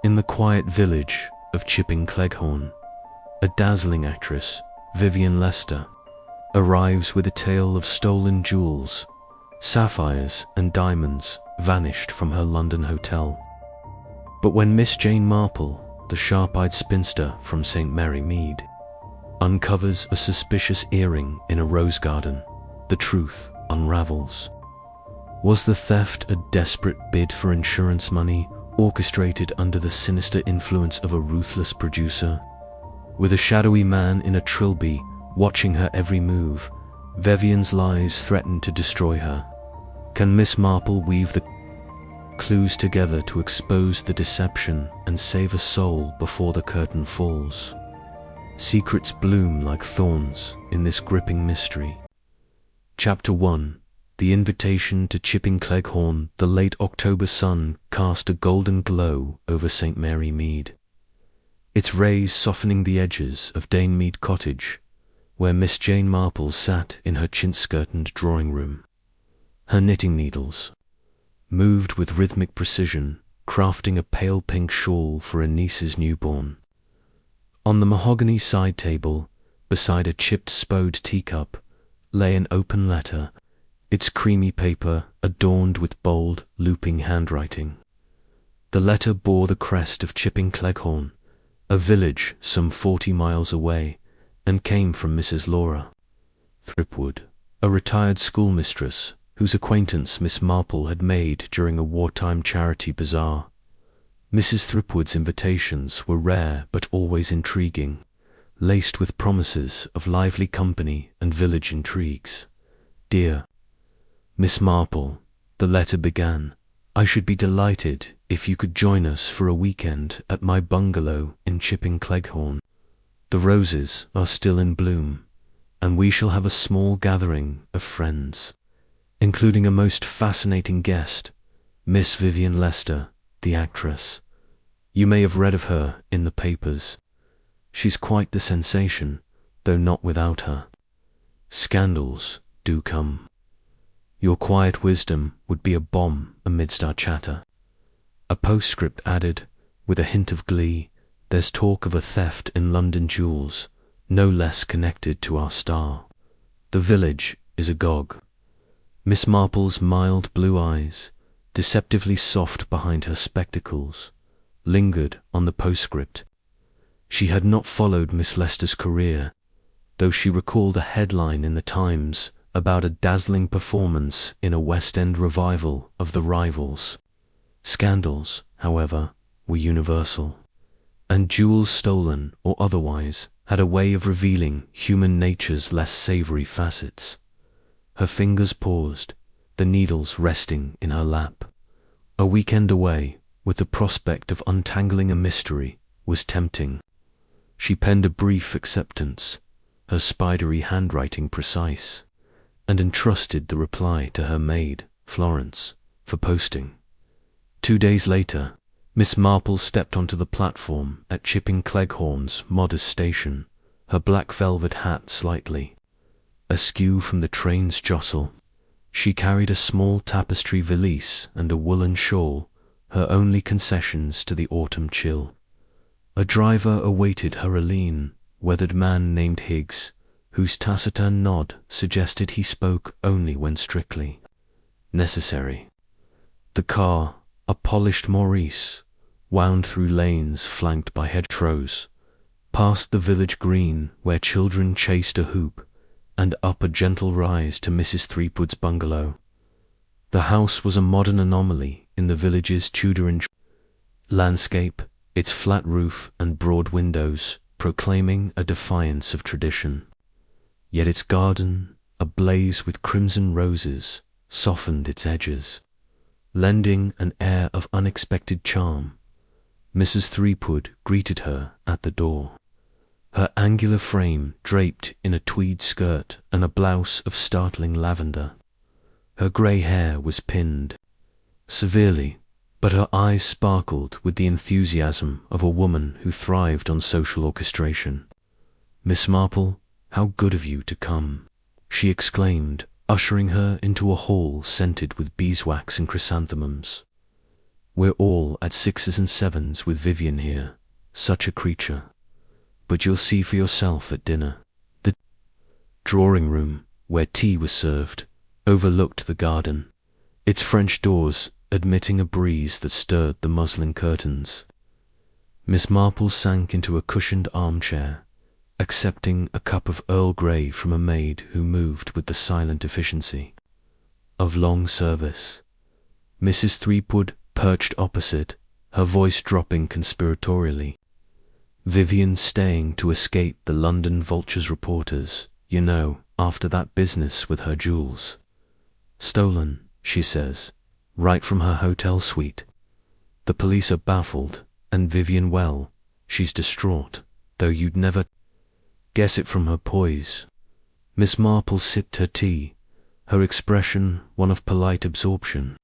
In the quiet village of Chipping Klehorn, a dazzling actress, Vivian Lester, arrives with a tale of stolen jewels. Sapphires and diamonds vanished from her London hotel. But when Miss Jane Marple, the sharp-eyed spinster from St. Mary Mead, uncovers a suspicious earring in a rose garden, the truth unravels. Was the theft a desperate bid for insurance money, orchestrated under the sinister influence of a ruthless producer? With a shadowy man in a trilby watching her every move, Vivian's lies threaten to destroy her. Can Miss Marple weave the clues together to expose the deception and save a soul before the curtain falls? Secrets bloom like thorns in this gripping mystery. Chapter 1. The invitation to Chipping Klehorn. The late October sun cast a golden glow over St. Mary Mead, its rays softening the edges of Dane Mead Cottage, where Miss Jane Marple sat in her chintz-curtained drawing-room. Her knitting needles moved with rhythmic precision, crafting a pale pink shawl for a niece's newborn. On the mahogany side table, beside a chipped spode teacup, lay an open letter, its creamy paper adorned with bold, looping handwriting. The letter bore the crest of Chipping Klehorn, a village some 40 miles away, and came from Mrs. Laura Threepwood, a retired schoolmistress whose acquaintance Miss Marple had made during a wartime charity bazaar. Mrs. Threepwood's invitations were rare but always intriguing, laced with promises of lively company and village intrigues. Dear Miss Marple, the letter began, I should be delighted if you could join us for a weekend at my bungalow in Chipping Klehorn. The roses are still in bloom, and we shall have a small gathering of friends, including a most fascinating guest, Miss Vivian Lester, the actress. You may have read of her in the papers. She's quite the sensation, though not without her scandals do come. Your quiet wisdom would be a bomb amidst our chatter. A postscript added, with a hint of glee, there's talk of a theft in London jewels, no less connected to our star. The village is agog. Miss Marple's mild blue eyes, deceptively soft behind her spectacles, lingered on the postscript. She had not followed Miss Lester's career, though she recalled a headline in the Times about a dazzling performance in a West End revival of The Rivals. Scandals, however, were universal, and jewels stolen or otherwise had a way of revealing human nature's less savoury facets. Her fingers paused, the needles resting in her lap. A weekend away, with the prospect of untangling a mystery, was tempting. She penned a brief acceptance, her spidery handwriting precise, and entrusted the reply to her maid, Florence, for posting. 2 days later, Miss Marple stepped onto the platform at Chipping Klehorn's modest station, her black velvet hat slightly askew from the train's jostle. She carried a small tapestry valise and a woolen shawl, her only concessions to the autumn chill. A driver awaited her, a lean, weathered man named Higgs, whose taciturn nod suggested he spoke only when strictly necessary. The car, a polished Maurice, wound through lanes flanked by hedgerows, past the village green where children chased a hoop, and up a gentle rise to Mrs. Threepwood's bungalow. The house was a modern anomaly in the village's Tudor landscape, its flat roof and broad windows proclaiming a defiance of tradition. Yet its garden, ablaze with crimson roses, softened its edges, lending an air of unexpected charm. Mrs. Threepwood greeted her at the door, her angular frame draped in a tweed skirt and a blouse of startling lavender. Her grey hair was pinned severely, but her eyes sparkled with the enthusiasm of a woman who thrived on social orchestration. "Miss Marple, how good of you to come," she exclaimed, ushering her into a hall scented with beeswax and chrysanthemums. We're all at 6s and 7s with Vivian here. Such a creature. But you'll see for yourself at dinner. The drawing room, where tea was served, overlooked the garden, its French doors admitting a breeze that stirred the muslin curtains. Miss Marple sank into a cushioned armchair, accepting a cup of Earl Grey from a maid who moved with the silent efficiency of long service. Mrs. Threepwood perched opposite, her voice dropping conspiratorially. Vivian staying to escape the London Vulture's reporters, you know, after that business with her jewels. Stolen, she says, right from her hotel suite. The police are baffled, and Vivian, well, she's distraught, though you'd never guess it from her poise. Miss Marple sipped her tea, her expression one of polite absorption.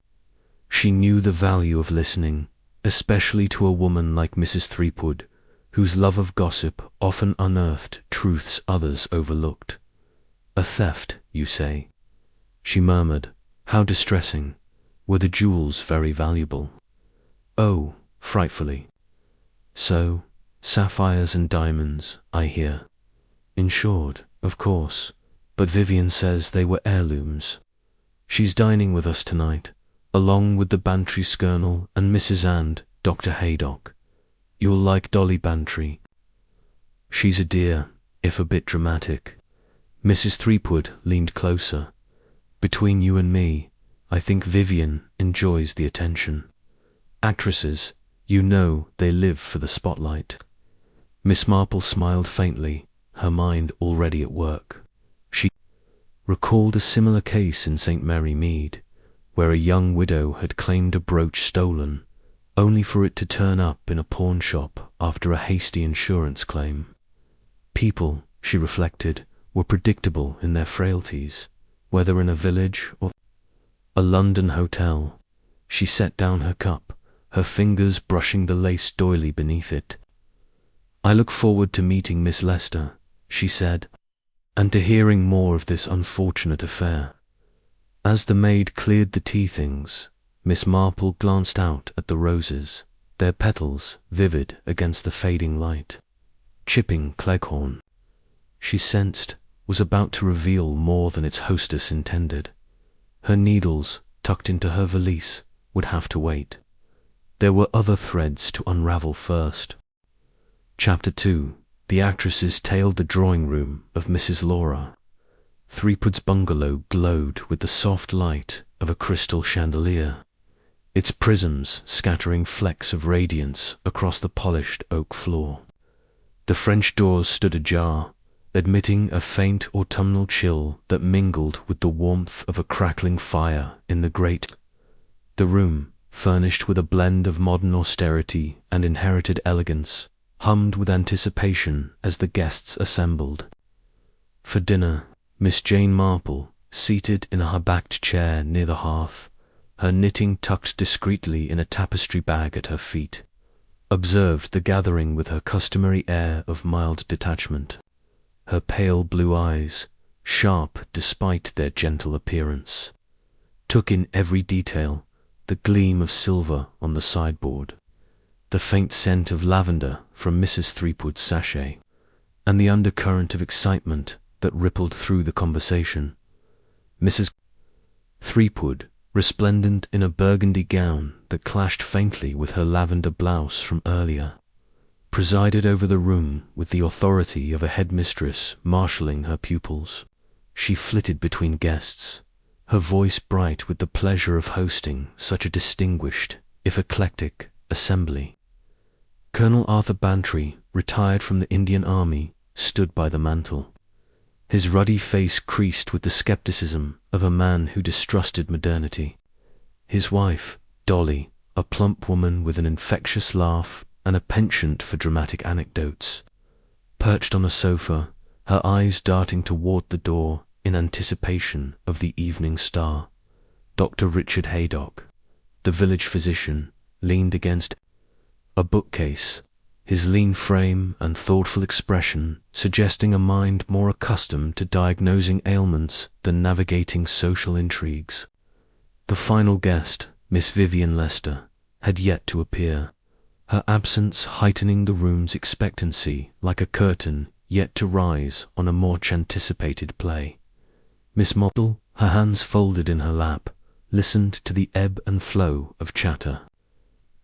She knew the value of listening, especially to a woman like Mrs. Threepwood, whose love of gossip often unearthed truths others overlooked. A theft, you say? She murmured. How distressing. Were the jewels very valuable? Oh, frightfully. So, sapphires and diamonds, I hear. Insured, of course, but Vivian says they were heirlooms. She's dining with us tonight, along with the Bantry Skernel and Mrs. and Dr. Haydock. You'll like Dolly Bantry. She's a dear, if a bit dramatic. Mrs. Threepwood leaned closer. Between you and me, I think Vivian enjoys the attention. Actresses, you know they live for the spotlight. Miss Marple smiled faintly, her mind already at work. She recalled a similar case in St. Mary Mead, where a young widow had claimed a brooch stolen, only for it to turn up in a pawn shop after a hasty insurance claim. People, she reflected, were predictable in their frailties, whether in a village or a London hotel. She set down her cup, her fingers brushing the lace doily beneath it. I look forward to meeting Miss Lester, she said, and to hearing more of this unfortunate affair. As the maid cleared the tea things, Miss Marple glanced out at the roses, their petals vivid against the fading light. Chipping Klehorn, she sensed, was about to reveal more than its hostess intended. Her needles, tucked into her valise, would have to wait. There were other threads to unravel first. Chapter 2. The actresses tailed the drawing room of Mrs. Laura. Threepwood's bungalow glowed with the soft light of a crystal chandelier, its prisms scattering flecks of radiance across the polished oak floor. The French doors stood ajar, admitting a faint autumnal chill that mingled with the warmth of a crackling fire in the grate. The room, furnished with a blend of modern austerity and inherited elegance, hummed with anticipation as the guests assembled. For dinner, Miss Jane Marple, seated in a high-backed chair near the hearth, her knitting tucked discreetly in a tapestry bag at her feet, observed the gathering with her customary air of mild detachment. Her pale blue eyes, sharp despite their gentle appearance, took in every detail: the gleam of silver on the sideboard, the faint scent of lavender from Mrs. Threepwood's sachet, and the undercurrent of excitement that rippled through the conversation. Mrs. Threepwood, resplendent in a burgundy gown that clashed faintly with her lavender blouse from earlier, presided over the room with the authority of a headmistress marshalling her pupils. She flitted between guests, her voice bright with the pleasure of hosting such a distinguished, if eclectic, assembly. Colonel Arthur Bantry, retired from the Indian Army, stood by the mantel, his ruddy face creased with the skepticism of a man who distrusted modernity. His wife, Dolly, a plump woman with an infectious laugh and a penchant for dramatic anecdotes, perched on a sofa, her eyes darting toward the door in anticipation of the evening star. Dr. Richard Haydock, the village physician, leaned against a bookcase, his lean frame and thoughtful expression suggesting a mind more accustomed to diagnosing ailments than navigating social intrigues. The final guest, Miss Vivian Lester, had yet to appear, her absence heightening the room's expectancy like a curtain yet to rise on a much anticipated play. Miss Marple, her hands folded in her lap, listened to the ebb and flow of chatter.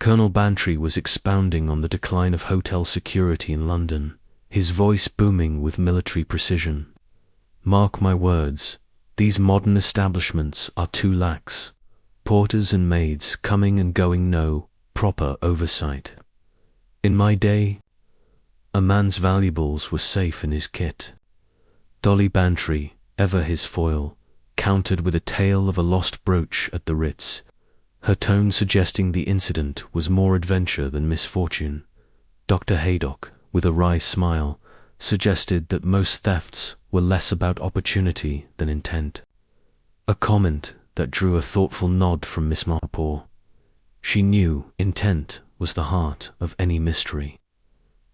Colonel Bantry was expounding on the decline of hotel security in London, his voice booming with military precision. "Mark my words, these modern establishments are too lax. Porters and maids coming and going, no proper oversight. In my day, a man's valuables were safe in his kit." Dolly Bantry, ever his foil, countered with a tale of a lost brooch at the Ritz, her tone suggesting the incident was more adventure than misfortune. Dr. Haydock, with a wry smile, suggested that most thefts were less about opportunity than intent, a comment that drew a thoughtful nod from Miss Marple. She knew intent was the heart of any mystery,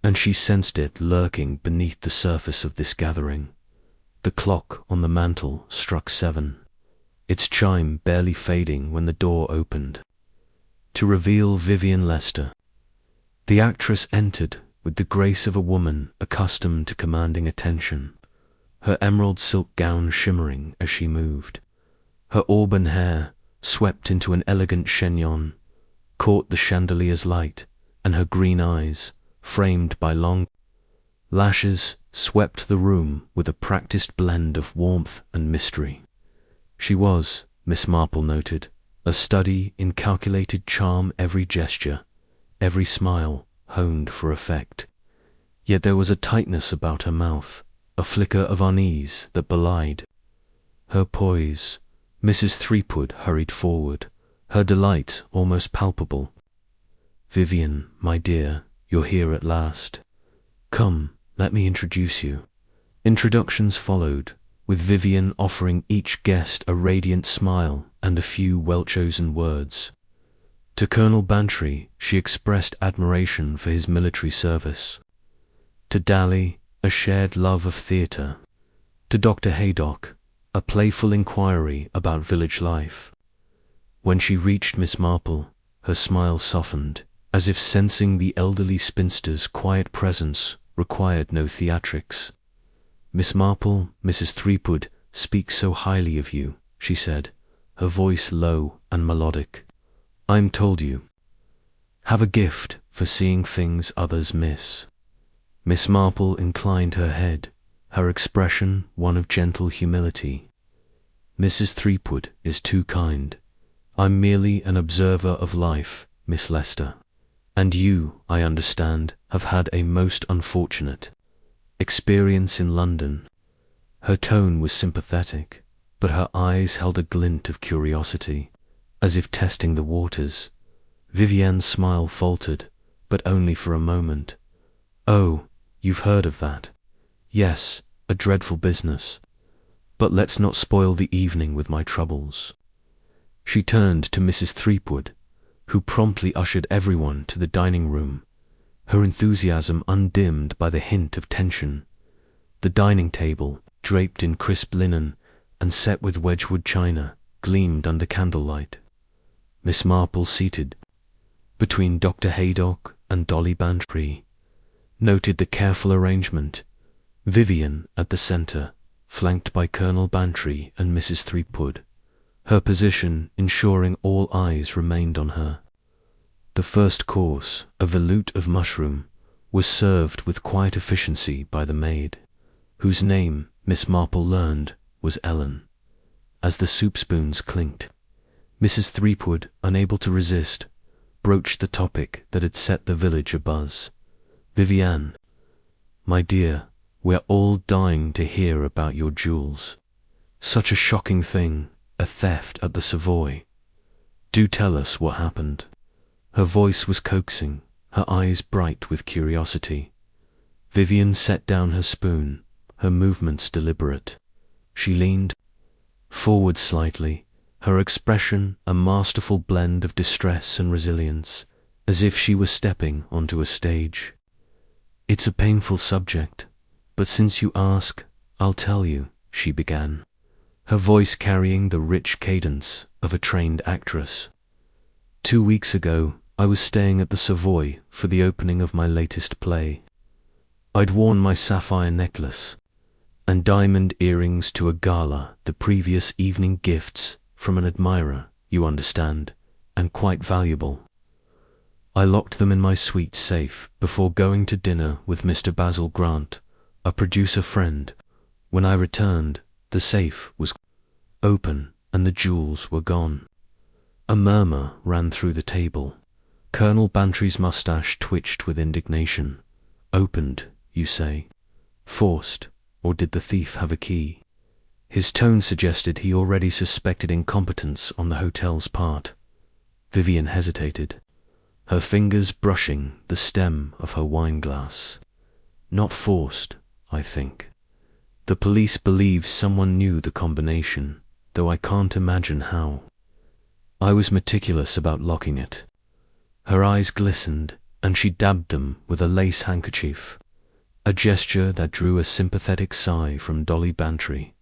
and she sensed it lurking beneath the surface of this gathering. The clock on the mantel struck 7, its chime barely fading when the door opened to reveal Vivian Lester. The actress entered with the grace of a woman accustomed to commanding attention, her emerald silk gown shimmering as she moved. Her auburn hair, swept into an elegant chignon, caught the chandelier's light, and her green eyes, framed by long lashes, swept the room with a practiced blend of warmth and mystery. She was, Miss Marple noted, a study in calculated charm, every gesture, every smile honed for effect. Yet there was a tightness about her mouth, a flicker of unease that belied her poise. Mrs. Threepwood hurried forward, her delight almost palpable. "Vivian, my dear, you're here at last. Come, let me introduce you." Introductions followed, with Vivian offering each guest a radiant smile and a few well-chosen words. To Colonel Bantry, she expressed admiration for his military service. To Dally, a shared love of theatre. To Dr. Haydock, a playful inquiry about village life. When she reached Miss Marple, her smile softened, as if sensing the elderly spinster's quiet presence required no theatrics. "Miss Marple, Mrs. Threepwood speaks so highly of you," she said, her voice low and melodic. "I'm told you have a gift for seeing things others miss." Miss Marple inclined her head, her expression one of gentle humility. "Mrs. Threepwood is too kind. I'm merely an observer of life, Miss Lester. And you, I understand, have had a most unfortunate experience in London." Her tone was sympathetic, but her eyes held a glint of curiosity, as if testing the waters. Vivian's smile faltered, but only for a moment. "Oh, you've heard of that? Yes, a dreadful business. But let's not spoil the evening with my troubles." She turned to Mrs. Threepwood, who promptly ushered everyone to the dining room, her enthusiasm undimmed by the hint of tension. The dining table, draped in crisp linen and set with Wedgwood china, gleamed under candlelight. Miss Marple, seated between Dr. Haydock and Dolly Bantry, noted the careful arrangement. Vivian at the centre, flanked by Colonel Bantry and Mrs. Threepwood, her position ensuring all eyes remained on her. The first course, a veloute of mushroom, was served with quiet efficiency by the maid, whose name, Miss Marple learned, was Ellen. As the soup spoons clinked, Mrs. Threepwood, unable to resist, broached the topic that had set the village abuzz. "Vivian, my dear, we're all dying to hear about your jewels. Such a shocking thing, a theft at the Savoy. Do tell us what happened." Her voice was coaxing, her eyes bright with curiosity. Vivian set down her spoon, her movements deliberate. She leaned forward slightly, her expression a masterful blend of distress and resilience, as if she were stepping onto a stage. "It's a painful subject, but since you ask, I'll tell you," she began, her voice carrying the rich cadence of a trained actress. 2 weeks ago, I was staying at the Savoy for the opening of my latest play. I'd worn my sapphire necklace and diamond earrings to a gala, the previous evening, gifts from an admirer, you understand, and quite valuable. I locked them in my suite safe before going to dinner with Mr. Basil Grant, a producer friend. When I returned, the safe was open and the jewels were gone. A murmur ran through the table. Colonel Bantry's mustache twitched with indignation. Opened, you say? Forced, or did the thief have a key? His tone suggested he already suspected incompetence on the hotel's part. Vivian hesitated, her fingers brushing the stem of her wineglass. Not forced, I think. The police believe someone knew the combination, though I can't imagine how. I was meticulous about locking it. Her eyes glistened, and she dabbed them with a lace handkerchief, a gesture that drew a sympathetic sigh from Dolly Bantry.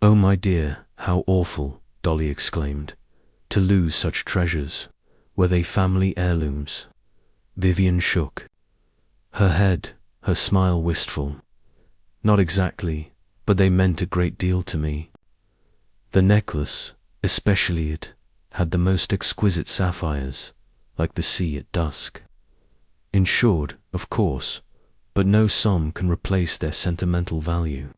"Oh, my dear, how awful," Dolly exclaimed, "to lose such treasures. Were they family heirlooms?" Vivian shook her head, her smile wistful. "Not exactly, but they meant a great deal to me. The necklace, especially it, had the most exquisite sapphires, like the sea at dusk. Insured, of course, but no sum can replace their sentimental value."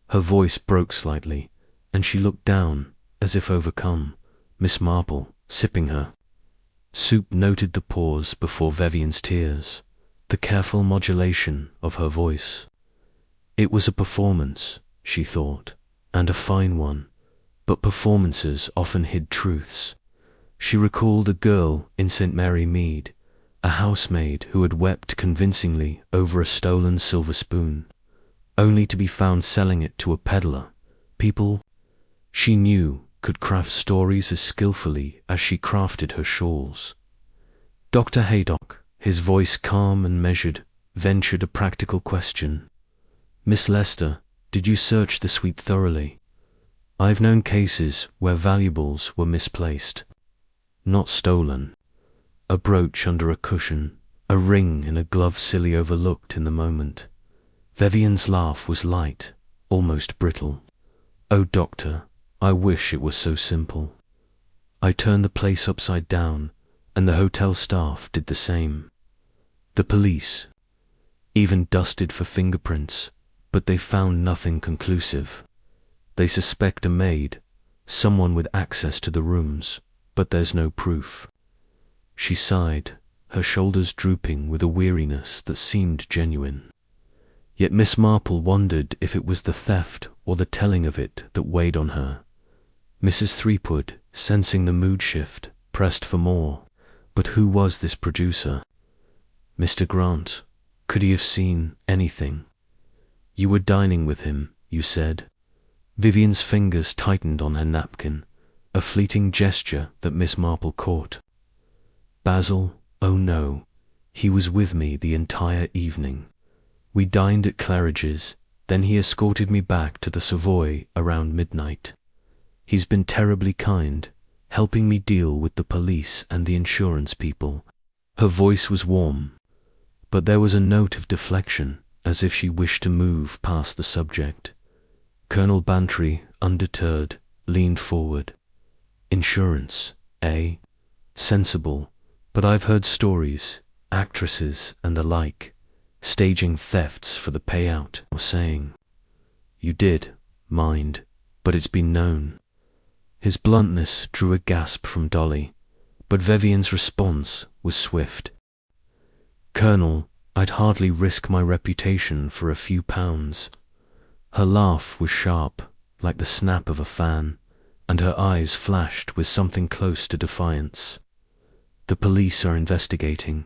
Her voice broke slightly, and she looked down, as if overcome. Miss Marple, sipping her soup, noted the pause before Vivian's tears, the careful modulation of her voice. It was a performance, she thought, and a fine one, but performances often hid truths. She recalled a girl in St. Mary Mead, a housemaid who had wept convincingly over a stolen silver spoon, only to be found selling it to a peddler. People she knew could craft stories as skillfully as she crafted her shawls. Dr. Haydock, his voice calm and measured, ventured a practical question. "Miss Lester, did you search the suite thoroughly? I've known cases where valuables were misplaced, not stolen. A brooch under a cushion, a ring in a glove silly overlooked in the moment." Vivian's laugh was light, almost brittle. "Oh, doctor, I wish it was so simple. I turned the place upside down, and the hotel staff did the same. The police even dusted for fingerprints, but they found nothing conclusive. They suspect a maid, someone with access to the rooms, but there's no proof." She sighed, her shoulders drooping with a weariness that seemed genuine. Yet Miss Marple wondered if it was the theft or the telling of it that weighed on her. Mrs. Threepwood, sensing the mood shift, pressed for more. But who was this producer? Mr. Grant. Could he have seen anything? "You were dining with him, you said." Vivian's fingers tightened on her napkin, a fleeting gesture that Miss Marple caught. "Basil? Oh no, he was with me the entire evening. We dined at Claridge's, then he escorted me back to the Savoy around midnight. He's been terribly kind, helping me deal with the police and the insurance people." Her voice was warm, but there was a note of deflection, as if she wished to move past the subject. Colonel Bantry, undeterred, leaned forward. "Insurance, eh? Sensible, but I've heard stories, actresses and the like, staging thefts for the payout, or saying, 'You did, mind, but it's been known.'" His bluntness drew a gasp from Dolly, but Vivian's response was swift. "Colonel, I'd hardly risk my reputation for a few pounds." Her laugh was sharp, like the snap of a fan, and her eyes flashed with something close to defiance. "The police are investigating,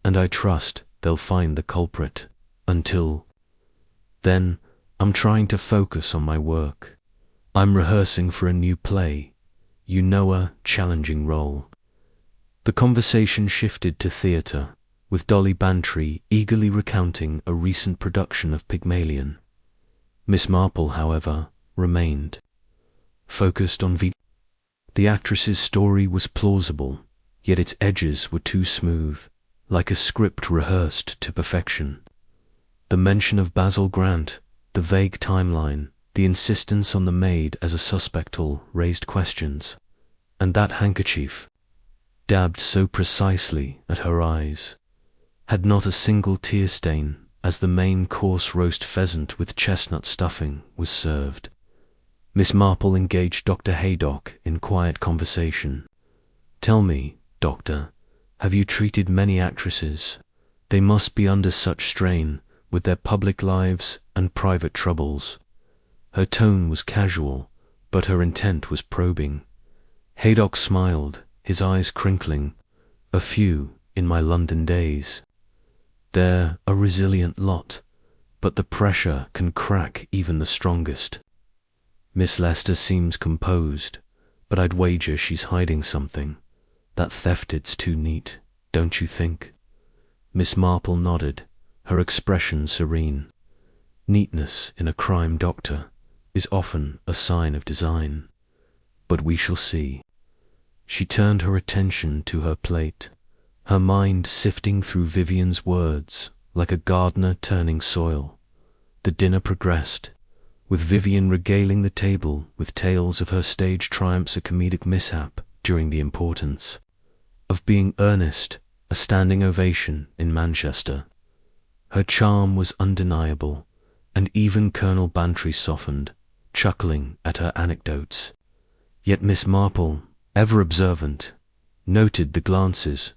and I trust they'll find the culprit. Until then, I'm trying to focus on my work. I'm rehearsing for a new play, you know, a challenging role." The conversation shifted to theatre, with Dolly Bantry eagerly recounting a recent production of Pygmalion. Miss Marple, however, remained focused on the actress's story was plausible, yet its edges were too smooth, like a script rehearsed to perfection. The mention of Basil Grant, the vague timeline, the insistence on the maid as a suspect all raised questions. And that handkerchief, dabbed so precisely at her eyes, had not a single tear stain as the main course roast pheasant with chestnut stuffing was served. Miss Marple engaged Dr. Haydock in quiet conversation. "Tell me, doctor, have you treated many actresses? They must be under such strain, with their public lives and private troubles." Her tone was casual, but her intent was probing. Haydock smiled, his eyes crinkling. "A few, in my London days. They're a resilient lot, but the pressure can crack even the strongest. Miss Lester seems composed, but I'd wager she's hiding something. That thefted's too neat, don't you think?" Miss Marple nodded, her expression serene. Neatness in a crime doctor is often a sign of design. But we shall see. She turned her attention to her plate, her mind sifting through Vivian's words like a gardener turning soil. The dinner progressed, with Vivian regaling the table with tales of her stage triumphs, a comedic mishap during the importance of being earnest, a standing ovation in Manchester. Her charm was undeniable, and even Colonel Bantry softened, chuckling at her anecdotes. Yet Miss Marple, ever observant, noted the glances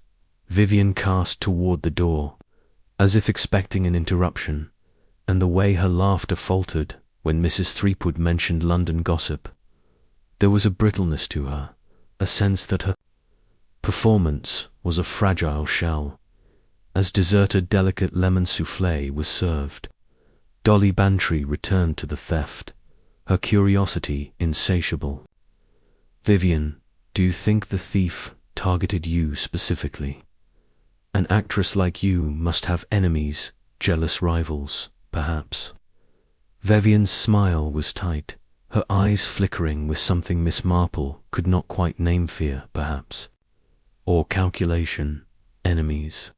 Vivian cast toward the door, as if expecting an interruption, and the way her laughter faltered when Mrs. Threepwood mentioned London gossip. There was a brittleness to her, a sense that her performance was a fragile shell. As dessert, a delicate lemon soufflé was served. Dolly Bantry returned to the theft, her curiosity insatiable. "Vivian, do you think the thief targeted you specifically? An actress like you must have enemies, jealous rivals, perhaps." Vivian's smile was tight, her eyes flickering with something Miss Marple could not quite name. Fear, perhaps. Or calculation. Enemies.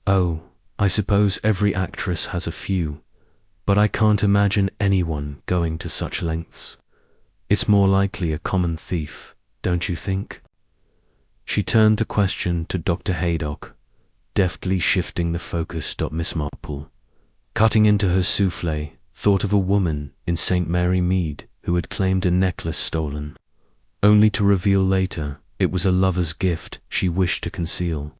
"Oh, I suppose every actress has a few, but I can't imagine anyone going to such lengths. It's more likely a common thief, don't you think?" She turned the question to Dr. Haydock, deftly shifting the focus. Miss Marple, cutting into her soufflé, thought of a woman in St. Mary Mead who had claimed a necklace stolen, only to reveal later it was a lover's gift she wished to conceal.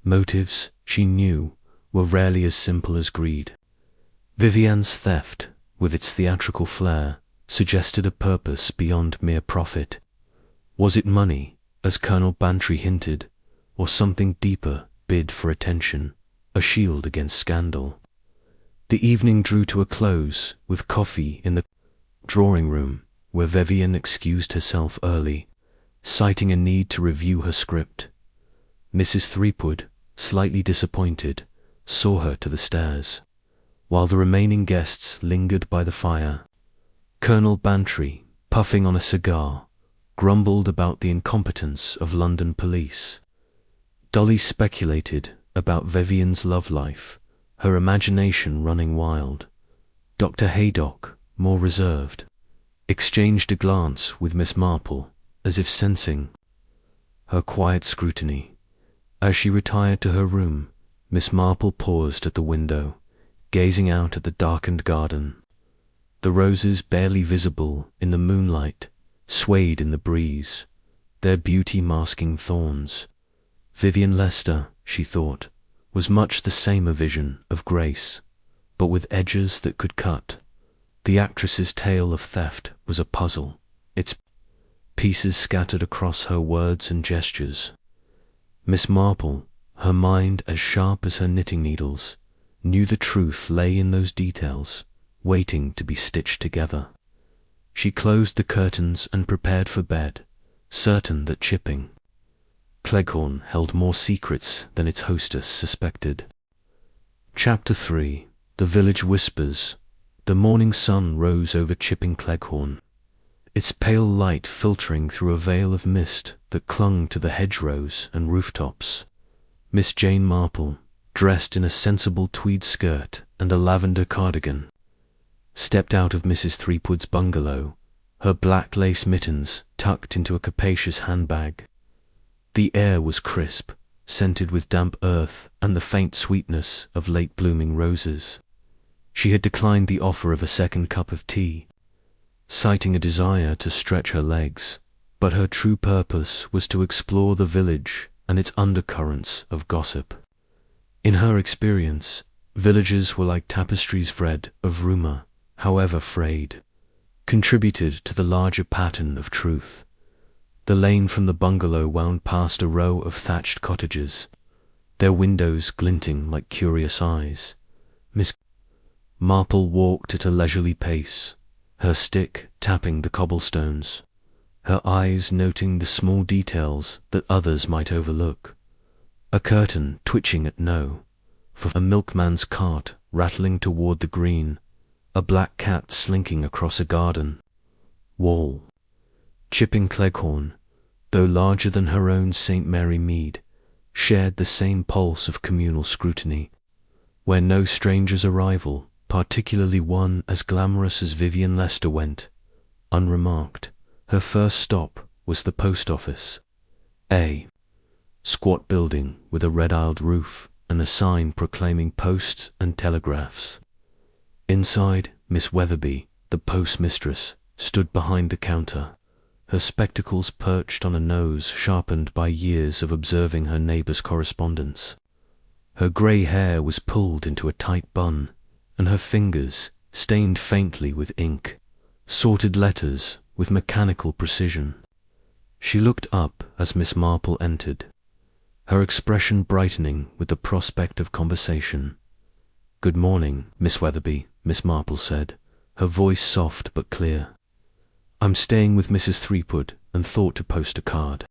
Motives, she knew, were rarely as simple as greed. Vivian's theft, with its theatrical flair, suggested a purpose beyond mere profit. Was it money, as Colonel Bantry hinted, or something deeper, bid for attention, a shield against scandal? The evening drew to a close, with coffee in the drawing room, where Vivian excused herself early, citing a need to review her script. Mrs. Threepwood, slightly disappointed, saw her to the stairs, while the remaining guests lingered by the fire. Colonel Bantry, puffing on a cigar, grumbled about the incompetence of London police. Dolly speculated about Vivian's love life, her imagination running wild. Dr. Haydock, more reserved, exchanged a glance with Miss Marple, as if sensing her quiet scrutiny. As she retired to her room, Miss Marple paused at the window, gazing out at the darkened garden. The roses, barely visible in the moonlight, swayed in the breeze, their beauty masking thorns. Vivian Lester, she thought, was much the same, a vision of grace, but with edges that could cut. The actress's tale of theft was a puzzle, its pieces scattered across her words and gestures. Miss Marple, her mind as sharp as her knitting needles, knew the truth lay in those details, waiting to be stitched together. She closed the curtains and prepared for bed, certain that Chipping Klehorn held more secrets than its hostess suspected. Chapter 3. The Village Whispers. The morning sun rose over Chipping Klehorn, its pale light filtering through a veil of mist that clung to the hedgerows and rooftops. Miss Jane Marple, dressed in a sensible tweed skirt and a lavender cardigan, stepped out of Mrs. Threepwood's bungalow, her black lace mittens tucked into a capacious handbag. The air was crisp, scented with damp earth and the faint sweetness of late-blooming roses. She had declined the offer of a second cup of tea, citing a desire to stretch her legs, but her true purpose was to explore the village and its undercurrents of gossip. In her experience, villages were like tapestries thread of rumour, however frayed, contributed to the larger pattern of truth. The lane from the bungalow wound past a row of thatched cottages, their windows glinting like curious eyes. Miss Marple walked at a leisurely pace, her stick tapping the cobblestones, her eyes noting the small details that others might overlook. A curtain twitching at no, for a milkman's cart rattling toward the green, a black cat slinking across a garden wall. Chipping Klehorn, though larger than her own St. Mary Mead, shared the same pulse of communal scrutiny, where no stranger's arrival, particularly one as glamorous as Vivian Lester, went unremarked. Her first stop was the post office, a squat building with a red-tiled roof and a sign proclaiming posts and telegraphs. Inside, Miss Weatherby, the postmistress, stood behind the counter, her spectacles perched on a nose sharpened by years of observing her neighbour's correspondence. Her grey hair was pulled into a tight bun, and her fingers, stained faintly with ink, sorted letters with mechanical precision. She looked up as Miss Marple entered, her expression brightening with the prospect of conversation. "Good morning, Miss Weatherby," Miss Marple said, her voice soft but clear. "I'm staying with Mrs. Threepwood and thought to post a card.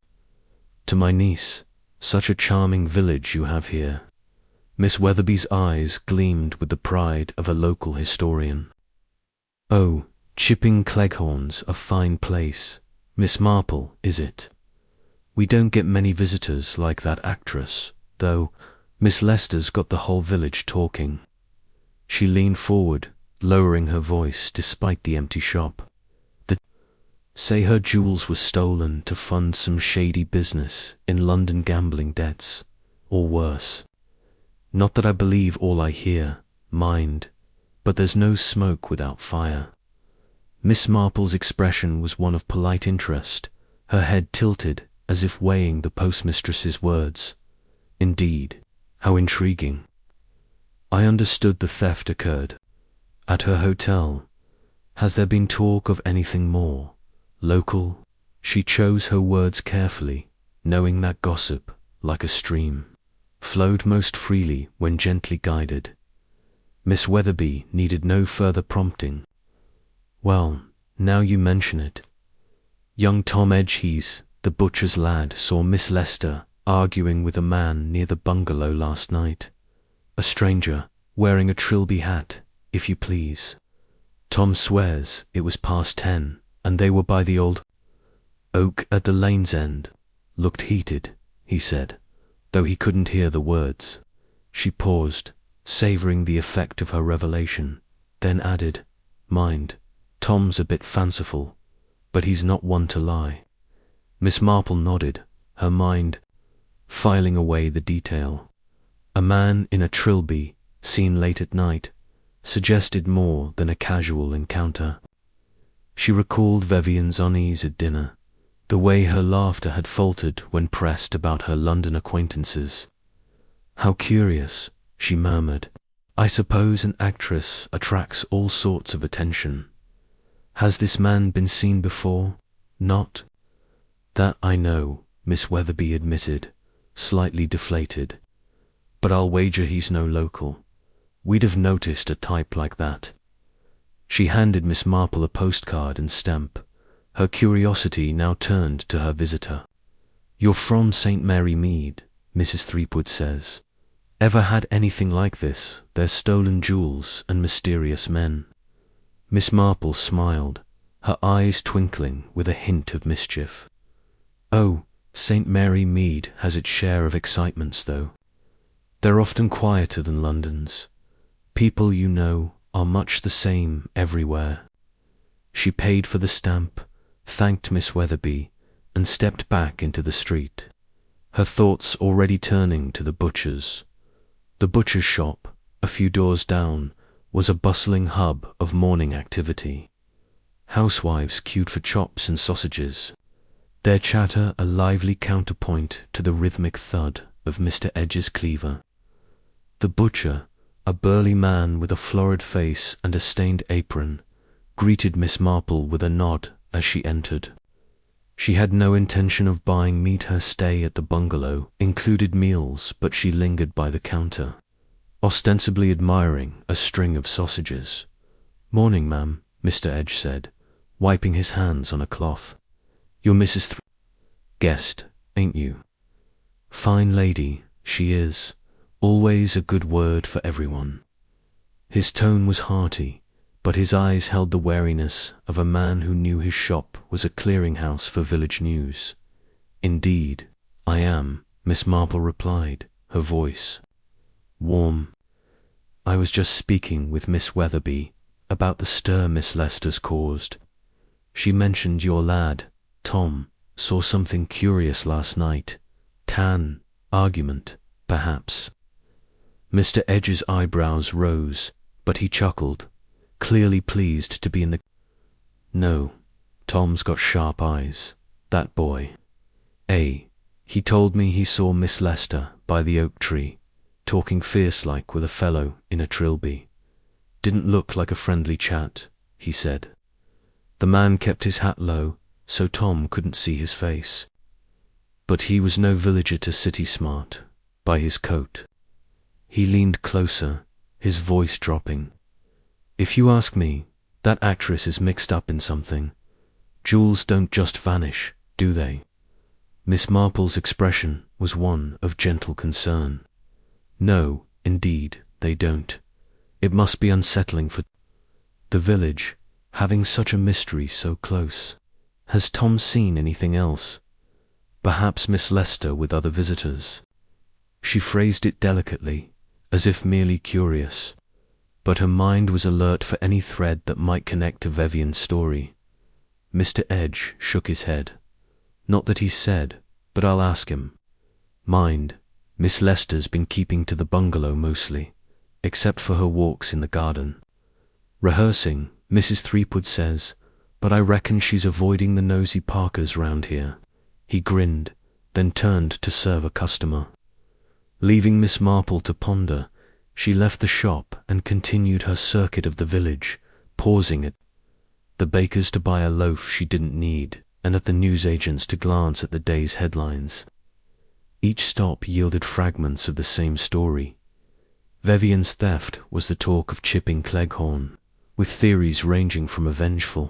To my niece, such a charming village you have here." Miss Weatherby's eyes gleamed with the pride of a local historian. "Oh, Chipping Klehorn's a fine place, Miss Marple, is it? We don't get many visitors like that actress, though Miss Lester's got the whole village talking." She leaned forward, lowering her voice despite the empty shop. "They say her jewels were stolen to fund some shady business in London gambling debts, or worse. Not that I believe all I hear, mind, but there's no smoke without fire." Miss Marple's expression was one of polite interest, her head tilted as if weighing the postmistress's words. "Indeed, how intriguing. I understood the theft occurred at her hotel. Has there been talk of anything more? Local?" She chose her words carefully, knowing that gossip, like a stream, flowed most freely when gently guided. Miss Weatherby needed no further prompting. "Well, now you mention it, young Tom Edgeheath, the butcher's lad, saw Miss Lester arguing with a man near the bungalow last night. A stranger, wearing a Trilby hat, if you please. Tom swears it was past 10, and they were by the old oak at the lane's end. Looked heated, he said, though he couldn't hear the words." She paused, savouring the effect of her revelation, then added, "Mind, Tom's a bit fanciful, but he's not one to lie." Miss Marple nodded, her mind filing away the detail. A man in a Trilby, seen late at night, suggested more than a casual encounter. She recalled Vivian's unease at dinner, the way her laughter had faltered when pressed about her London acquaintances. "How curious," she murmured. "I suppose an actress attracts all sorts of attention. Has this man been seen before?" "Not that I know," Miss Weatherby admitted, slightly deflated. "But I'll wager he's no local. We'd have noticed a type like that." She handed Miss Marple a postcard and stamp. Her curiosity now turned to her visitor. "You're from St. Mary Mead, Mrs. Threepwood says. Ever had anything like this? There's stolen jewels and mysterious men." Miss Marple smiled, her eyes twinkling with a hint of mischief. "Oh, St. Mary Mead has its share of excitements, though. They're often quieter than London's. People you know are much the same everywhere. She paid for the stamp, thanked Miss Weatherby, and stepped back into the street, her thoughts already turning to the butcher's. The butcher's shop, a few doors down, was a bustling hub of morning activity. Housewives queued for chops and sausages, their chatter a lively counterpoint to the rhythmic thud of Mr. Edge's cleaver. The butcher, a burly man with a florid face and a stained apron, greeted Miss Marple with a nod as she entered. She had no intention of buying meat. Her stay at the bungalow included meals, but she lingered by the counter, ostensibly admiring a string of sausages. "Morning, ma'am," Mr. Edge said, wiping his hands on a cloth. "You're Mrs. Guest, ain't you?" "Fine lady, she is. Always a good word for everyone." His tone was hearty, but his eyes held the wariness of a man who knew his shop was a clearinghouse for village news. "Indeed, I am," Miss Marple replied, her voice warm. "I was just speaking with Miss Weatherby about the stir Miss Lester's caused. She mentioned your lad, Tom, saw something curious last night. Argument, perhaps." Mr. Edge's eyebrows rose, but he chuckled, clearly pleased to be in the... "No, Tom's got sharp eyes, that boy. He told me he saw Miss Lester by the oak tree, talking fierce-like with a fellow in a trilby. Didn't look like a friendly chat, he said. The man kept his hat low, so Tom couldn't see his face. But he was no villager to city smart, by his coat." He leaned closer, his voice dropping. "If you ask me, that actress is mixed up in something. Jewels don't just vanish, do they?" Miss Marple's expression was one of gentle concern. "No, indeed, they don't. It must be unsettling for the village, having such a mystery so close. Has Tom seen anything else? Perhaps Miss Lester with other visitors?" She phrased it delicately, as if merely curious, but her mind was alert for any thread that might connect to Vivian's story. Mr. Edge shook his head. "Not that he said, but I'll ask him. Mind, Miss Lester's been keeping to the bungalow mostly, except for her walks in the garden. Rehearsing, Mrs. Threepwood says, but I reckon she's avoiding the nosy Parkers round here." He grinned, then turned to serve a customer. Leaving Miss Marple to ponder, she left the shop and continued her circuit of the village, pausing at the baker's to buy a loaf she didn't need, and at the newsagent's to glance at the day's headlines. Each stop yielded fragments of the same story. Vivian's theft was the talk of chipping Klehorn, with theories ranging from a vengeful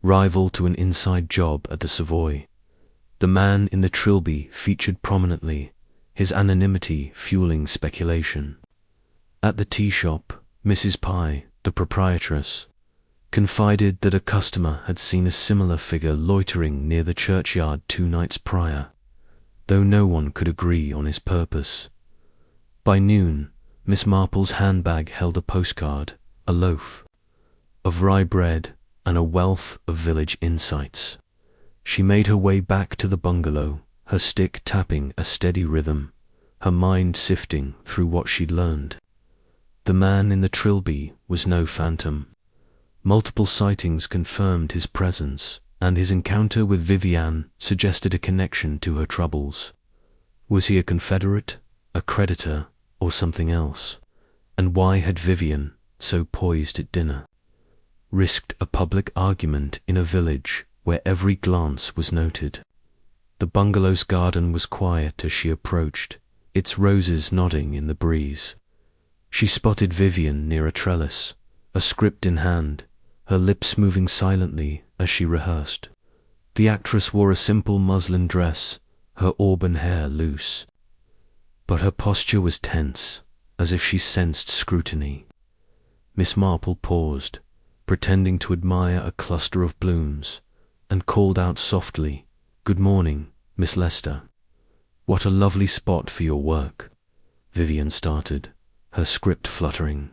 rival to an inside job at the Savoy. The man in the trilby featured prominently, his anonymity fueling speculation. At the tea shop, Mrs. Pye, the proprietress, confided that a customer had seen a similar figure loitering near the churchyard 2 nights prior, though no one could agree on his purpose. By noon, Miss Marple's handbag held a postcard, a loaf of rye bread, and a wealth of village insights. She made her way back to the bungalow, her stick tapping a steady rhythm, her mind sifting through what she'd learned. The man in the trilby was no phantom. Multiple sightings confirmed his presence, and his encounter with Vivian suggested a connection to her troubles. Was he a confederate, a creditor, or something else? And why had Vivian, so poised at dinner, risked a public argument in a village where every glance was noted? The bungalow's garden was quiet as she approached, its roses nodding in the breeze. She spotted Vivian near a trellis, a script in hand, her lips moving silently as she rehearsed. The actress wore a simple muslin dress, her auburn hair loose, but her posture was tense, as if she sensed scrutiny. Miss Marple paused, pretending to admire a cluster of blooms, and called out softly, "Good morning, Miss Lester. What a lovely spot for your work. Vivian started, her script fluttering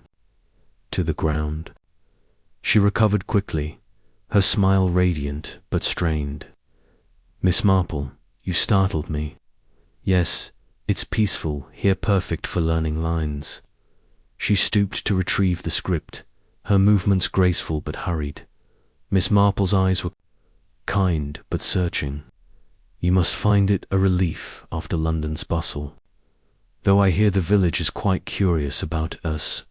to the ground. She recovered quickly, her smile radiant but strained. Miss Marple, you startled me. Yes, it's peaceful here, perfect for learning lines. She stooped to retrieve the script, her movements graceful but hurried. Miss Marple's eyes were kind but searching. You must find it a relief after London's bustle. Though I hear the village is quite curious about us,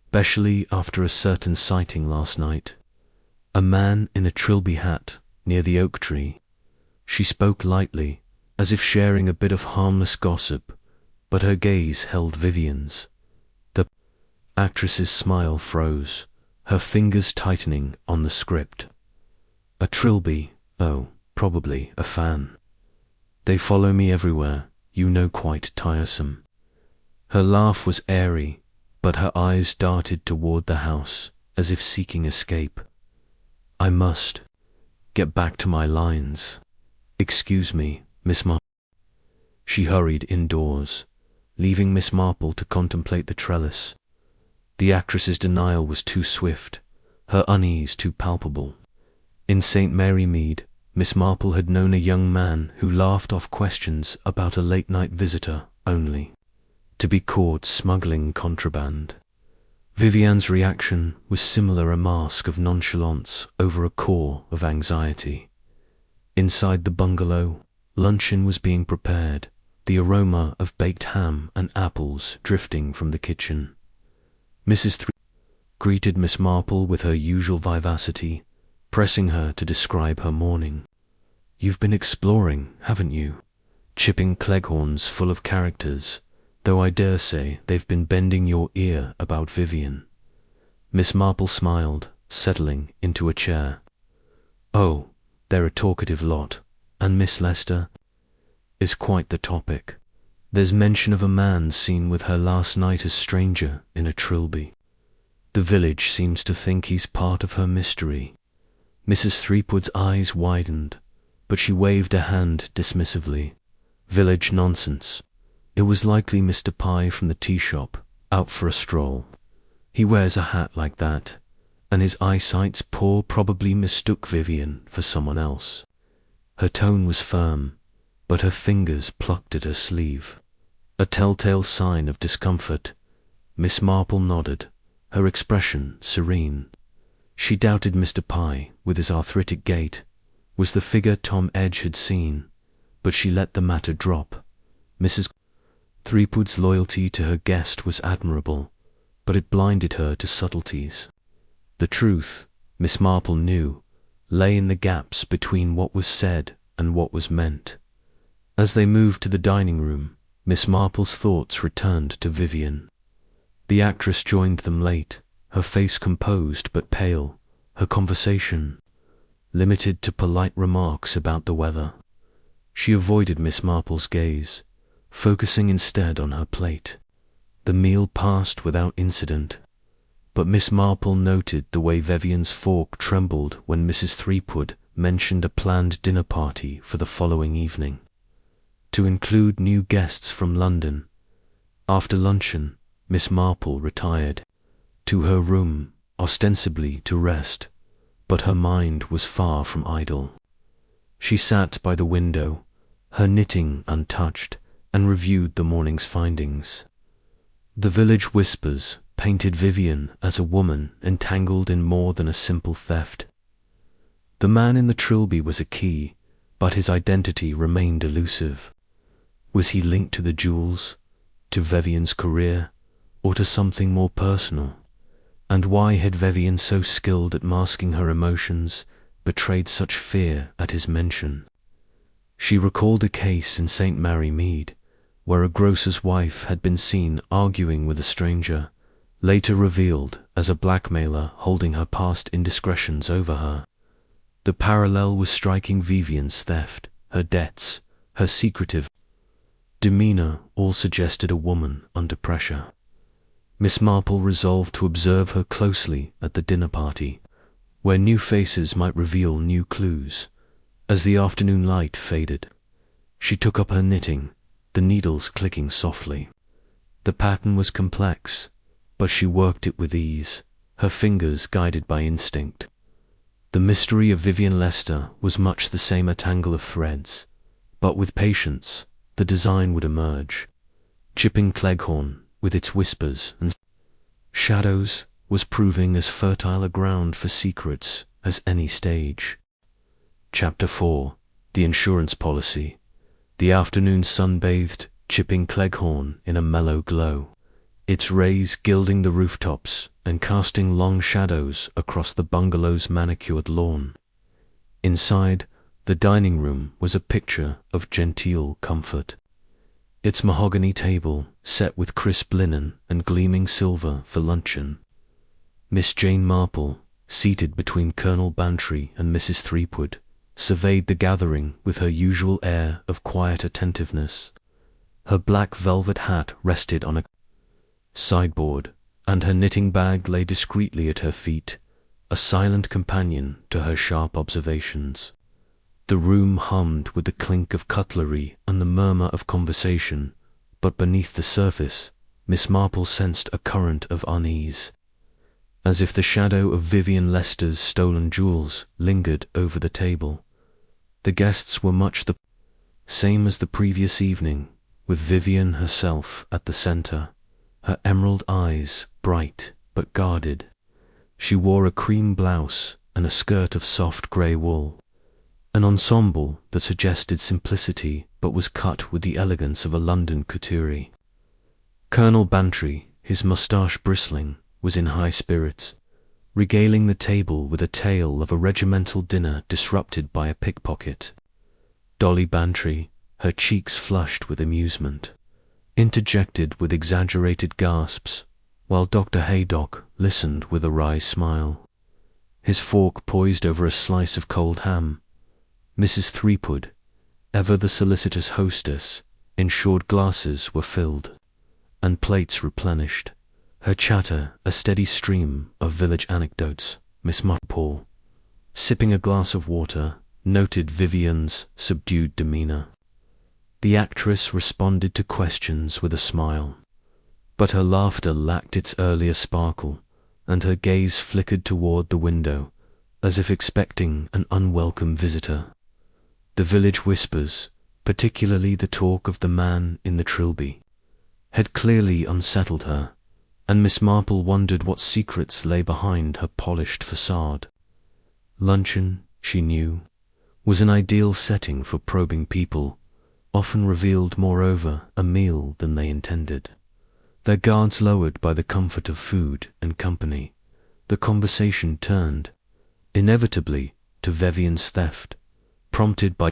especially after a certain sighting last night. A man in a trilby hat near the oak tree. She spoke lightly, as if sharing a bit of harmless gossip, but her gaze held Vivian's. The actress's smile froze, her fingers tightening on the script. A trilby, oh, probably a fan. They follow me everywhere, you know, quite tiresome. Her laugh was airy, but her eyes darted toward the house, as if seeking escape. I must get back to my lines. Excuse me, Miss Marple. She hurried indoors, leaving Miss Marple to contemplate the trellis. The actress's denial was too swift, her unease too palpable. In St. Mary Mead, Miss Marple had known a young man who laughed off questions about a late-night visitor only to be caught smuggling contraband. Vivian's reaction was similar, a mask of nonchalance over a core of anxiety. Inside the bungalow, luncheon was being prepared, the aroma of baked ham and apples drifting from the kitchen. Mrs. greeted Miss Marple with her usual vivacity, pressing her to describe her morning. You've been exploring, haven't you? Chipping Klehorns full of characters, though I dare say they've been bending your ear about Vivian. Miss Marple smiled, settling into a chair. Oh, they're a talkative lot, and Miss Lester is quite the topic. There's mention of a man seen with her last night, a stranger in a trilby. The village seems to think he's part of her mystery. Mrs. Threepwood's eyes widened, but she waved a hand dismissively. Village nonsense. It was likely Mr. Pye from the tea shop, out for a stroll. He wears a hat like that, and his eyesight's poor, probably mistook Vivian for someone else. Her tone was firm, but her fingers plucked at her sleeve, a telltale sign of discomfort. Miss Marple nodded, her expression serene. She doubted Mr. Pye, with his arthritic gait, was the figure Tom Edge had seen, but she let the matter drop. Mrs. Threepwood's loyalty to her guest was admirable, but it blinded her to subtleties. The truth, Miss Marple knew, lay in the gaps between what was said and what was meant. As they moved to the dining room, Miss Marple's thoughts returned to Vivian. The actress joined them late, her face composed but pale, her conversation limited to polite remarks about the weather. She avoided Miss Marple's gaze, focusing instead on her plate. The meal passed without incident, but Miss Marple noted the way Vivian's fork trembled when Mrs. Threepwood mentioned a planned dinner party for the following evening, to include new guests from London. After luncheon, Miss Marple retired to her room, ostensibly to rest, but her mind was far from idle. She sat by the window, her knitting untouched, and reviewed the morning's findings. The village whispers painted Vivian as a woman entangled in more than a simple theft. The man in the trilby was a key, but his identity remained elusive. Was he linked to the jewels, to Vivian's career, or to something more personal? And why had Vivian, so skilled at masking her emotions, betrayed such fear at his mention? She recalled a case in St. Mary Mead, where a grocer's wife had been seen arguing with a stranger, later revealed as a blackmailer holding her past indiscretions over her. The parallel was striking. Vivian's theft, her debts, her secretive demeanor all suggested a woman under pressure. Miss Marple resolved to observe her closely at the dinner party, where new faces might reveal new clues. As the afternoon light faded, She took up her knitting, the needles clicking softly. The pattern was complex, but she worked it with ease, her fingers guided by instinct. The mystery of Vivian Lester was much the same, a tangle of threads, but with patience, the design would emerge. Chipping Klehorn, with its whispers and shadows, was proving as fertile a ground for secrets as any stage. Chapter 4. The Insurance Policy. The afternoon sun bathed Chipping Klehorn in a mellow glow, its rays gilding the rooftops and casting long shadows across the bungalow's manicured lawn. Inside, the dining room was a picture of genteel comfort. Its mahogany table set with crisp linen and gleaming silver for luncheon. Miss Jane Marple, seated between Colonel Bantry and Mrs. Threepwood, surveyed the gathering with her usual air of quiet attentiveness. Her black velvet hat rested on a sideboard, and her knitting bag lay discreetly at her feet, a silent companion to her sharp observations. The room hummed with the clink of cutlery and the murmur of conversation, but beneath the surface, Miss Marple sensed a current of unease, as if the shadow of Vivian Lester's stolen jewels lingered over the table. The guests were much the same as the previous evening, with Vivian herself at the center, her emerald eyes bright but guarded. She wore a cream blouse and a skirt of soft grey wool, an ensemble that suggested simplicity but was cut with the elegance of a London couturier. Colonel Bantry, his moustache bristling, was in high spirits, regaling the table with a tale of a regimental dinner disrupted by a pickpocket. Dolly Bantry, her cheeks flushed with amusement, interjected with exaggerated gasps, while Dr. Haydock listened with a wry smile, his fork poised over a slice of cold ham. Mrs. Threepwood, ever the solicitous hostess, ensured glasses were filled and plates replenished, her chatter a steady stream of village anecdotes. Miss Marple, sipping a glass of water, noted Vivian's subdued demeanor. The actress responded to questions with a smile, but her laughter lacked its earlier sparkle, and her gaze flickered toward the window, as if expecting an unwelcome visitor. The village whispers, particularly the talk of the man in the trilby, had clearly unsettled her, and Miss Marple wondered what secrets lay behind her polished facade. Luncheon, she knew, was an ideal setting for probing people, often revealed moreover a meal than they intended. Their guards lowered by the comfort of food and company, the conversation turned, inevitably, to Vivian's theft, prompted by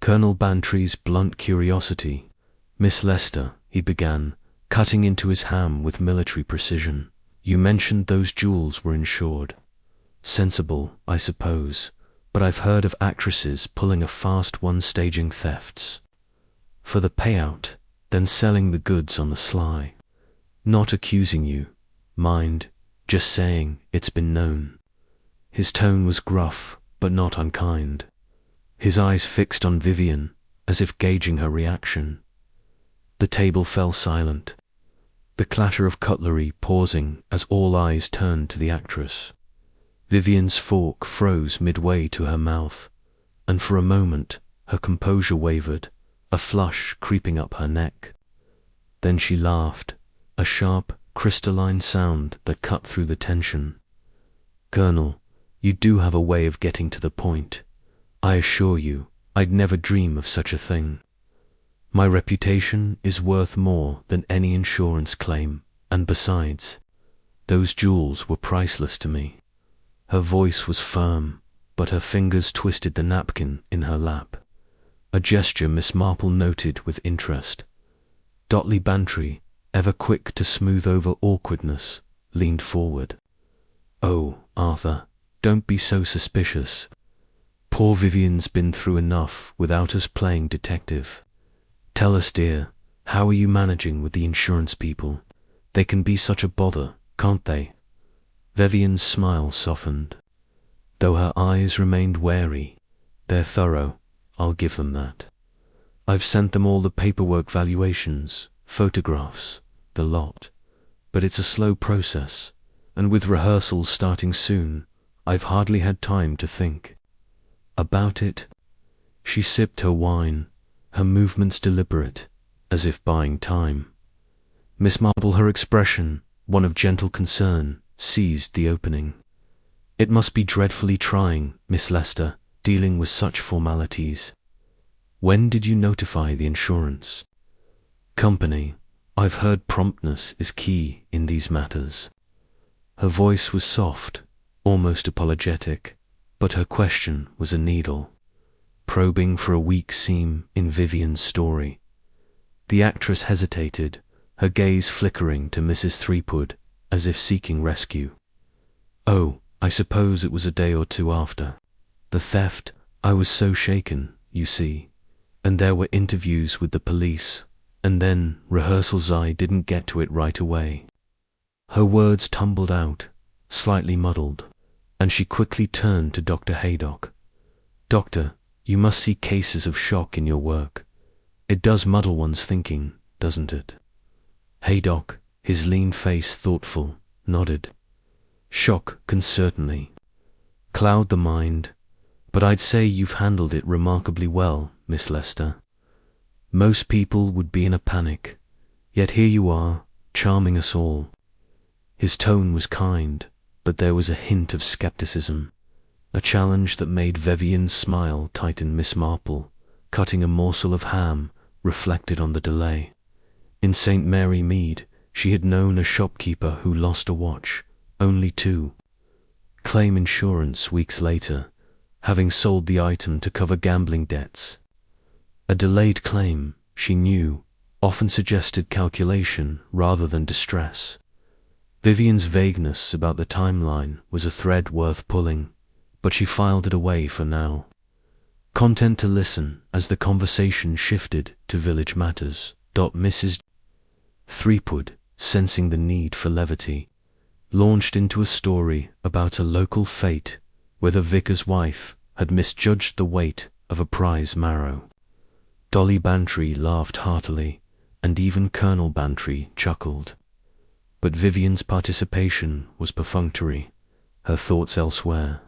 Colonel Bantry's blunt curiosity. "Miss Lester," he began, cutting into his ham with military precision, "you mentioned those jewels were insured. Sensible, I suppose, but I've heard of actresses pulling a fast one staging thefts for the payout, then selling the goods on the sly. Not accusing you, mind, just saying it's been known." His tone was gruff, but not unkind, his eyes fixed on Vivian, as if gauging her reaction. The table fell silent, the clatter of cutlery pausing as all eyes turned to the actress. Vivian's fork froze midway to her mouth, and for a moment her composure wavered, a flush creeping up her neck. Then she laughed, a sharp, crystalline sound that cut through the tension. "Colonel, you do have a way of getting to the point. I assure you, I'd never dream of such a thing. My reputation is worth more than any insurance claim, and besides, those jewels were priceless to me." Her voice was firm, but her fingers twisted the napkin in her lap, a gesture Miss Marple noted with interest. Dolly Bantry, ever quick to smooth over awkwardness, leaned forward. "Oh, Arthur, don't be so suspicious. Poor Vivian's been through enough without us playing detective. Tell us, dear, how are you managing with the insurance people? They can be such a bother, can't they?" Vivian's smile softened, though her eyes remained wary. "They're thorough, I'll give them that. I've sent them all the paperwork, valuations, photographs, the lot. But it's a slow process, and with rehearsals starting soon, I've hardly had time to think about it. She sipped her wine, her movements deliberate, as if buying time. Miss Marple, her expression, one of gentle concern, seized the opening. It must be dreadfully trying, Miss Lester, dealing with such formalities. When did you notify the insurance company? I've heard promptness is key in these matters. Her voice was soft, almost apologetic, but her question was a needle, probing for a weak seam in Vivian's story. The actress hesitated, her gaze flickering to Mrs. Threepwood, as if seeking rescue. Oh, I suppose it was a day or two after the theft. I was so shaken, you see, and there were interviews with the police, and then rehearsals. I didn't get to it right away. Her words tumbled out, slightly muddled, and she quickly turned to Dr. Haydock. Doctor, you must see cases of shock in your work. It does muddle one's thinking, doesn't it? Haydock, his lean face thoughtful, nodded. Shock can certainly cloud the mind, but I'd say you've handled it remarkably well, Miss Lester. Most people would be in a panic, yet here you are, charming us all. His tone was kind, but there was a hint of skepticism, a challenge that made Vivian's smile tighten. Miss Marple, cutting a morsel of ham, reflected on the delay. In St. Mary Mead, she had known a shopkeeper who lost a watch, only to claim insurance weeks later, having sold the item to cover gambling debts. A delayed claim, she knew, often suggested calculation rather than distress. Vivian's vagueness about the timeline was a thread worth pulling, but she filed it away for now, content to listen as the conversation shifted to village matters. Mrs. Threepwood, sensing the need for levity, launched into a story about a local fete where the vicar's wife had misjudged the weight of a prize marrow. Dolly Bantry laughed heartily, and even Colonel Bantry chuckled. But Vivian's participation was perfunctory, her thoughts elsewhere.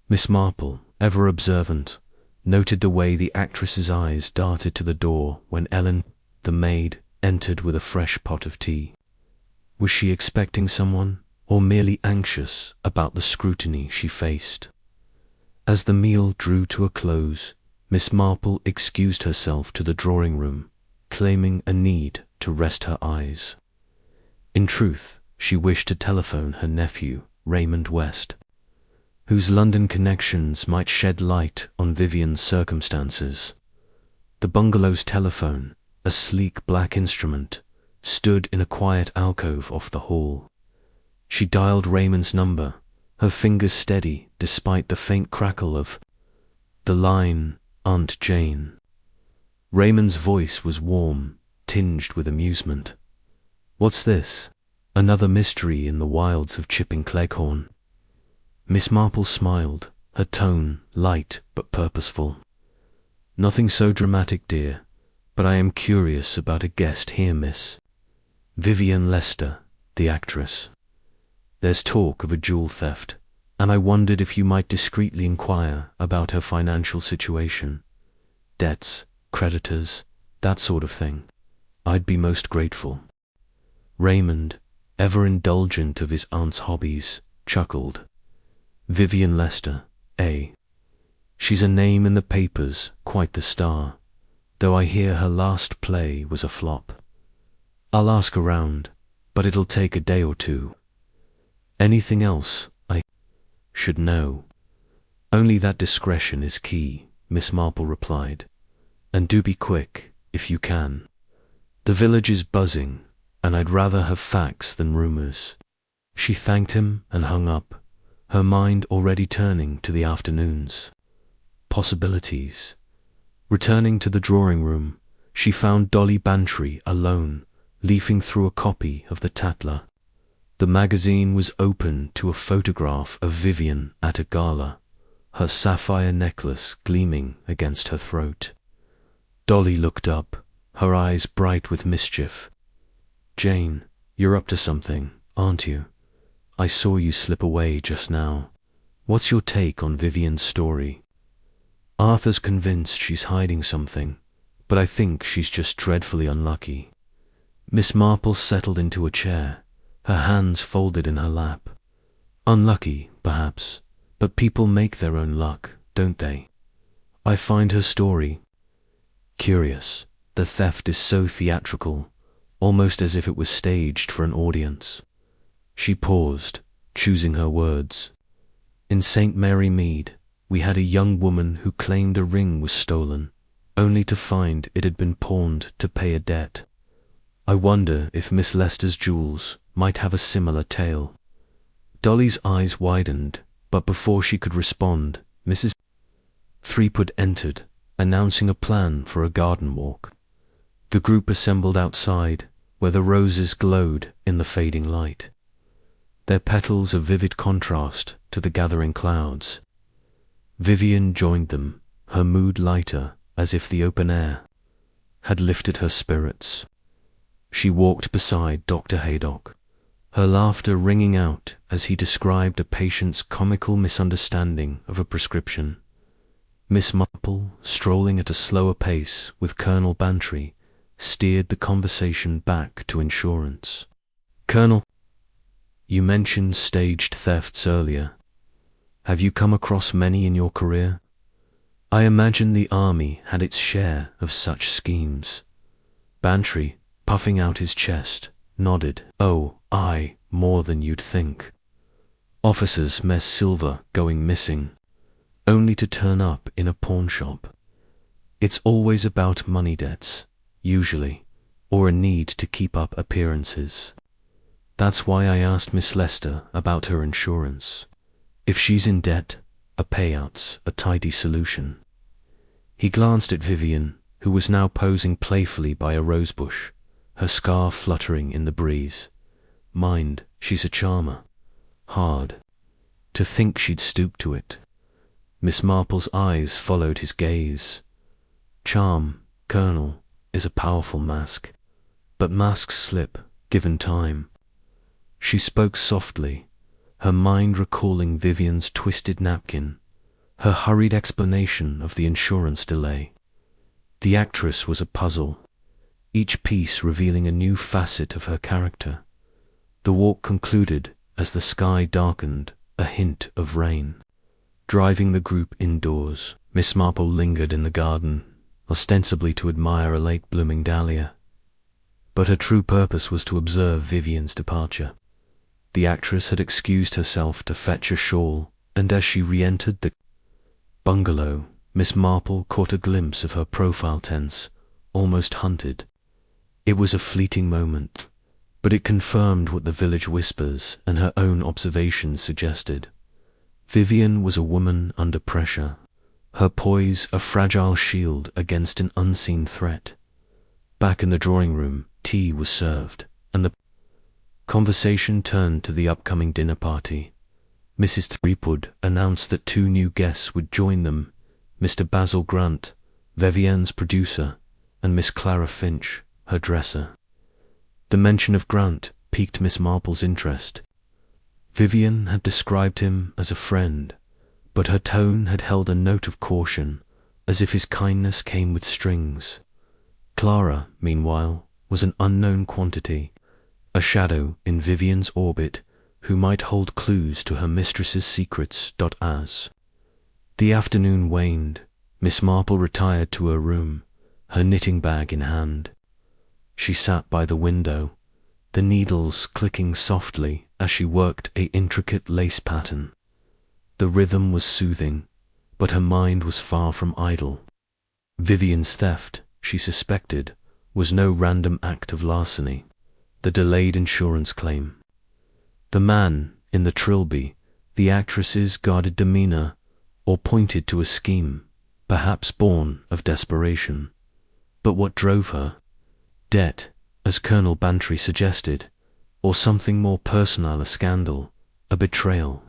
Miss Marple, ever observant, noted the way the actress's eyes darted to the door when Ellen, the maid, entered with a fresh pot of tea. Was she expecting someone, or merely anxious about the scrutiny she faced? As the meal drew to a close, Miss Marple excused herself to the drawing-room, claiming a need to rest her eyes. In truth, she wished to telephone her nephew, Raymond West, whose London connections might shed light on Vivian's circumstances. The bungalow's telephone, a sleek black instrument, stood in a quiet alcove off the hall. She dialed Raymond's number, her fingers steady despite the faint crackle of the line, Aunt Jane. Raymond's voice was warm, tinged with amusement. What's this? Another mystery in the wilds of chipping Klehorn? Miss Marple smiled, her tone light but purposeful. Nothing so dramatic, dear, but I am curious about a guest here, Miss Vivian Lester, the actress. There's talk of a jewel theft, and I wondered if you might discreetly inquire about her financial situation. Debts, creditors, that sort of thing. I'd be most grateful. Raymond, ever indulgent of his aunt's hobbies, chuckled. Vivian Lester, eh? She's a name in the papers, quite the star, though I hear her last play was a flop. I'll ask around, but it'll take a day or two. Anything else I should know? Only that discretion is key, Miss Marple replied. And do be quick, if you can. The village is buzzing, and I'd rather have facts than rumors. She thanked him and hung up, her mind already turning to the afternoons. Possibilities. Returning to the drawing-room, she found Dolly Bantry alone, leafing through a copy of the Tatler. The magazine was open to a photograph of Vivian at a gala, her sapphire necklace gleaming against her throat. Dolly looked up, her eyes bright with mischief. Jane, you're up to something, aren't you? I saw you slip away just now. What's your take on Vivian's story? Arthur's convinced she's hiding something, but I think she's just dreadfully unlucky. Miss Marple settled into a chair, her hands folded in her lap. Unlucky, perhaps, but people make their own luck, don't they? I find her story curious. The theft is so theatrical, almost as if it was staged for an audience. She paused, choosing her words. In St. Mary Mead, we had a young woman who claimed a ring was stolen, only to find it had been pawned to pay a debt. I wonder if Miss Lester's jewels might have a similar tale. Dolly's eyes widened, but before she could respond, Mrs. Threepwood entered, announcing a plan for a garden walk. The group assembled outside, where the roses glowed in the fading light, their petals a vivid contrast to the gathering clouds. Vivian joined them, her mood lighter, as if the open air had lifted her spirits. She walked beside Dr. Haydock, her laughter ringing out as he described a patient's comical misunderstanding of a prescription. Miss Marple, strolling at a slower pace with Colonel Bantry, steered the conversation back to insurance. Colonel, you mentioned staged thefts earlier. Have you come across many in your career? I imagine the army had its share of such schemes. Bantry, puffing out his chest, nodded. Oh, aye, more than you'd think. Officers' mess silver going missing, only to turn up in a pawn shop. It's always about money debts, usually, or a need to keep up appearances. That's why I asked Miss Lester about her insurance. If she's in debt, a payout's a tidy solution. He glanced at Vivian, who was now posing playfully by a rosebush, her scarf fluttering in the breeze. Mind, she's a charmer. Hard. To think she'd stoop to it. Miss Marple's eyes followed his gaze. Charm, Colonel, is a powerful mask, but masks slip, given time. She spoke softly, her mind recalling Vivian's twisted napkin, her hurried explanation of the insurance delay. The actress was a puzzle, each piece revealing a new facet of her character. The walk concluded as the sky darkened, a hint of rain, driving the group indoors. Miss Marple lingered in the garden, ostensibly to admire a late-blooming dahlia, but her true purpose was to observe Vivian's departure. The actress had excused herself to fetch a shawl, and as she re-entered the bungalow, Miss Marple caught a glimpse of her profile tense, almost hunted. It was a fleeting moment, but it confirmed what the village whispers and her own observations suggested. Vivian was a woman under pressure, her poise a fragile shield against an unseen threat. Back in the drawing room, tea was served, and the conversation turned to the upcoming dinner party. Mrs. Threepwood announced that 2 new guests would join them, Mr. Basil Grant, Vivian's producer, and Miss Clara Finch, her dresser. The mention of Grant piqued Miss Marple's interest. Vivian had described him as a friend, but her tone had held a note of caution, as if his kindness came with strings. Clara, meanwhile, was an unknown quantity, a shadow in Vivian's orbit who might hold clues to her mistress's secrets. As the afternoon waned, Miss Marple retired to her room, her knitting bag in hand. She sat by the window, the needles clicking softly as she worked an intricate lace pattern. The rhythm was soothing, but her mind was far from idle. Vivian's theft, she suspected, was no random act of larceny, the delayed insurance claim. The man, in the trilby, the actress's guarded demeanor, or pointed to a scheme, perhaps born of desperation. But what drove her? Debt, as Colonel Bantry suggested, or something more personal, a scandal, a betrayal.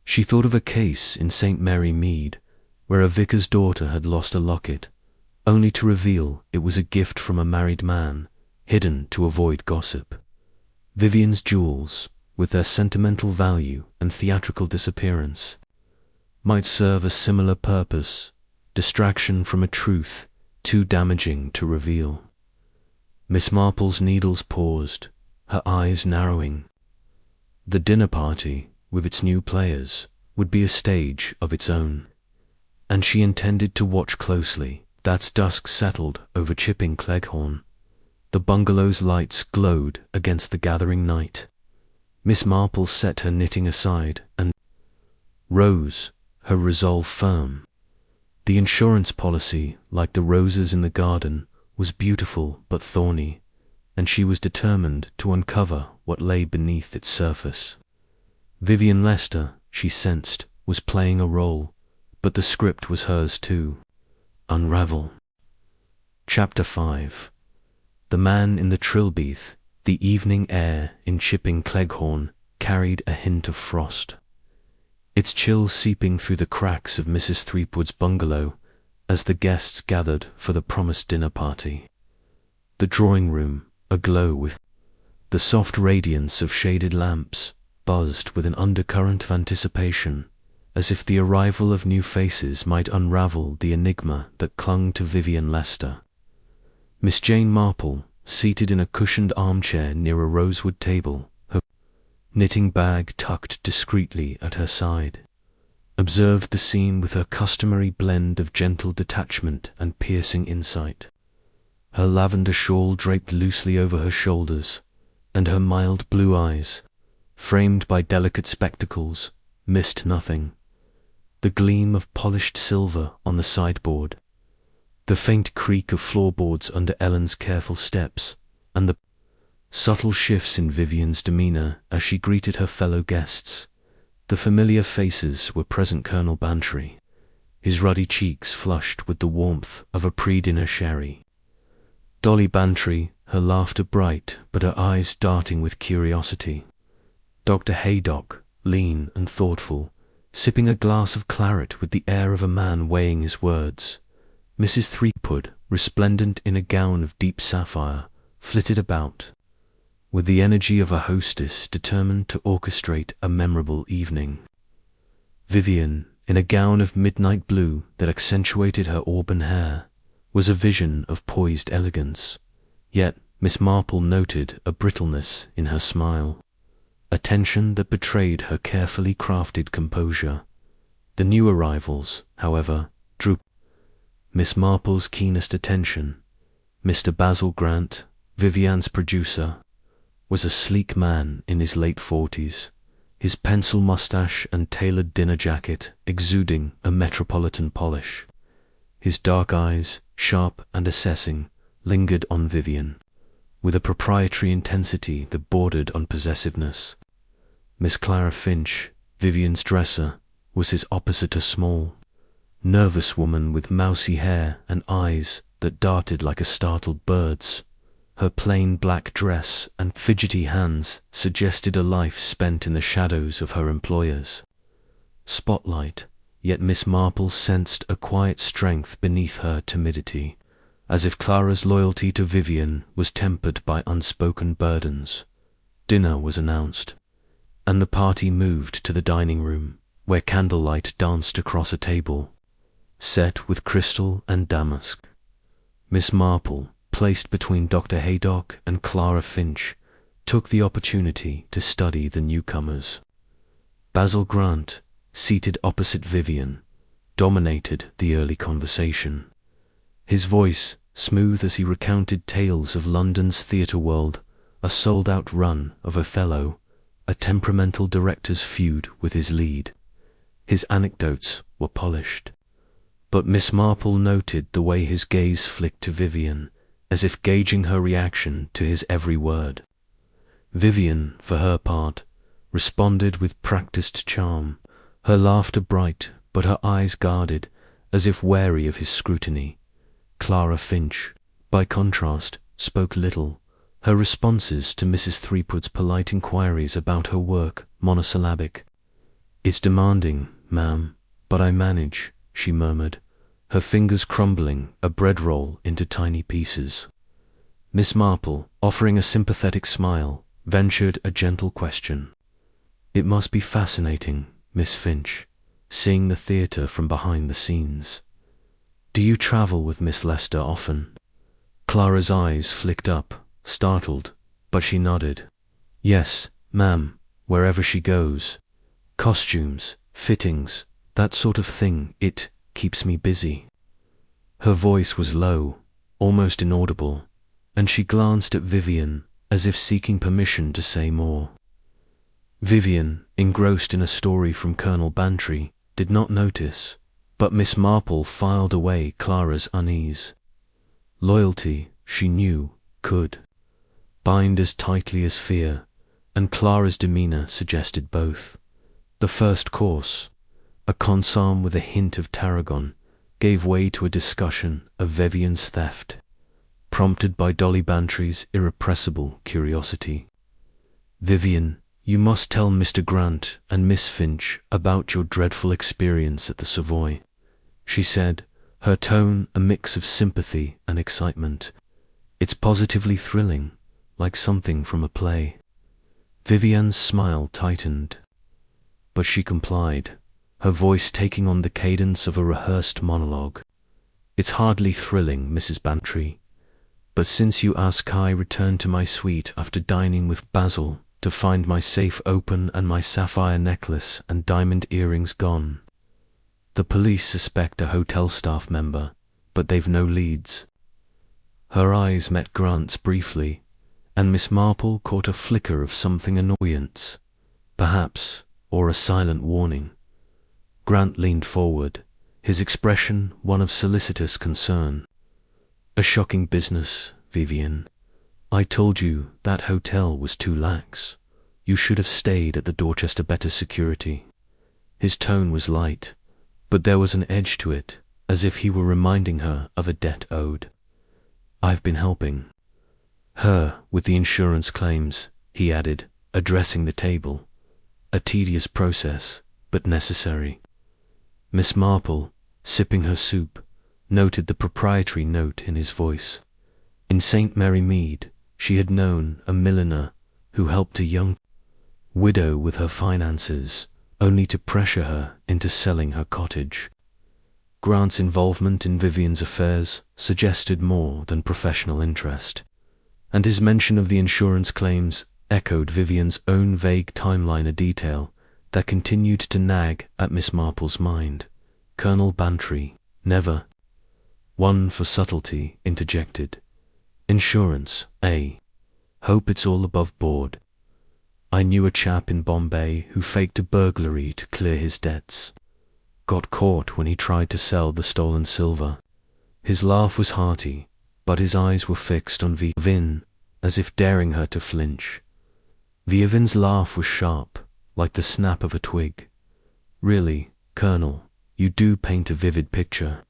She thought of a case in St. Mary Mead, where a vicar's daughter had lost a locket, only to reveal it was a gift from a married man, hidden to avoid gossip. Vivian's jewels, with their sentimental value and theatrical disappearance, might serve a similar purpose, distraction from a truth too damaging to reveal. Miss Marple's needles paused, her eyes narrowing. The dinner party, with its new players, would be a stage of its own, and she intended to watch closely. As dusk settled over Chipping Klehorn, the bungalow's lights glowed against the gathering night. Miss Marple set her knitting aside and rose, her resolve firm. The insurance policy, like the roses in the garden, was beautiful but thorny, and she was determined to uncover what lay beneath its surface. Vivian Lester, she sensed, was playing a role, but the script was hers too. Unravel. Chapter 5. The man in the trilbeath. The evening air in Chipping Klehorn carried a hint of frost, its chill seeping through the cracks of Mrs. Threepwood's bungalow as the guests gathered for the promised dinner party. The drawing room, aglow with the soft radiance of shaded lamps, buzzed with an undercurrent of anticipation, as if the arrival of new faces might unravel the enigma that clung to Vivian Lester. Miss Jane Marple, seated in a cushioned armchair near a rosewood table, her knitting bag tucked discreetly at her side, observed the scene with her customary blend of gentle detachment and piercing insight. Her lavender shawl draped loosely over her shoulders, and her mild blue eyes, framed by delicate spectacles, missed nothing. The gleam of polished silver on the sideboard, the faint creak of floorboards under Ellen's careful steps, and the subtle shifts in Vivian's demeanour as she greeted her fellow guests. The familiar faces were present. Colonel Bantry, his ruddy cheeks flushed with the warmth of a pre-dinner sherry. Dolly Bantry, her laughter bright but her eyes darting with curiosity. Dr. Haydock, lean and thoughtful, sipping a glass of claret with the air of a man weighing his words. Mrs. Threepwood, resplendent in a gown of deep sapphire, flitted about, with the energy of a hostess determined to orchestrate a memorable evening. Vivian, in a gown of midnight blue that accentuated her auburn hair, was a vision of poised elegance, yet Miss Marple noted a brittleness in her smile, a tension that betrayed her carefully crafted composure. The new arrivals, however, drew Miss Marple's keenest attention. Mr. Basil Grant, Vivian's producer, was a sleek man in his late 40s, his pencil mustache and tailored dinner jacket exuding a metropolitan polish. His dark eyes, sharp and assessing, lingered on Vivian, with a proprietary intensity that bordered on possessiveness. Miss Clara Finch, Vivian's dresser, was his opposite, a small, nervous woman with mousy hair and eyes that darted like a startled bird's. Her plain black dress and fidgety hands suggested a life spent in the shadows of her employers. Spotlight, yet Miss Marple sensed a quiet strength beneath her timidity, as if Clara's loyalty to Vivian was tempered by unspoken burdens. Dinner was announced, and the party moved to the dining room, where candlelight danced across a table, set with crystal and damask. Miss Marple, placed between Dr. Haydock and Clara Finch, took the opportunity to study the newcomers. Basil Grant, seated opposite Vivian, dominated the early conversation. His voice, smooth as he recounted tales of London's theatre world, a sold-out run of Othello, a temperamental director's feud with his lead. His anecdotes were polished, but Miss Marple noted the way his gaze flicked to Vivian, as if gauging her reaction to his every word. Vivian, for her part, responded with practiced charm, her laughter bright but her eyes guarded, as if wary of his scrutiny. Clara Finch, by contrast, spoke little, her responses to Mrs. Threepwood's polite inquiries about her work monosyllabic. "It's demanding, ma'am, but I manage," she murmured, her fingers crumbling a bread roll into tiny pieces. Miss Marple, offering a sympathetic smile, ventured a gentle question. "It must be fascinating, Miss Finch, seeing the theatre from behind the scenes. Do you travel with Miss Lester often?" Clara's eyes flicked up, startled, but she nodded. "Yes, ma'am, wherever she goes. Costumes, fittings, that sort of thing. It keeps me busy." Her voice was low, almost inaudible, and she glanced at Vivian as if seeking permission to say more. Vivian, engrossed in a story from Colonel Bantry, did not notice, but Miss Marple filed away Clara's unease. Loyalty, she knew, could bind as tightly as fear, and Clara's demeanor suggested both. The first course, a consomme with a hint of tarragon, gave way to a discussion of Vivian's theft, prompted by Dolly Bantry's irrepressible curiosity. "Vivian, you must tell Mr. Grant and Miss Finch about your dreadful experience at the Savoy," she said, her tone a mix of sympathy and excitement. "It's positively thrilling, like something from a play." Vivian's smile tightened, but she complied, her voice taking on the cadence of a rehearsed monologue. "It's hardly thrilling, Mrs. Bantry, but since you ask, I returned to my suite after dining with Basil to find my safe open and my sapphire necklace and diamond earrings gone. The police suspect a hotel staff member, but they've no leads." Her eyes met Grant's briefly, and Miss Marple caught a flicker of something annoyance, perhaps, or a silent warning. Grant leaned forward, his expression one of solicitous concern. "A shocking business, Vivian. I told you that hotel was too lax. You should have stayed at the Dorchester Better Security." His tone was light, but there was an edge to it, as if he were reminding her of a debt owed. "I've been helping her with the insurance claims," he added, addressing the table. "A tedious process, but necessary." Miss Marple, sipping her soup, noted the proprietary note in his voice. In St. Mary Mead, she had known a milliner who helped a young widow with her finances, only to pressure her into selling her cottage. Grant's involvement in Vivian's affairs suggested more than professional interest, and his mention of the insurance claims echoed Vivian's own vague timeline, a detail that continued to nag at Miss Marple's mind. Colonel Bantry, never. One for subtlety interjected. "Insurance, eh? Hope it's all above board. I knew a chap in Bombay who faked a burglary to clear his debts. Got caught when he tried to sell the stolen silver." His laugh was hearty, but his eyes were fixed on Vivian, as if daring her to flinch. Vivian's laugh was sharp, like the snap of a twig. "Really, Colonel, you do paint a vivid picture.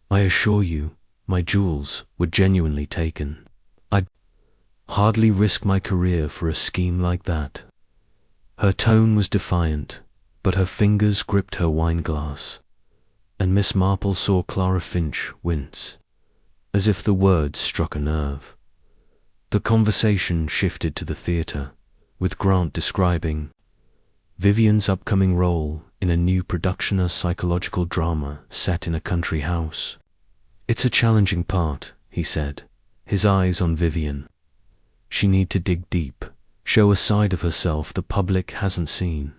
I assure you, my jewels were genuinely taken. I'd hardly risk my career for a scheme like that." Her tone was defiant, but her fingers gripped her wine-glass, and Miss Marple saw Clara Finch wince, as if the words struck a nerve. The conversation shifted to the theatre, with Grant describing Vivian's upcoming role in a new production, a psychological drama set in a country house. "It's a challenging part," he said, his eyes on Vivian. "She need to dig deep, show a side of herself the public hasn't seen."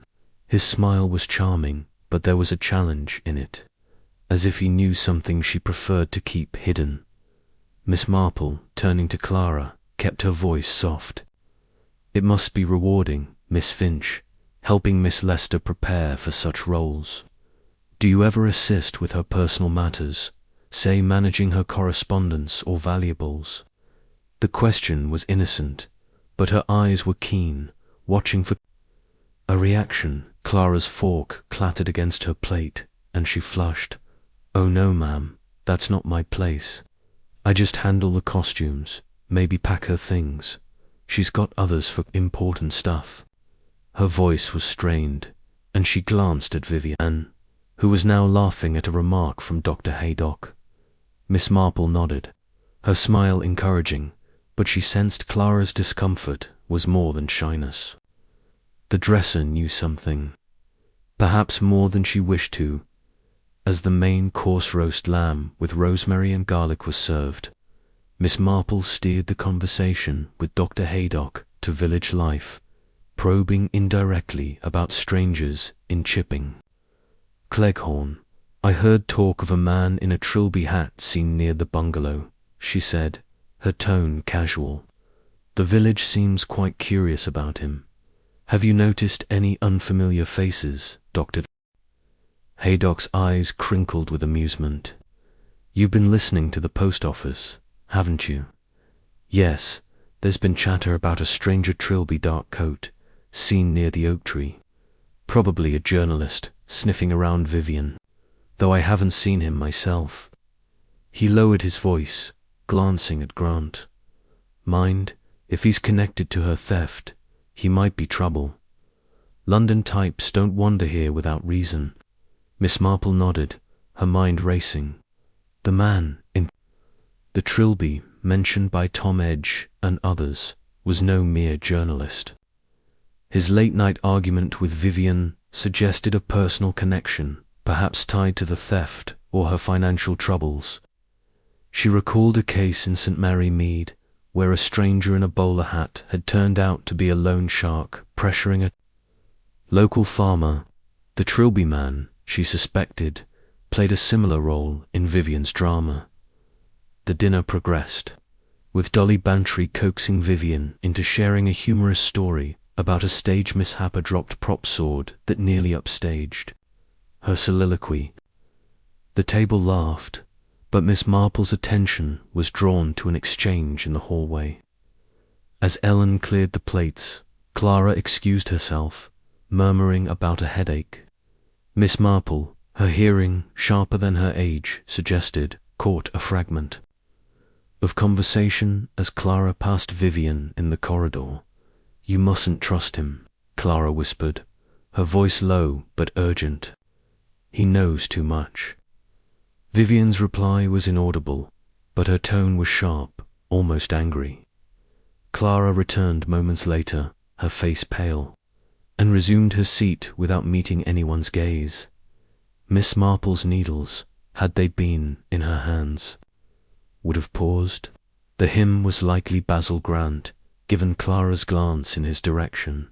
His smile was charming, but there was a challenge in it, as if he knew something she preferred to keep hidden. Miss Marple, turning to Clara, kept her voice soft. "It must be rewarding, Miss Finch, helping Miss Lester prepare for such roles. Do you ever assist with her personal matters, say managing her correspondence or valuables?" The question was innocent, but her eyes were keen, watching for a reaction. Clara's fork clattered against her plate, and she flushed. "Oh no, ma'am, that's not my place. I just handle the costumes, maybe pack her things. She's got others for important stuff." Her voice was strained, and she glanced at Vivian, who was now laughing at a remark from Dr. Haydock. Miss Marple nodded, her smile encouraging, but she sensed Clara's discomfort was more than shyness. The dresser knew something, perhaps more than she wished to. As the main course roast lamb with rosemary and garlic was served, Miss Marple steered the conversation with Dr. Haydock to village life, probing indirectly about strangers in Chipping. "Klehorn, I heard talk of a man in a trilby hat seen near the bungalow," she said, her tone casual. "The village seems quite curious about him. Have you noticed any unfamiliar faces, Dr. Haydock's eyes crinkled with amusement. "You've been listening to the post office, haven't you?" "Yes, there's been chatter about a stranger trilby dark coat, seen near the oak tree. Probably a journalist, sniffing around Vivian, though I haven't seen him myself." He lowered his voice, glancing at Grant. "Mind, if he's connected to her theft, he might be trouble. London types don't wander here without reason." Miss Marple nodded, her mind racing. The man in the trilby, mentioned by Tom Edge and others, was no mere journalist. His late-night argument with Vivian suggested a personal connection, perhaps tied to the theft or her financial troubles. She recalled a case in St. Mary Mead, where a stranger in a bowler hat had turned out to be a loan shark pressuring a local farmer. The trilby man, she suspected, played a similar role in Vivian's drama. The dinner progressed, with Dolly Bantry coaxing Vivian into sharing a humorous story about a stage mishap, a dropped prop sword that nearly upstaged her soliloquy. The table laughed, but Miss Marple's attention was drawn to an exchange in the hallway. As Ellen cleared the plates, Clara excused herself, murmuring about a headache. Miss Marple, her hearing sharper than her age suggested, caught a fragment of conversation as Clara passed Vivian in the corridor. "You mustn't trust him," Clara whispered, her voice low but urgent. "He knows too much." Vivian's reply was inaudible, but her tone was sharp, almost angry. Clara returned moments later, her face pale, and resumed her seat without meeting anyone's gaze. Miss Marple's needles, had they been in her hands, would have paused. The hymn was likely Basil Grant, given Clara's glance in his direction,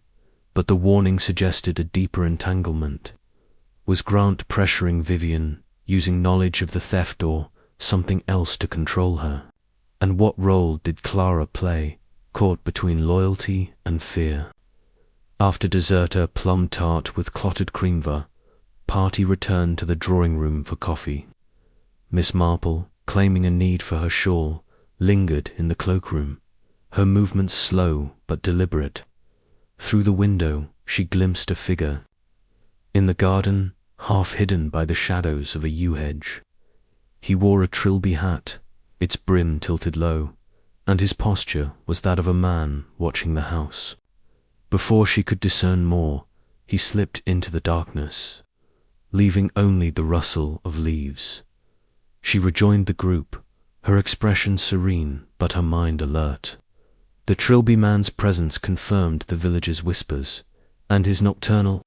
but the warning suggested a deeper entanglement. Was Grant pressuring Vivian, using knowledge of the theft, or something else to control her? And what role did Clara play, caught between loyalty and fear? After dessert, a plum tart with clotted cream, party returned to the drawing room for coffee. Miss Marple, claiming a need for her shawl, lingered in the cloakroom, her movements slow but deliberate. Through the window she glimpsed a figure in the garden, half hidden by the shadows of a yew hedge. He wore a trilby hat, its brim tilted low, and his posture was that of a man watching the house. Before she could discern more, he slipped into the darkness, leaving only the rustle of leaves. She rejoined the group, her expression serene but her mind alert. The trilby man's presence confirmed the villagers' whispers, and his nocturnal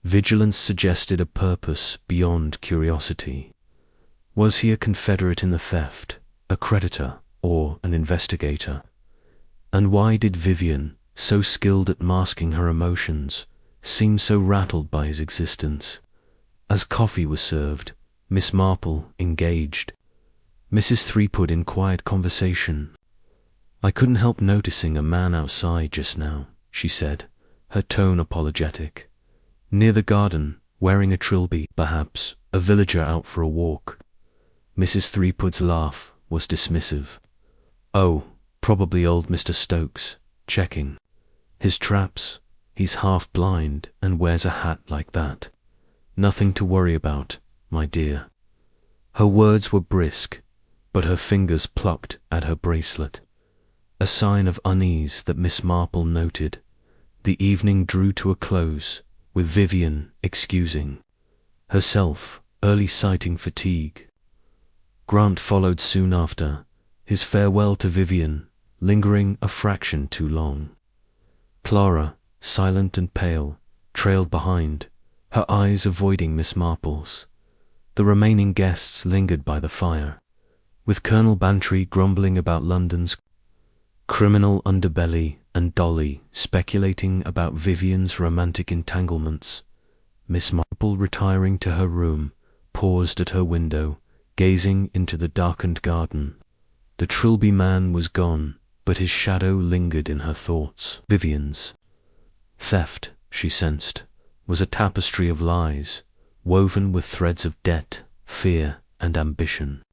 vigilance suggested a purpose beyond curiosity. Was he a confederate in the theft, a creditor, or an investigator? And why did Vivian, so skilled at masking her emotions, seem so rattled by his existence? As coffee was served, Miss Marple engaged Mrs. Threepwood in quiet conversation. "I couldn't help noticing a man outside just now," she said, her tone apologetic. "Near the garden, wearing a trilby, perhaps a villager out for a walk." Mrs. Threepwood's laugh was dismissive. "Oh, probably old Mr. Stokes, checking his traps. He's half blind and wears a hat like that. Nothing to worry about, my dear." Her words were brisk, but her fingers plucked at her bracelet, a sign of unease that Miss Marple noted. The evening drew to a close, with Vivian excusing herself early citing fatigue. Grant followed soon after, his farewell to Vivian lingering a fraction too long. Clara, silent and pale, trailed behind, her eyes avoiding Miss Marple's. The remaining guests lingered by the fire, with Colonel Bantry grumbling about London's criminal underbelly and Dolly speculating about Vivian's romantic entanglements. Miss Marple, retiring to her room, paused at her window, gazing into the darkened garden. The Trilby man was gone, but his shadow lingered in her thoughts. Vivian's theft, she sensed, was a tapestry of lies, woven with threads of debt, fear, and ambition.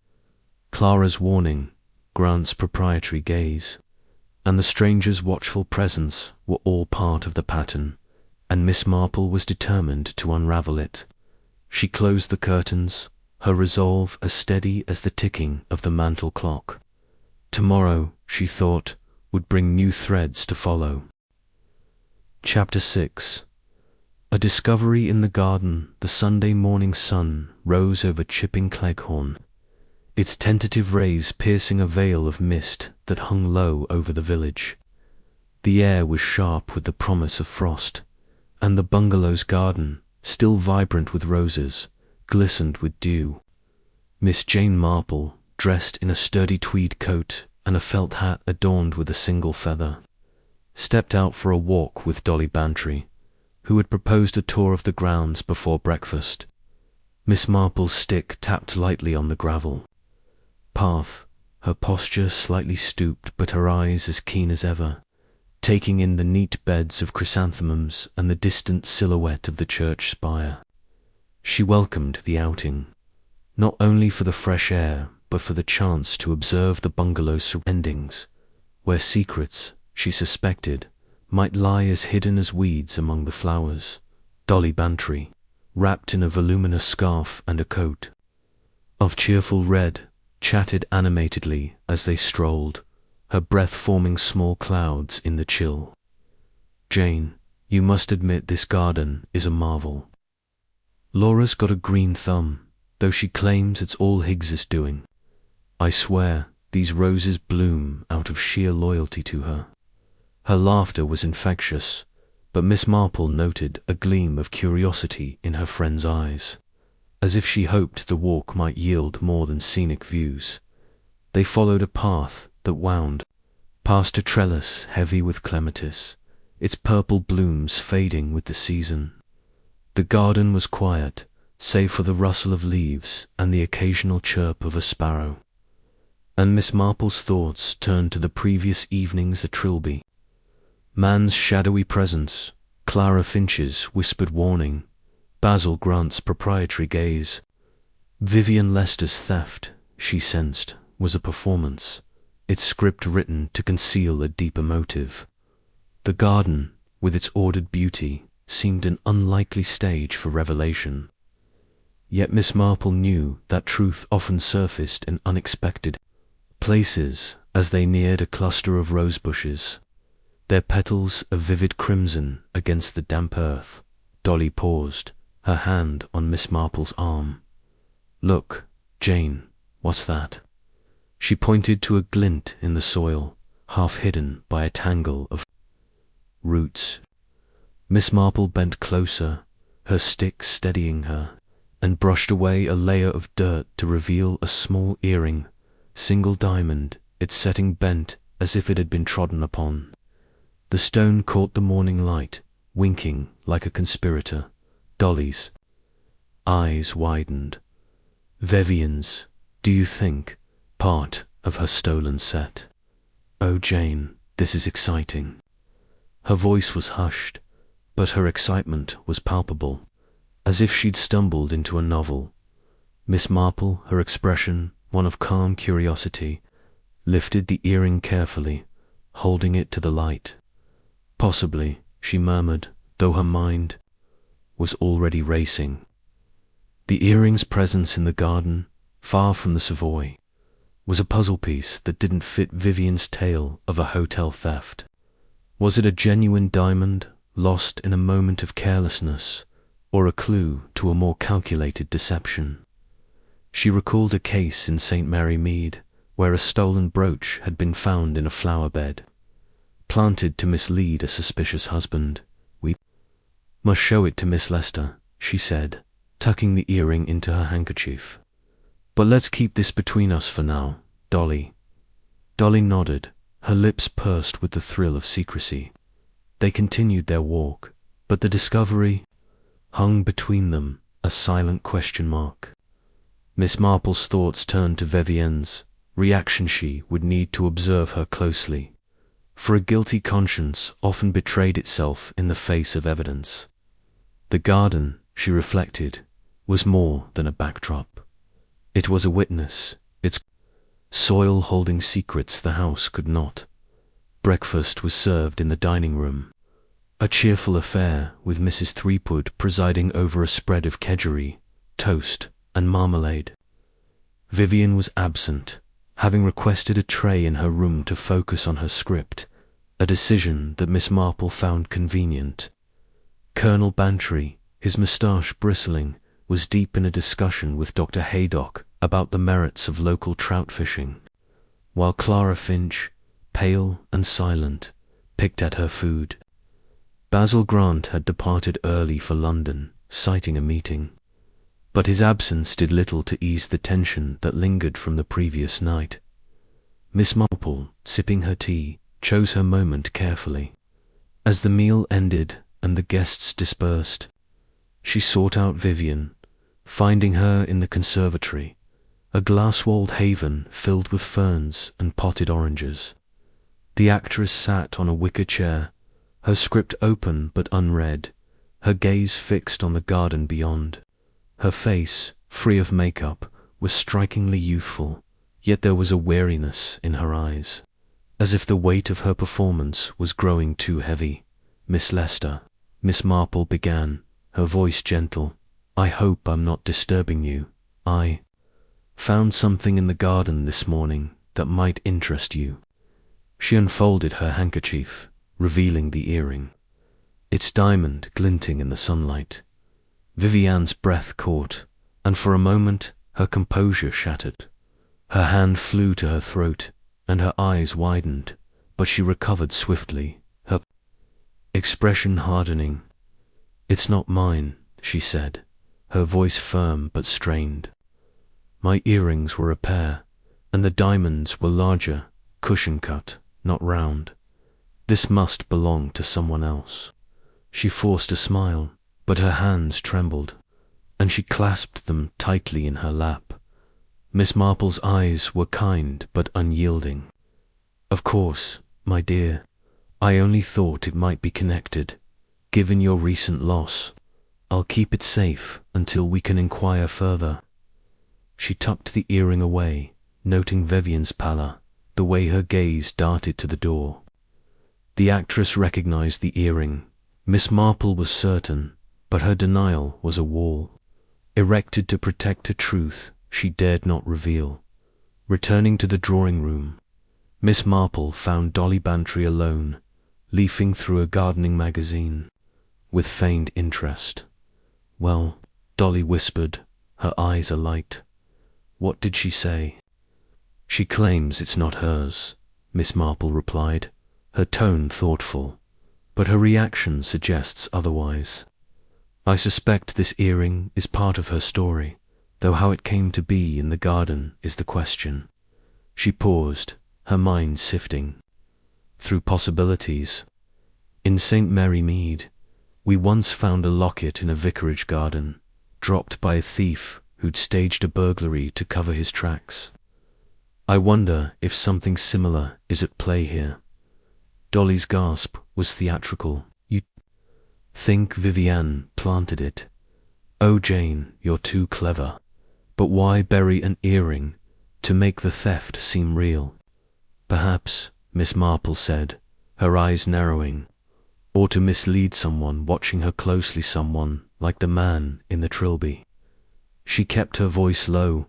Clara's warning, Grant's proprietary gaze, and the stranger's watchful presence were all part of the pattern, and Miss Marple was determined to unravel it. She closed the curtains, her resolve as steady as the ticking of the mantel clock. Tomorrow, she thought, would bring new threads to follow. Chapter 6. A discovery in the garden. The Sunday morning sun rose over chipping Klehorn, its tentative rays piercing a veil of mist that hung low over the village. The air was sharp with the promise of frost, and the bungalow's garden, still vibrant with roses, glistened with dew. Miss Jane Marple, dressed in a sturdy tweed coat and a felt hat adorned with a single feather, stepped out for a walk with Dolly Bantry, who had proposed a tour of the grounds before breakfast. Miss Marple's stick tapped lightly on the gravel path, her posture slightly stooped but her eyes as keen as ever, taking in the neat beds of chrysanthemums and the distant silhouette of the church spire. She welcomed the outing, not only for the fresh air but for the chance to observe the bungalow's surroundings, where secrets, she suspected, might lie as hidden as weeds among the flowers. Dolly Bantry, wrapped in a voluminous scarf and a coat of cheerful red, chatted animatedly as they strolled, her breath forming small clouds in the chill. "Jane, you must admit this garden is a marvel. Laura's got a green thumb, though she claims it's all Higgs's doing. I swear these roses bloom out of sheer loyalty to her." Her laughter was infectious, but Miss Marple noted a gleam of curiosity in her friend's eyes, as if she hoped the walk might yield more than scenic views. They followed a path that wound past a trellis heavy with clematis, its purple blooms fading with the season. The garden was quiet, save for the rustle of leaves and the occasional chirp of a sparrow. And Miss Marple's thoughts turned to the previous evening's at Trilby. Man's shadowy presence, Clara Finch's whispered warning, Basil Grant's proprietary gaze. Vivian Lester's theft, she sensed, was a performance, its script written to conceal a deeper motive. The garden, with its ordered beauty, seemed an unlikely stage for revelation. Yet Miss Marple knew that truth often surfaced in unexpected places as they neared a cluster of rose bushes, their petals a vivid crimson against the damp earth. Dolly paused, her hand on Miss Marple's arm. "Look, Jane, what's that?" She pointed to a glint in the soil, half hidden by a tangle of roots. Miss Marple bent closer, her stick steadying her, and brushed away a layer of dirt to reveal a small earring, single diamond, its setting bent as if it had been trodden upon. The stone caught the morning light, winking like a conspirator. Dolly's eyes widened. "Vivian's, do you think, part of her stolen set? Oh, Jane, this is exciting." Her voice was hushed, but her excitement was palpable, as if she'd stumbled into a novel. Miss Marple, her expression one of calm curiosity, lifted the earring carefully, holding it to the light. "Possibly," she murmured, though her mind was already racing. The earring's presence in the garden, far from the Savoy, was a puzzle piece that didn't fit Vivian's tale of a hotel theft. Was it a genuine diamond, lost in a moment of carelessness, or a clue to a more calculated deception. She recalled a case in St. Mary Mead where a stolen brooch had been found in a flower bed, planted to mislead a suspicious husband. "We must show it to Miss Lester," she said, tucking the earring into her handkerchief. "But let's keep this between us for now, Dolly." Dolly nodded, her lips pursed with the thrill of secrecy. They continued their walk, but the discovery hung between them, a silent question mark. Miss Marple's thoughts turned to Vivienne's reaction. She would need to observe her closely, for a guilty conscience often betrayed itself in the face of evidence. The garden, she reflected, was more than a backdrop. It was a witness, its soil holding secrets the house could not. Breakfast was served in the dining room, a cheerful affair with Mrs. Threepwood presiding over a spread of kedgeree, toast, and marmalade. Vivienne was absent, having requested a tray in her room to focus on her script, a decision that Miss Marple found convenient. Colonel Bantry, his moustache bristling, was deep in a discussion with Dr. Haydock about the merits of local trout fishing, while Clara Finch, pale and silent, picked at her food. Basil Grant had departed early for London, citing a meeting, but his absence did little to ease the tension that lingered from the previous night. Miss Marple, sipping her tea, chose her moment carefully. As the meal ended and the guests dispersed, she sought out Vivienne, finding her in the conservatory, a glass-walled haven filled with ferns and potted oranges. The actress sat on a wicker chair, her script open but unread, her gaze fixed on the garden beyond. Her face, free of makeup, was strikingly youthful, yet there was a weariness in her eyes, as if the weight of her performance was growing too heavy. "Miss Lester," Miss Marple began, her voice gentle, "I hope I'm not disturbing you. I found something in the garden this morning that might interest you." She unfolded her handkerchief, revealing the earring, its diamond glinting in the sunlight. Vivienne's breath caught, and for a moment her composure shattered. Her hand flew to her throat, and her eyes widened, but she recovered swiftly, her expression hardening. "It's not mine," she said, her voice firm but strained. "My earrings were a pair, and the diamonds were larger, cushion-cut, not round. This must belong to someone else." She forced a smile, but her hands trembled, and she clasped them tightly in her lap. Miss Marple's eyes were kind but unyielding. "Of course, my dear, I only thought it might be connected. Given your recent loss, I'll keep it safe until we can inquire further." She tucked the earring away, noting Vivienne's pallor, the way her gaze darted to the door. The actress recognized the earring. Miss Marple was certain, but her denial was a wall, erected to protect a truth she dared not reveal. Returning to the drawing room, Miss Marple found Dolly Bantry alone, leafing through a gardening magazine, with feigned interest. "Well," Dolly whispered, her eyes alight. "What did she say?" "She claims it's not hers," Miss Marple replied, her tone thoughtful, but her reaction suggests otherwise. "I suspect this earring is part of her story, though how it came to be in the garden is the question." She paused, her mind sifting through possibilities. "In St. Mary Mead, we once found a locket in a vicarage garden, dropped by a thief who'd staged a burglary to cover his tracks. I wonder if something similar is at play here." Dolly's gasp was theatrical. "You think Vivienne planted it? Oh, Jane, you're too clever. But why bury an earring to make the theft seem real?" "Perhaps," Miss Marple said, her eyes narrowing, "or to mislead someone watching her closely, someone like the man in the trilby." She kept her voice low,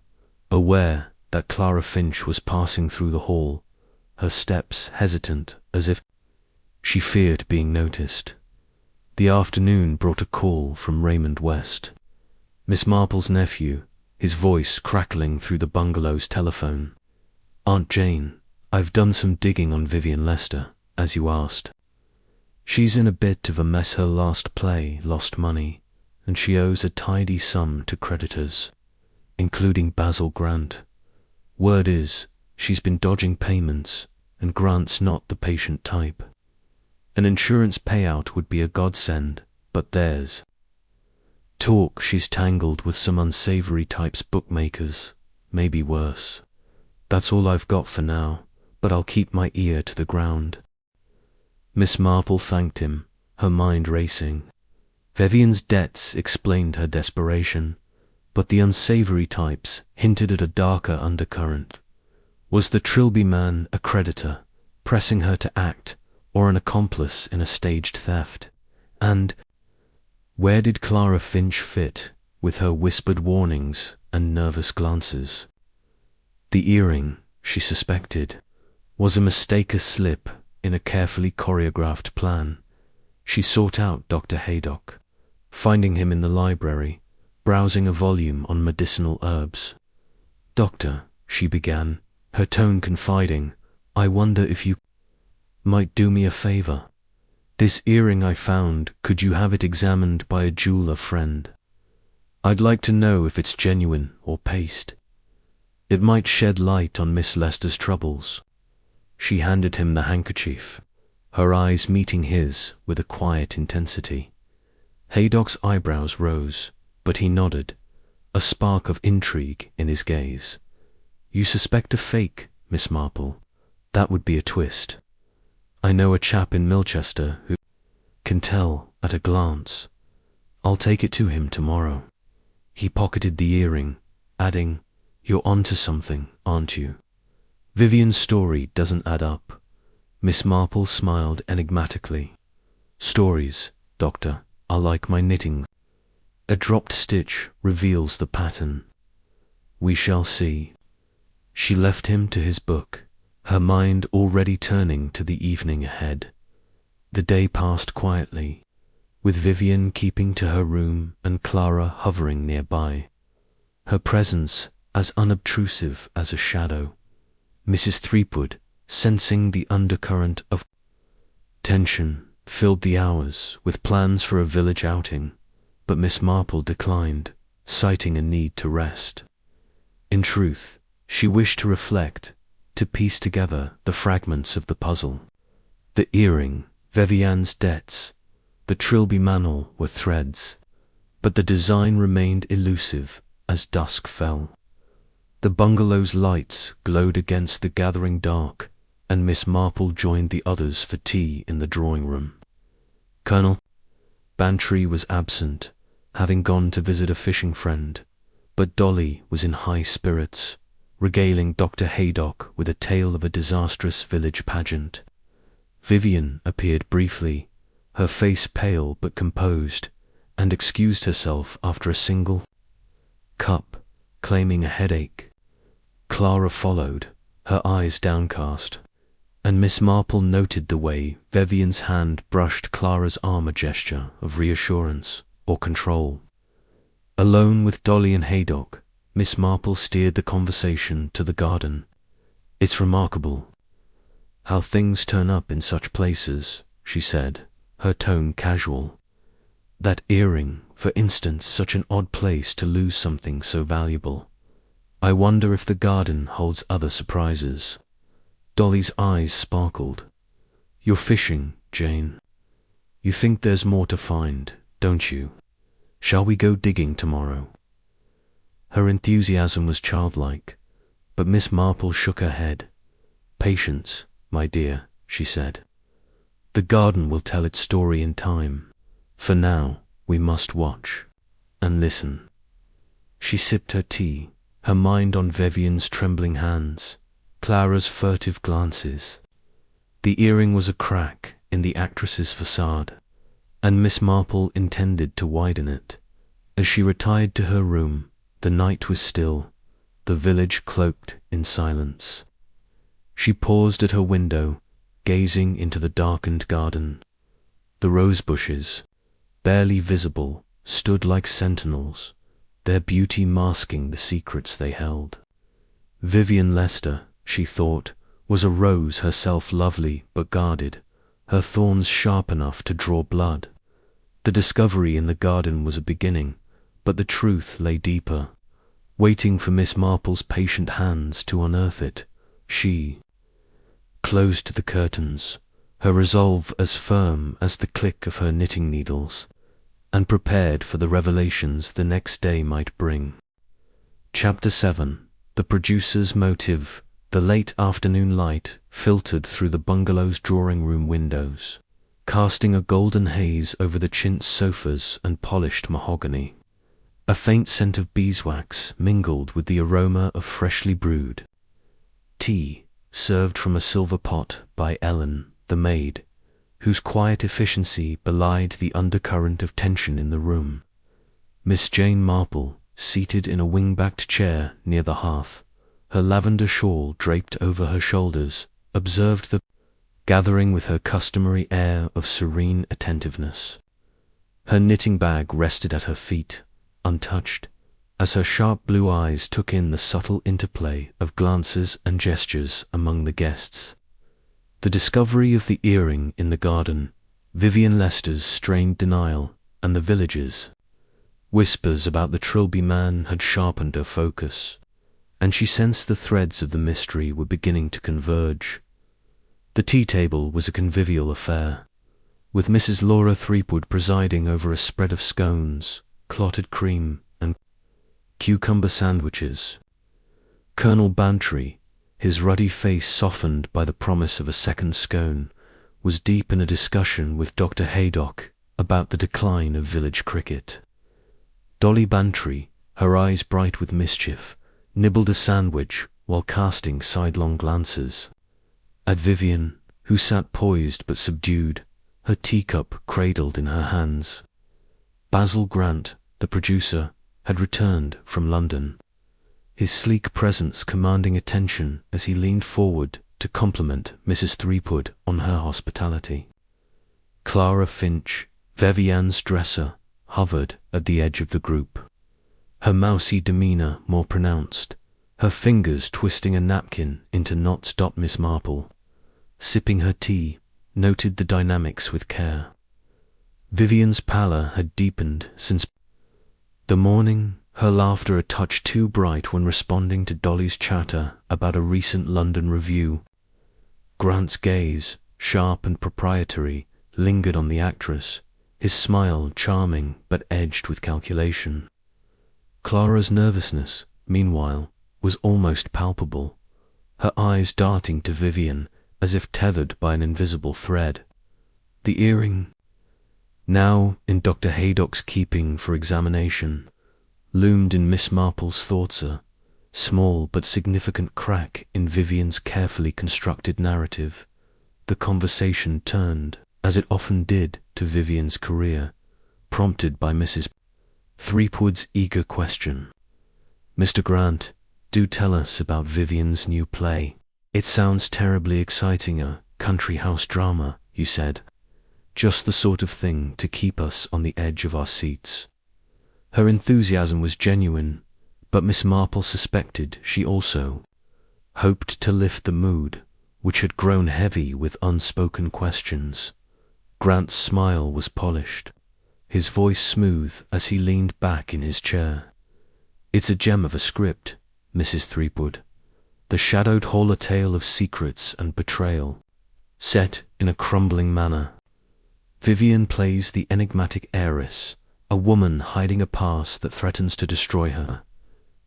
aware that Clara Finch was passing through the hall, her steps hesitant as if she feared being noticed. The afternoon brought a call from Raymond West, Miss Marple's nephew, his voice crackling through the bungalow's telephone. "Aunt Jane, I've done some digging on Vivian Lester, as you asked. She's in a bit of a mess. Her last play lost money, and she owes a tidy sum to creditors, including Basil Grant. Word is, she's been dodging payments, and Grant's not the patient type. An insurance payout would be a godsend, but there's talk she's tangled with some unsavory types, bookmakers, maybe worse. That's all I've got for now, but I'll keep my ear to the ground." Miss Marple thanked him, her mind racing. Vivian's debts explained her desperation, but the unsavory types hinted at a darker undercurrent. Was the Trilby man a creditor, pressing her to act, or an accomplice in a staged theft? And where did Clara Finch fit, with her whispered warnings and nervous glances? The earring, she suspected, was a mistake, a slip in a carefully choreographed plan. She sought out Dr. Haydock, finding him in the library, browsing a volume on medicinal herbs. "Doctor," she began, her tone confiding, "I wonder if you might do me a favor. This earring I found, could you have it examined by a jeweler friend? I'd like to know if it's genuine or paste. It might shed light on Miss Lester's troubles." She handed him the handkerchief, her eyes meeting his with a quiet intensity. Haydock's eyebrows rose, but he nodded, a spark of intrigue in his gaze. "You suspect a fake, Miss Marple? That would be a twist. I know a chap in Milchester who can tell at a glance. I'll take it to him tomorrow." He pocketed the earring, adding, "You're onto something, aren't you? Vivian's story doesn't add up." Miss Marple smiled enigmatically. "Stories, Doctor, are like my knitting. A dropped stitch reveals the pattern. We shall see." She left him to his book, her mind already turning to the evening ahead. The day passed quietly, with Vivian keeping to her room and Clara hovering nearby, her presence as unobtrusive as a shadow. Mrs. Threepwood, sensing the undercurrent of tension, filled the hours with plans for a village outing, but Miss Marple declined, citing a need to rest. In truth, she wished to reflect, to piece together the fragments of the puzzle. The earring, Vivian's debts, the Trilby mantle were threads, but the design remained elusive as dusk fell. The bungalow's lights glowed against the gathering dark, and Miss Marple joined the others for tea in the drawing-room. Colonel Bantry was absent, having gone to visit a fishing friend, but Dolly was in high spirits, regaling Dr. Haydock with a tale of a disastrous village pageant. Vivian appeared briefly, her face pale but composed, and excused herself after a single cup, claiming a headache. Clara followed, her eyes downcast, and Miss Marple noted the way Vivian's hand brushed Clara's arm, a gesture of reassurance or control. Alone with Dolly and Haydock, Miss Marple steered the conversation to the garden. "It's remarkable how things turn up in such places," she said, her tone casual. "That earring, for instance, such an odd place to lose something so valuable. I wonder if the garden holds other surprises." Dolly's eyes sparkled. "You're fishing, Jane. You think there's more to find, don't you? Shall we go digging tomorrow?" Her enthusiasm was childlike, but Miss Marple shook her head. "Patience, my dear," she said. "The garden will tell its story in time. For now, we must watch and listen." She sipped her tea, her mind on Vivian's trembling hands, Clara's furtive glances. The earring was a crack in the actress's facade, and Miss Marple intended to widen it. As she retired to her room, the night was still, the village cloaked in silence. She paused at her window, gazing into the darkened garden. The rose bushes, barely visible, stood like sentinels, their beauty masking the secrets they held. Vivian Lester, she thought, was a rose herself, lovely but guarded, her thorns sharp enough to draw blood. The discovery in the garden was a beginning, but the truth lay deeper, waiting for Miss Marple's patient hands to unearth it. She closed the curtains, her resolve as firm as the click of her knitting needles, and prepared for the revelations the next day might bring. Chapter 7. The Producer's Motive. The late afternoon light filtered through the bungalow's drawing-room windows, casting a golden haze over the chintz sofas and polished mahogany. A faint scent of beeswax mingled with the aroma of freshly brewed tea, served from a silver pot by Ellen, the maid, whose quiet efficiency belied the undercurrent of tension in the room. Miss Jane Marple, seated in a wing-backed chair near the hearth, her lavender shawl draped over her shoulders, observed the gathering with her customary air of serene attentiveness. Her knitting bag rested at her feet, untouched, as her sharp blue eyes took in the subtle interplay of glances and gestures among the guests. The discovery of the earring in the garden, Vivian Lester's strained denial, and the villagers' whispers about the Trilby man had sharpened her focus, and she sensed the threads of the mystery were beginning to converge. The tea-table was a convivial affair, with Mrs. Laura Threepwood presiding over a spread of scones, clotted cream, and cucumber sandwiches. Colonel Bantry, his ruddy face softened by the promise of a second scone, was deep in a discussion with Dr. Haydock about the decline of village cricket. Dolly Bantry, her eyes bright with mischief, nibbled a sandwich while casting sidelong glances at Vivian, who sat poised but subdued, her teacup cradled in her hands. Basil Grant, the producer, had returned from London, his sleek presence commanding attention as he leaned forward to compliment Mrs. Threepwood on her hospitality. Clara Finch, Vivian's dresser, hovered at the edge of the group, her mousy demeanour more pronounced, her fingers twisting a napkin into knots. Miss Marple, sipping her tea, noted the dynamics with care. Vivian's pallor had deepened since the morning, her laughter a touch too bright when responding to Dolly's chatter about a recent London review. Grant's gaze, sharp and proprietary, lingered on the actress, his smile charming but edged with calculation. Clara's nervousness, meanwhile, was almost palpable, her eyes darting to Vivian as if tethered by an invisible thread. The earring, now in Dr. Haydock's keeping for examination, loomed in Miss Marple's thoughts, a small but significant crack in Vivian's carefully constructed narrative. The conversation turned, as it often did, to Vivian's career, prompted by Mrs. Threepwood's eager question. "Mr. Grant, do tell us about Vivian's new play. It sounds terribly exciting, a country house drama, you said. Just the sort of thing to keep us on the edge of our seats." Her enthusiasm was genuine, but Miss Marple suspected she also hoped to lift the mood, which had grown heavy with unspoken questions. Grant's smile was polished, his voice smooth as he leaned back in his chair. "It's a gem of a script, Mrs. Threepwood, the shadowed horror tale of secrets and betrayal, set in a crumbling manor. Vivian plays the enigmatic heiress, a woman hiding a past that threatens to destroy her.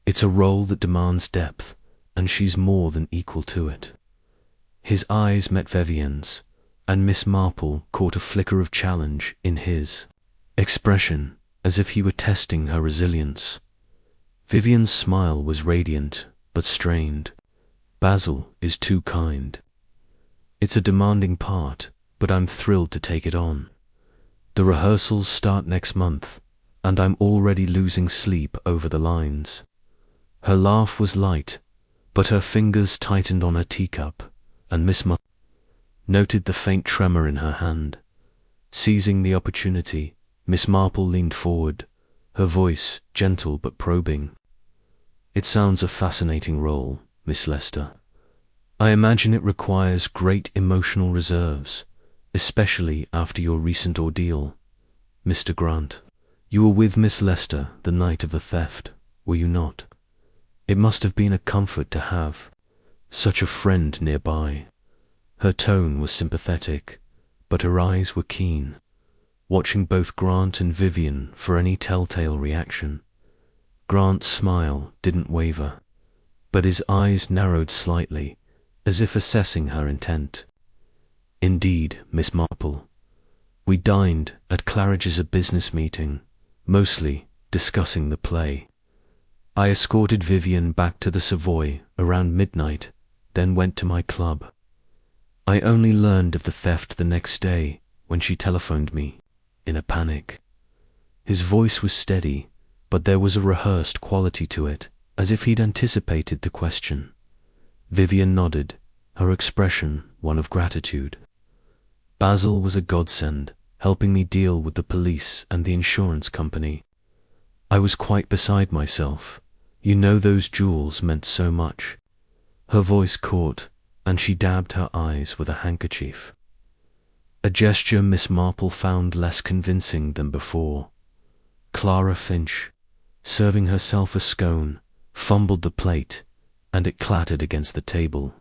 It's a role that demands depth, and she's more than equal to it." His eyes met Vivian's, and Miss Marple caught a flicker of challenge in his expression, as if he were testing her resilience. Vivian's smile was radiant, but strained. "Basil is too kind. It's a demanding part, but I'm thrilled to take it on. The rehearsals start next month, and I'm already losing sleep over the lines." Her laugh was light, but her fingers tightened on her teacup, and Miss Marple noted the faint tremor in her hand. Seizing the opportunity, Miss Marple leaned forward, her voice gentle but probing. It sounds a fascinating role, Miss Lester. I imagine it requires great emotional reserves, especially after your recent ordeal. Mr. Grant, you were with Miss Lester the night of the theft, were you not? It must have been a comfort to have such a friend nearby. Her tone was sympathetic, but her eyes were keen, watching both Grant and Vivian for any telltale reaction. Grant's smile didn't waver, but his eyes narrowed slightly, as if assessing her intent. Indeed, Miss Marple. We dined at Claridge's business meeting, mostly discussing the play. I escorted Vivian back to the Savoy around midnight, then went to my club. I only learned of the theft the next day when she telephoned me, in a panic. His voice was steady, but there was a rehearsed quality to it, as if he'd anticipated the question. Vivian nodded, her expression one of gratitude. Basil was a godsend, helping me deal with the police and the insurance company. I was quite beside myself. You know, those jewels meant so much. Her voice caught, and she dabbed her eyes with a handkerchief. A gesture Miss Marple found less convincing than before. Clara Finch, serving herself a scone, fumbled the plate, and it clattered against the table.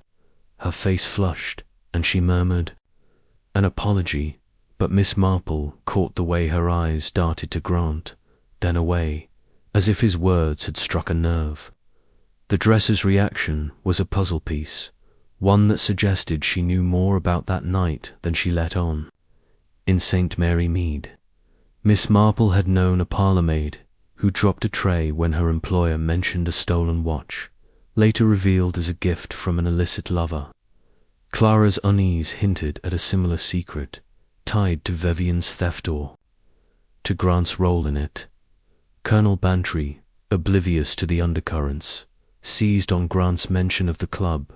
Her face flushed, and she murmured an apology, but Miss Marple caught the way her eyes darted to Grant, then away, as if his words had struck a nerve. The dresser's reaction was a puzzle piece, one that suggested she knew more about that night than she let on. In St. Mary Mead, Miss Marple had known a parlour-maid who dropped a tray when her employer mentioned a stolen watch, later revealed as a gift from an illicit lover. Clara's unease hinted at a similar secret, tied to Vivian's theft or to Grant's role in it. Colonel Bantry, oblivious to the undercurrents, seized on Grant's mention of the club.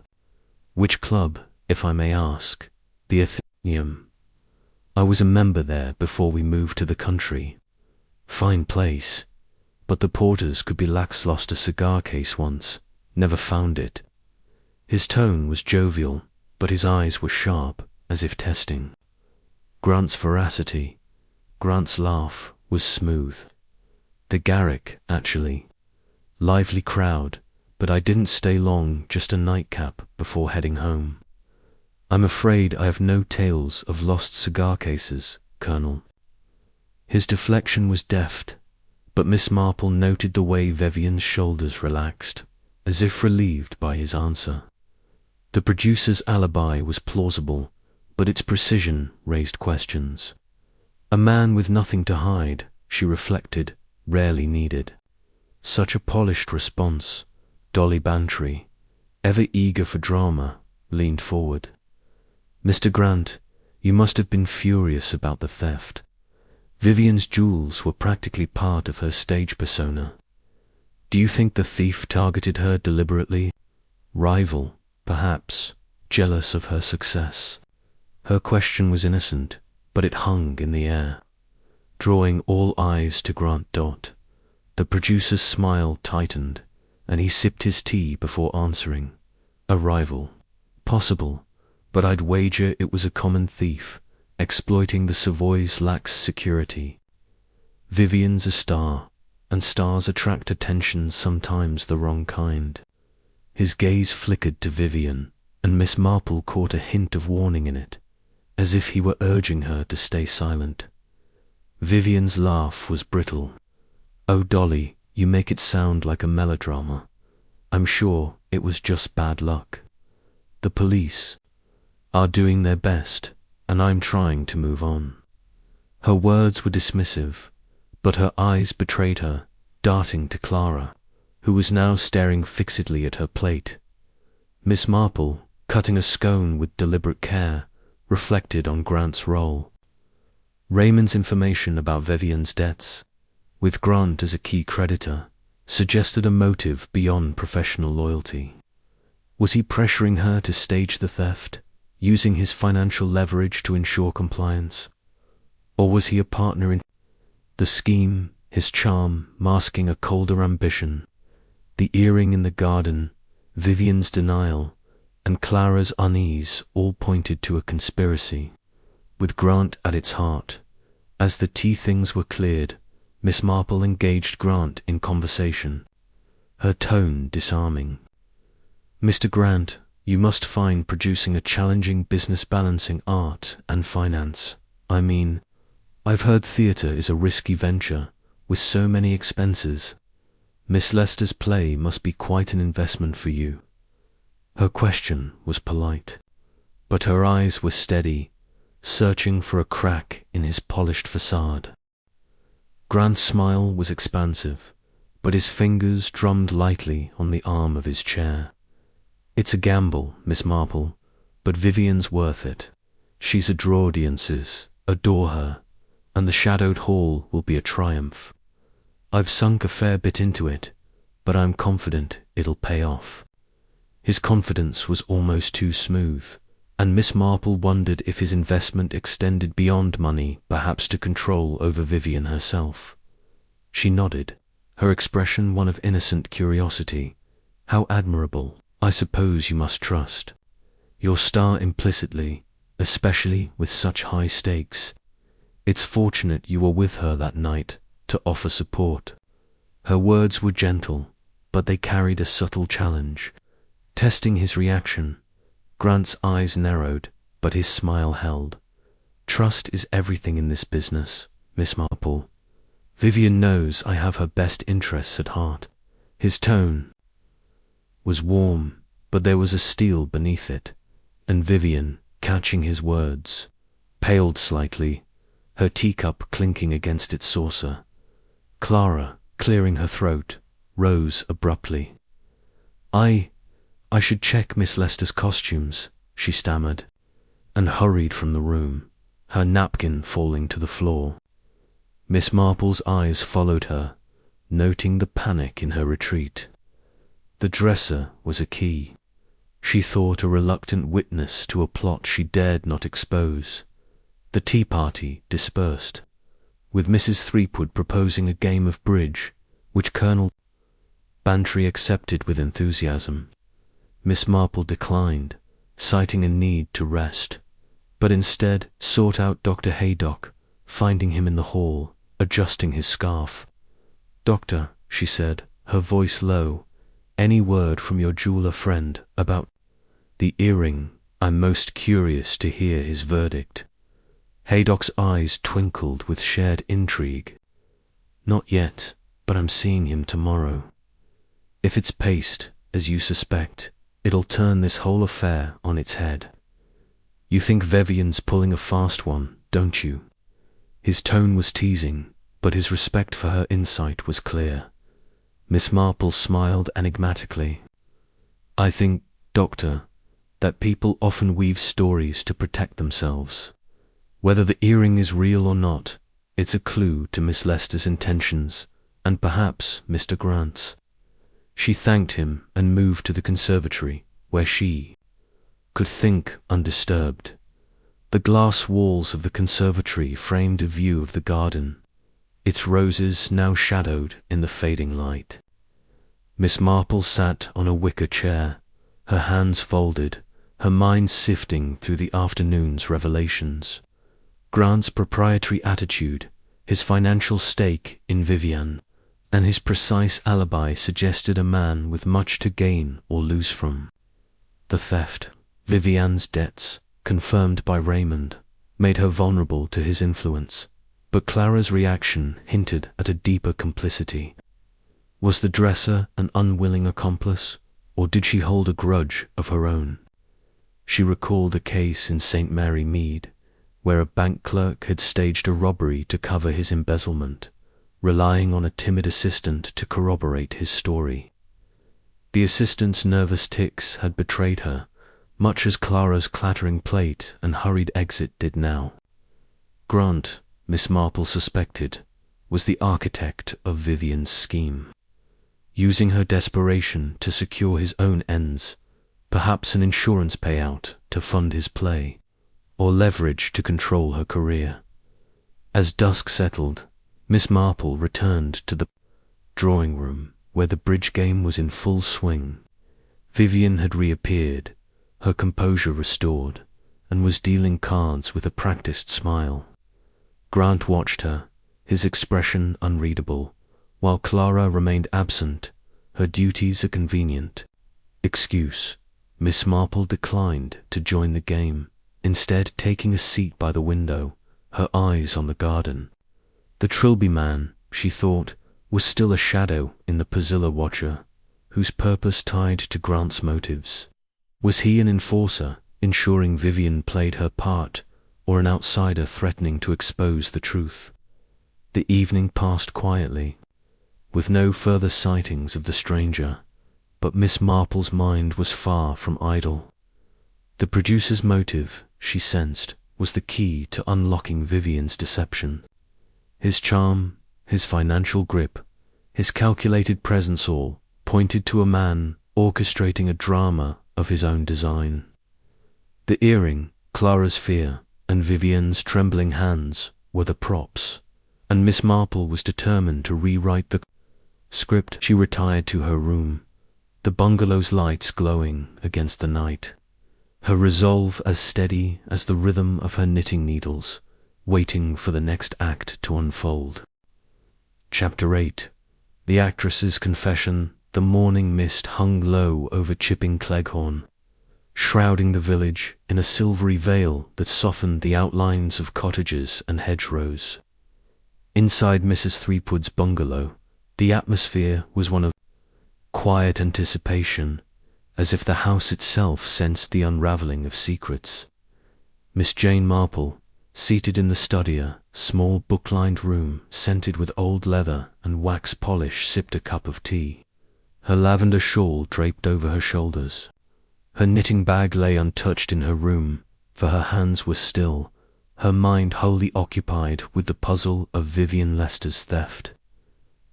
Which club, if I may ask? The Athenaeum. I was a member there before we moved to the country. Fine place, but the porters could be lax. Lost a cigar case once, never found it. His tone was jovial, but his eyes were sharp, as if testing Grant's veracity. Grant's laugh was smooth. The Garrick, actually. Lively crowd, but I didn't stay long, just a nightcap before heading home. I'm afraid I have no tales of lost cigar cases, Colonel. His deflection was deft, but Miss Marple noted the way Vivian's shoulders relaxed, as if relieved by his answer. The producer's alibi was plausible, but its precision raised questions. A man with nothing to hide, she reflected, rarely needed such a polished response. Dolly Bantry, ever eager for drama, leaned forward. Mr. Grant, you must have been furious about the theft. Vivian's jewels were practically part of her stage persona. Do you think the thief targeted her deliberately? Rival, perhaps, jealous of her success. Her question was innocent, but it hung in the air, drawing all eyes to Grant. The producer's smile tightened, and he sipped his tea before answering. A rival. Possible, but I'd wager it was a common thief, exploiting the Savoy's lax security. Vivian's a star, and stars attract attention, sometimes the wrong kind. His gaze flickered to Vivian, and Miss Marple caught a hint of warning in it, as if he were urging her to stay silent. Vivian's laugh was brittle. Oh, Dolly, you make it sound like a melodrama. I'm sure it was just bad luck. The police are doing their best, and I'm trying to move on. Her words were dismissive, but her eyes betrayed her, darting to Clara, who was now staring fixedly at her plate. Miss Marple, cutting a scone with deliberate care, reflected on Grant's role. Raymond's information about Vivian's debts, with Grant as a key creditor, suggested a motive beyond professional loyalty. Was he pressuring her to stage the theft, using his financial leverage to ensure compliance? Or was he a partner in The scheme, his charm masking a colder ambition, the earring in the garden, Vivian's denial, and Clara's unease all pointed to a conspiracy, with Grant at its heart. As the tea things were cleared, Miss Marple engaged Grant in conversation, her tone disarming. "Mr. Grant, you must find producing a challenging business balancing art and finance. I mean, I've heard theatre is a risky venture, with so many expenses. Miss Leicester's play must be quite an investment for you." Her question was polite, but her eyes were steady, searching for a crack in his polished facade. Grant's smile was expansive, but his fingers drummed lightly on the arm of his chair. "It's a gamble, Miss Marple, but Vivian's worth it. She's a draw audiences, adore her, and the shadowed hall will be a triumph. I've sunk a fair bit into it, but I'm confident it'll pay off." His confidence was almost too smooth, and Miss Marple wondered if his investment extended beyond money, perhaps to control over Vivian herself. She nodded, her expression one of innocent curiosity. "How admirable. I suppose you must trust your star implicitly, especially with such high stakes. It's fortunate you were with her that night to offer support." Her words were gentle, but they carried a subtle challenge. Testing his reaction, Grant's eyes narrowed, but his smile held. "Trust is everything in this business, Miss Marple. Vivian knows I have her best interests at heart." His tone was warm, but there was a steel beneath it, and Vivian, catching his words, paled slightly, her teacup clinking against its saucer. Clara, clearing her throat, rose abruptly. I should check Miss Leicester's costumes," she stammered, and hurried from the room, her napkin falling to the floor. Miss Marple's eyes followed her, noting the panic in her retreat. The dresser was a key. She thought a reluctant witness to a plot she dared not expose. The tea party dispersed, with Mrs. Threepwood proposing a game of bridge, which Colonel Bantry accepted with enthusiasm. Miss Marple declined, citing a need to rest, but instead sought out Dr. Haydock, finding him in the hall, adjusting his scarf. "Doctor," she said, her voice low, "any word from your jeweller friend about the earring? I'm most curious to hear his verdict." Haydock's eyes twinkled with shared intrigue. "Not yet, but I'm seeing him tomorrow. If it's paste, as you suspect, it'll turn this whole affair on its head. You think Vivian's pulling a fast one, don't you?" His tone was teasing, but his respect for her insight was clear. Miss Marple smiled enigmatically. "I think, Doctor, that people often weave stories to protect themselves. Whether the earring is real or not, it's a clue to Miss Leicester's intentions, and perhaps Mr. Grant's." She thanked him and moved to the conservatory, where she could think undisturbed. The glass walls of the conservatory framed a view of the garden, its roses now shadowed in the fading light. Miss Marple sat on a wicker chair, her hands folded, her mind sifting through the afternoon's revelations. Grant's proprietary attitude, his financial stake in Vivian, and his precise alibi suggested a man with much to gain or lose from. The theft, Vivian's debts, confirmed by Raymond, made her vulnerable to his influence, but Clara's reaction hinted at a deeper complicity. Was the dresser an unwilling accomplice, or did she hold a grudge of her own? She recalled a case in St. Mary Mead, where a bank clerk had staged a robbery to cover his embezzlement, relying on a timid assistant to corroborate his story. The assistant's nervous tics had betrayed her, much as Clara's clattering plate and hurried exit did now. Grant, Miss Marple suspected, was the architect of Vivian's scheme, using her desperation to secure his own ends, perhaps an insurance payout to fund his play, or leverage to control her career. As dusk settled, Miss Marple returned to the drawing room, where the bridge game was in full swing. Vivian had reappeared, her composure restored, and was dealing cards with a practiced smile. Grant watched her, his expression unreadable, while Clara remained absent, her duties a convenient excuse. Miss Marple declined to join the game, instead taking a seat by the window, her eyes on the garden. The Trilby man, she thought, was still a shadow in the Pazilla watcher, whose purpose tied to Grant's motives. Was he an enforcer, ensuring Vivian played her part, or an outsider threatening to expose the truth? The evening passed quietly, with no further sightings of the stranger, but Miss Marple's mind was far from idle. The producer's motive, she sensed, was the key to unlocking Vivian's deception. His charm, his financial grip, his calculated presence all pointed to a man orchestrating a drama of his own design. The earring, Clara's fear, and Vivian's trembling hands were the props, and Miss Marple was determined to rewrite the script. She retired to her room, the bungalow's lights glowing against the night, her resolve as steady as the rhythm of her knitting needles, waiting for the next act to unfold. Chapter 8. The actress's confession. The morning mist hung low over chipping Klehorn, shrouding the village in a silvery veil that softened the outlines of cottages and hedgerows. Inside Mrs. Threepwood's bungalow, the atmosphere was one of quiet anticipation, as if the house itself sensed the unravelling of secrets. Miss Jane Marple, seated in the study, small book-lined room scented with old leather and wax polish, sipped a cup of tea, her lavender shawl draped over her shoulders. Her knitting bag lay untouched in her room, for her hands were still, her mind wholly occupied with the puzzle of Vivian Lester's theft.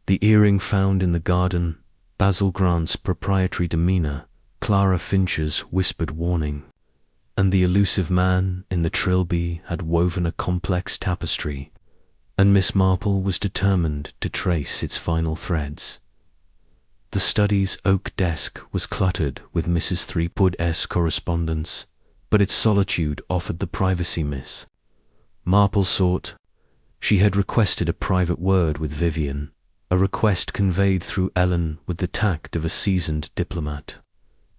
The earring found in the garden, Basil Grant's proprietary demeanour, Clara Finch's whispered warning, and the elusive man in the trilby had woven a complex tapestry, and Miss Marple was determined to trace its final threads. The study's oak desk was cluttered with Mrs. Threepwood's correspondence, but its solitude offered the privacy Miss Marple sought. She had requested a private word with Vivian, a request conveyed through Ellen with the tact of a seasoned diplomat.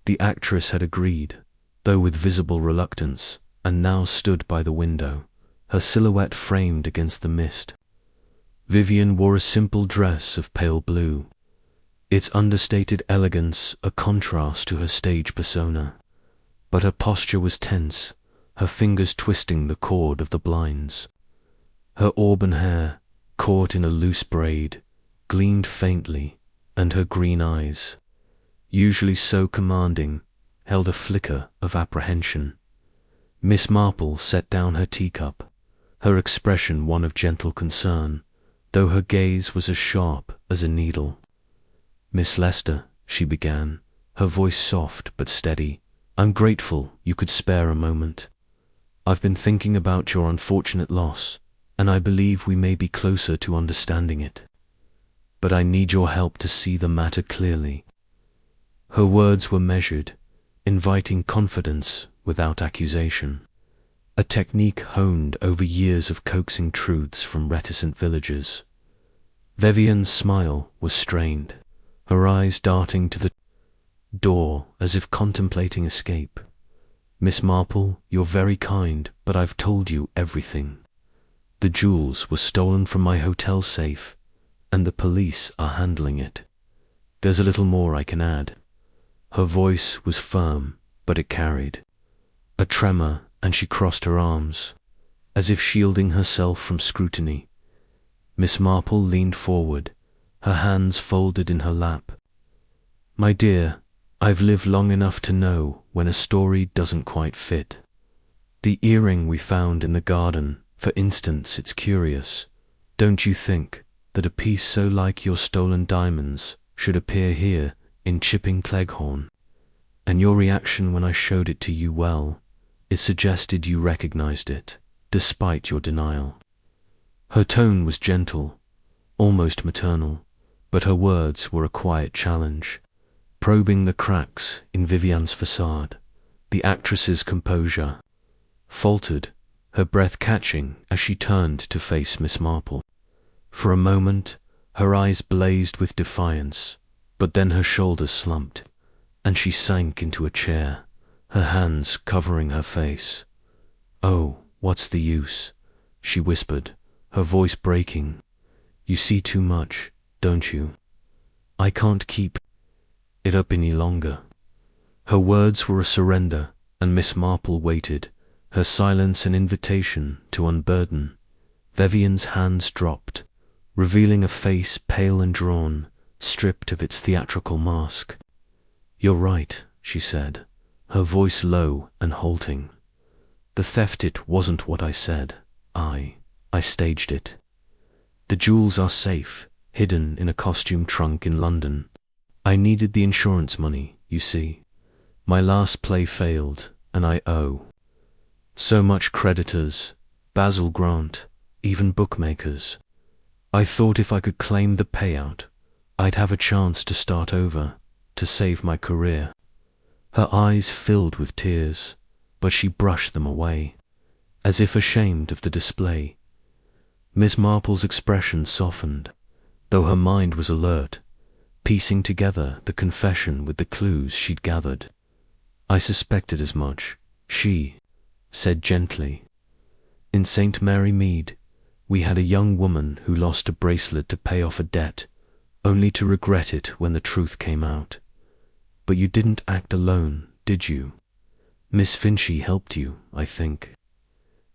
The actress had agreed, though with visible reluctance, and now stood by the window, her silhouette framed against the mist. Vivian wore a simple dress of pale blue, its understated elegance a contrast to her stage persona, but her posture was tense, her fingers twisting the cord of the blinds. Her auburn hair, caught in a loose braid, gleamed faintly, and her green eyes, usually so commanding, held a flicker of apprehension. Miss Marple set down her teacup, her expression one of gentle concern, though her gaze was as sharp as a needle. "Miss Lester," she began, her voice soft but steady, "I'm grateful you could spare a moment. I've been thinking about your unfortunate loss, and I believe we may be closer to understanding it. But I need your help to see the matter clearly." Her words were measured, inviting confidence without accusation, a technique honed over years of coaxing truths from reticent villagers. Vivian's smile was strained, her eyes darting to the door as if contemplating escape. "Miss Marple, you're very kind, but I've told you everything. The jewels were stolen from my hotel safe, and the police are handling it. There's a little more I can add." Her voice was firm, but it carried a tremor, and she crossed her arms, as if shielding herself from scrutiny. Miss Marple leaned forward, her hands folded in her lap. "My dear, I've lived long enough to know when a story doesn't quite fit. The earring we found in the garden, for instance, it's curious. Don't you think that a piece so like your stolen diamonds should appear here in chipping Klehorn? And your reaction when I showed it to you, well, it suggested you recognized it, despite your denial." Her tone was gentle, almost maternal, but her words were a quiet challenge, probing the cracks in Vivian's facade. The actress's composure faltered, her breath catching as she turned to face Miss Marple. For a moment, her eyes blazed with defiance, but then her shoulders slumped, and she sank into a chair, her hands covering her face. "Oh, what's the use?" she whispered, her voice breaking. "You see too much, don't you? I can't keep it up any longer." Her words were a surrender, and Miss Marple waited, her silence an invitation to unburden. Vivian's hands dropped, revealing a face pale and drawn, stripped of its theatrical mask. "You're right," she said, her voice low and halting. "The theft, it wasn't what I said. I staged it. The jewels are safe, hidden in a costume trunk in London. I needed the insurance money, you see. My last play failed, and I owe so much creditors, Basil Grant, even bookmakers. I thought if I could claim the payout, I'd have a chance to start over, to save my career." Her eyes filled with tears, but she brushed them away, as if ashamed of the display. Miss Marple's expression softened, though her mind was alert, piecing together the confession with the clues she'd gathered. "I suspected as much," she said gently. "In St. Mary Mead, we had a young woman who lost a bracelet to pay off a debt, only to regret it when the truth came out. But you didn't act alone, did you? Miss Finchy helped you, I think."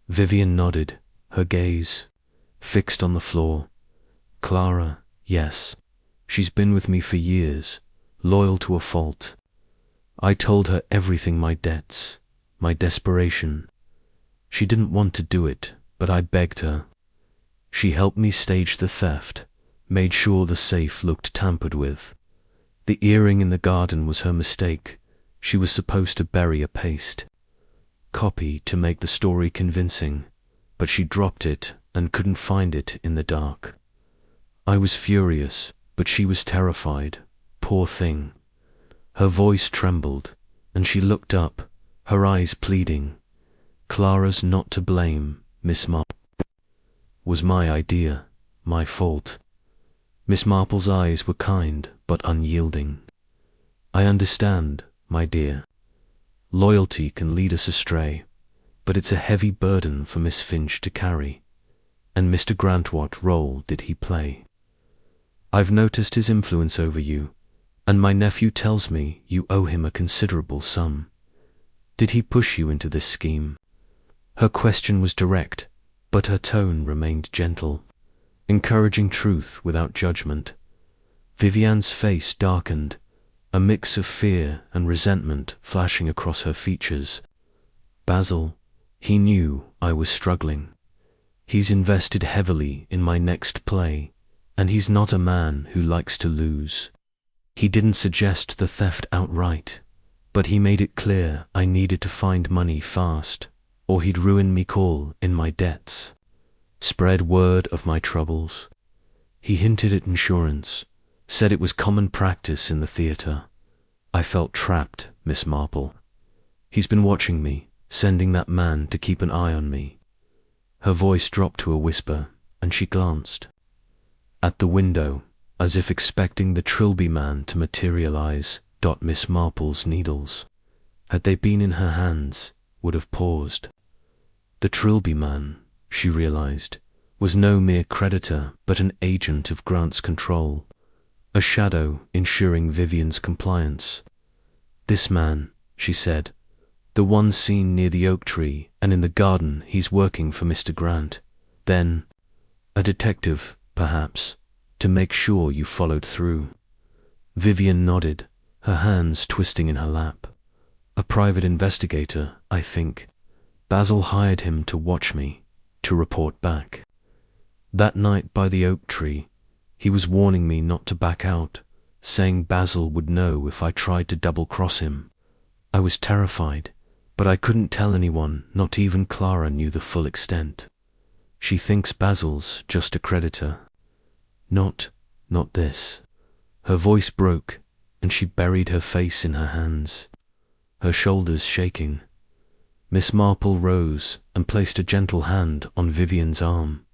Vivian nodded, her gaze fixed on the floor. "Clara, yes. She's been with me for years, loyal to a fault. I told her everything, my debts, my desperation. She didn't want to do it, but I begged her. She helped me stage the theft, made sure the safe looked tampered with. The earring in the garden was her mistake. She was supposed to bury a paste copy to make the story convincing, but she dropped it and couldn't find it in the dark. I was furious, but she was terrified. Poor thing." Her voice trembled, and she looked up, her eyes pleading. "Clara's not to blame, Miss Marple. Was my idea, my fault." Miss Marple's eyes were kind but unyielding. "I understand, my dear. Loyalty can lead us astray, but it's a heavy burden for Miss Finch to carry. And Mr. Grant, what role did he play? I've noticed his influence over you, and my nephew tells me you owe him a considerable sum. Did he push you into this scheme?" Her question was direct, but her tone remained gentle, encouraging truth without judgment. Vivian's face darkened, a mix of fear and resentment flashing across her features. "Basil, he knew I was struggling. He's invested heavily in my next play, and he's not a man who likes to lose. He didn't suggest the theft outright, but he made it clear I needed to find money fast, or he'd ruin me all in my debts, spread word of my troubles. He hinted at insurance, said it was common practice in the theatre. I felt trapped, Miss Marple. He's been watching me, sending that man to keep an eye on me." Her voice dropped to a whisper, and she glanced at the window, as if expecting the Trilby man to materialize. Miss Marple's needles, had they been in her hands, would have paused. The Trilby man, she realized, was no mere creditor but an agent of Grant's control, a shadow ensuring Vivian's compliance. "This man," she said, "the one seen near the oak tree and in the garden, he's working for Mr. Grant. Then, a detective, perhaps, to make sure you followed through." Vivian nodded, her hands twisting in her lap. "A private investigator, I think. Basil hired him to watch me, to report back. That night by the oak tree, he was warning me not to back out, saying Basil would know if I tried to double-cross him. I was terrified, but I couldn't tell anyone, not even Clara knew the full extent. She thinks Basil's just a creditor." Not this." Her voice broke, and she buried her face in her hands, her shoulders shaking. Miss Marple rose and placed a gentle hand on Vivian's arm,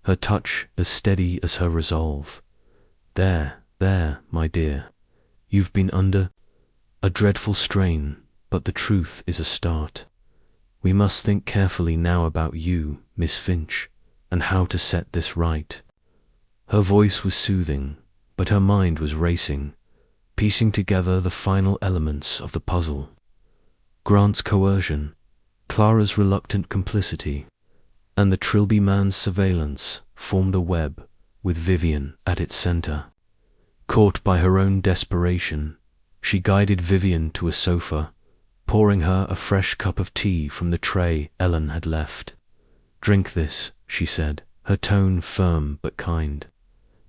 her touch as steady as her resolve. There, my dear. You've been under a dreadful strain, but the truth is a start. We must think carefully now about you, Miss Finch, and how to set this right." Her voice was soothing, but her mind was racing, piecing together the final elements of the puzzle. Grant's coercion, Clara's reluctant complicity, and the Trilby man's surveillance formed a web with Vivian at its center. Caught by her own desperation, she guided Vivian to a sofa, pouring her a fresh cup of tea from the tray Ellen had left. "Drink this," she said, her tone firm but kind.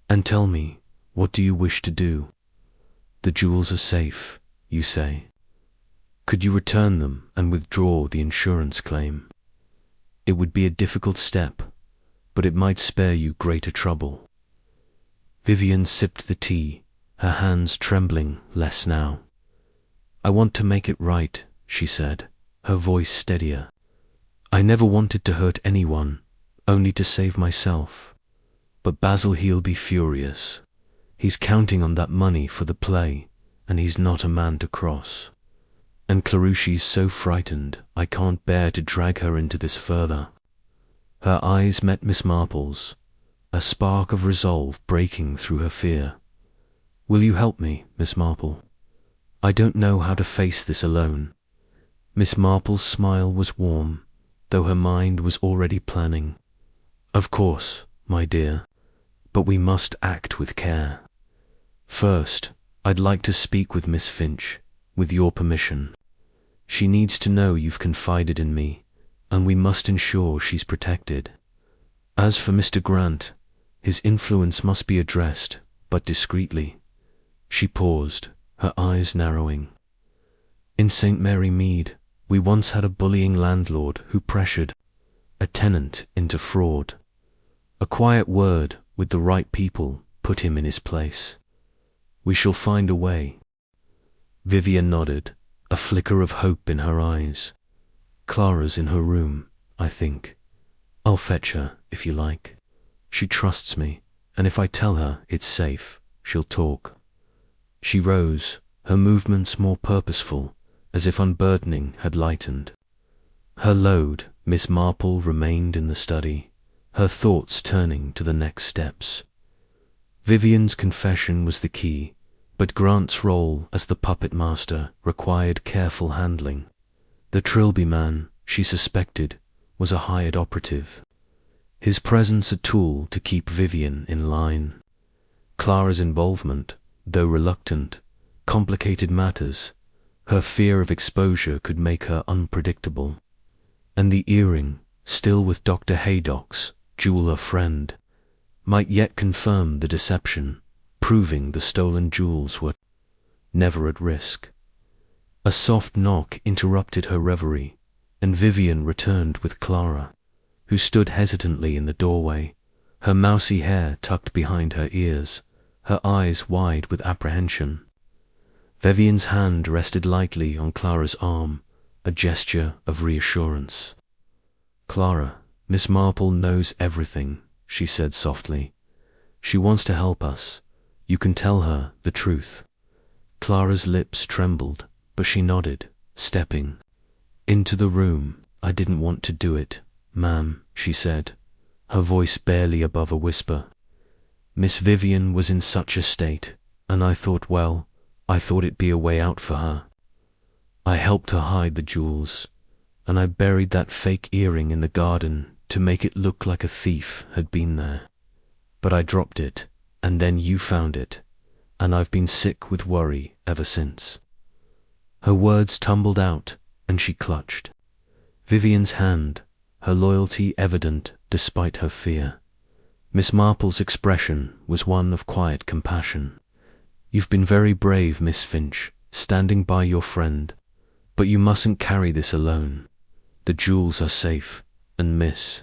"And tell me, what do you wish to do? The jewels are safe, you say. Could you return them and withdraw the insurance claim? It would be a difficult step, but it might spare you greater trouble." Vivian sipped the tea, her hands trembling less now. "I want to make it right," she said, her voice steadier. "I never wanted to hurt anyone, only to save myself. But Basil he'll be furious. He's counting on that money for the play, and he's not a man to cross. And Clarushi's so frightened I can't bear to drag her into this further." Her eyes met Miss Marple's, a spark of resolve breaking through her fear. "Will you help me, Miss Marple? I don't know how to face this alone." Miss Marple's smile was warm, though her mind was already planning. "Of course, my dear, but we must act with care. First, I'd like to speak with Miss Finch, with your permission. She needs to know you've confided in me, and we must ensure she's protected. As for Mr. Grant, his influence must be addressed, but discreetly." She paused, her eyes narrowing. "In St. Mary Mead, we once had a bullying landlord who pressured a tenant into fraud. A quiet word with the right people put him in his place. We shall find a way." Vivian nodded, a flicker of hope in her eyes. "Clara's in her room, I think. I'll fetch her, if you like. She trusts me, and if I tell her it's safe, she'll talk." She rose, her movements more purposeful, as if unburdening had lightened. Her load, Miss Marple remained in the study, her thoughts turning to the next steps. Vivian's confession was the key, but Grant's role as the puppet master required careful handling. The Trilby man, she suspected, was a hired operative, his presence a tool to keep Vivian in line. Clara's involvement, though reluctant, complicated matters. Her fear of exposure could make her unpredictable. And the earring, still with Dr. Haydock's jeweler friend, might yet confirm the deception, proving the stolen jewels were never at risk. A soft knock interrupted her reverie, and Vivian returned with Clara, who stood hesitantly in the doorway, her mousy hair tucked behind her ears, her eyes wide with apprehension. Vivian's hand rested lightly on Clara's arm, a gesture of reassurance. "Clara, Miss Marple knows everything," she said softly. "She wants to help us. You can tell her the truth." Clara's lips trembled, but she nodded, stepping into the room. "I didn't want to do it, ma'am," she said, her voice barely above a whisper. "Miss Vivian was in such a state, and I thought it'd be a way out for her. I helped her hide the jewels, and I buried that fake earring in the garden to make it look like a thief had been there. But I dropped it, and then you found it, and I've been sick with worry ever since." Her words tumbled out, and she clutched Vivian's hand, her loyalty evident despite her fear. Miss Marple's expression was one of quiet compassion. "You've been very brave, Miss Finch, standing by your friend, but you mustn't carry this alone. The jewels are safe, and Miss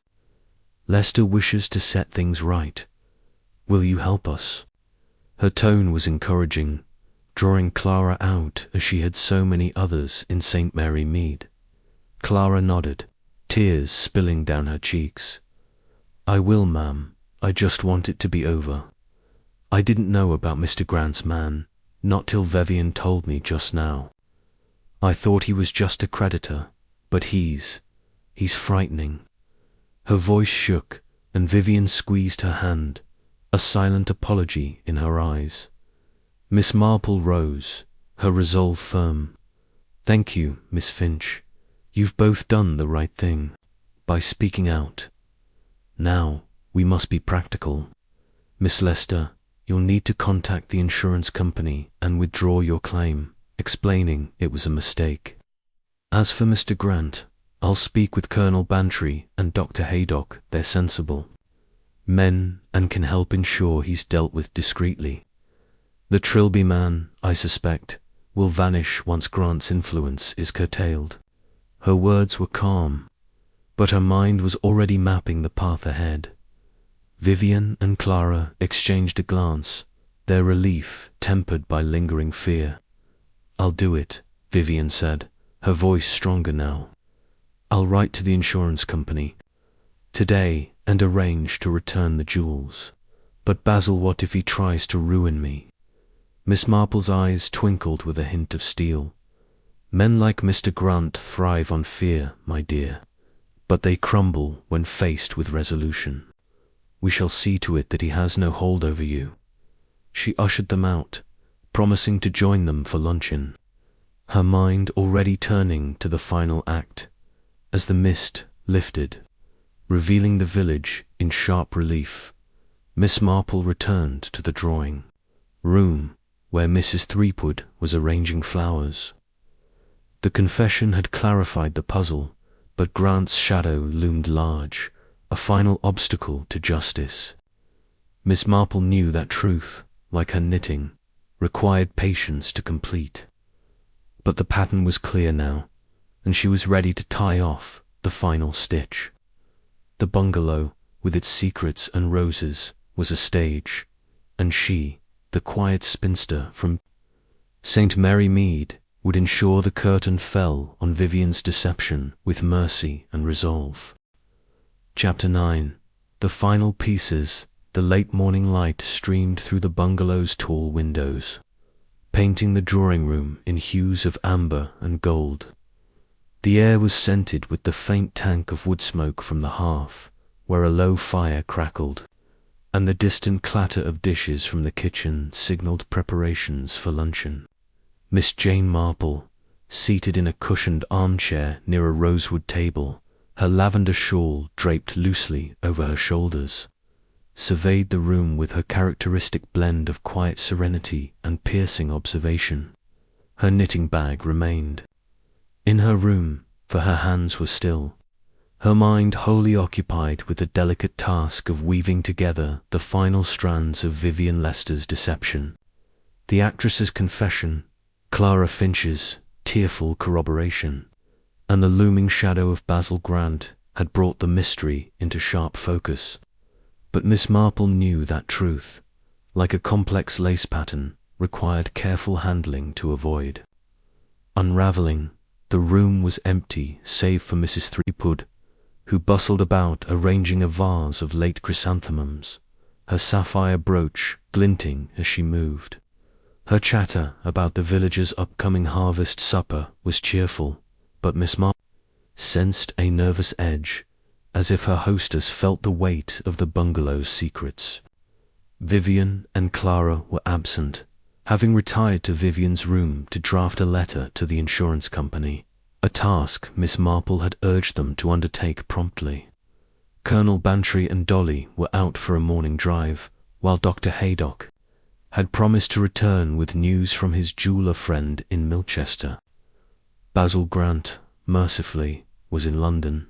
Lester wishes to set things right. Will you help us?" Her tone was encouraging, drawing Clara out as she had so many others in St. Mary Mead. Clara nodded, tears spilling down her cheeks. "I will, ma'am. I just want it to be over. I didn't know about Mr. Grant's man, not till Vivian told me just now. I thought he was just a creditor, but he's frightening." Her voice shook, and Vivian squeezed her hand, a silent apology in her eyes. Miss Marple rose, her resolve firm. "Thank you, Miss Finch. You've both done the right thing by speaking out. Now, we must be practical. Miss Lester, you'll need to contact the insurance company and withdraw your claim, explaining it was a mistake. As for Mr. Grant, I'll speak with Colonel Bantry and Dr. Haydock. They're sensible men and can help ensure he's dealt with discreetly. The Trilby man, I suspect, will vanish once Grant's influence is curtailed." Her words were calm, but her mind was already mapping the path ahead. Vivian and Clara exchanged a glance, their relief tempered by lingering fear. "I'll do it," Vivian said, her voice stronger now. "I'll write to the insurance company today and arrange to return the jewels. But Basil, what if he tries to ruin me?" Miss Marple's eyes twinkled with a hint of steel. "Men like Mr. Grant thrive on fear, my dear, but they crumble when faced with resolution. We shall see to it that he has no hold over you." She ushered them out, promising to join them for luncheon, her mind already turning to the final act. As the mist lifted, revealing the village in sharp relief, Miss Marple returned to the drawing room where Mrs. Threepwood was arranging flowers. The confession had clarified the puzzle, but Grant's shadow loomed large, a final obstacle to justice. Miss Marple knew that truth, like her knitting, required patience to complete. But the pattern was clear now, and she was ready to tie off the final stitch. The bungalow, with its secrets and roses, was a stage, and she, the quiet spinster from St. Mary Mead, would ensure the curtain fell on Vivian's deception with mercy and resolve. Chapter 9. The final pieces. The late morning light streamed through the bungalow's tall windows, painting the drawing room in hues of amber and gold. The air was scented with the faint tank of wood smoke from the hearth, where a low fire crackled, and the distant clatter of dishes from the kitchen signalled preparations for luncheon. Miss Jane Marple, seated in a cushioned armchair near a rosewood table, her lavender shawl draped loosely over her shoulders, surveyed the room with her characteristic blend of quiet serenity and piercing observation. Her knitting bag remained in her room, for her hands were still, her mind wholly occupied with the delicate task of weaving together the final strands of Vivian Lester's deception. The actress's confession, Clara Finch's tearful corroboration, and the looming shadow of Basil Grant had brought the mystery into sharp focus. But Miss Marple knew that truth, like a complex lace pattern, required careful handling to avoid. Unraveling, the room was empty save for Mrs. Threepwood, who bustled about arranging a vase of late chrysanthemums, her sapphire brooch glinting as she moved. Her chatter about the villagers' upcoming harvest supper was cheerful, but Miss Marple sensed a nervous edge, as if her hostess felt the weight of the bungalow's secrets. Vivian and Clara were absent, having retired to Vivian's room to draft a letter to the insurance company, a task Miss Marple had urged them to undertake promptly. Colonel Bantry and Dolly were out for a morning drive, while Dr. Haydock had promised to return with news from his jeweller friend in Milchester. Basil Grant, mercifully, was in London,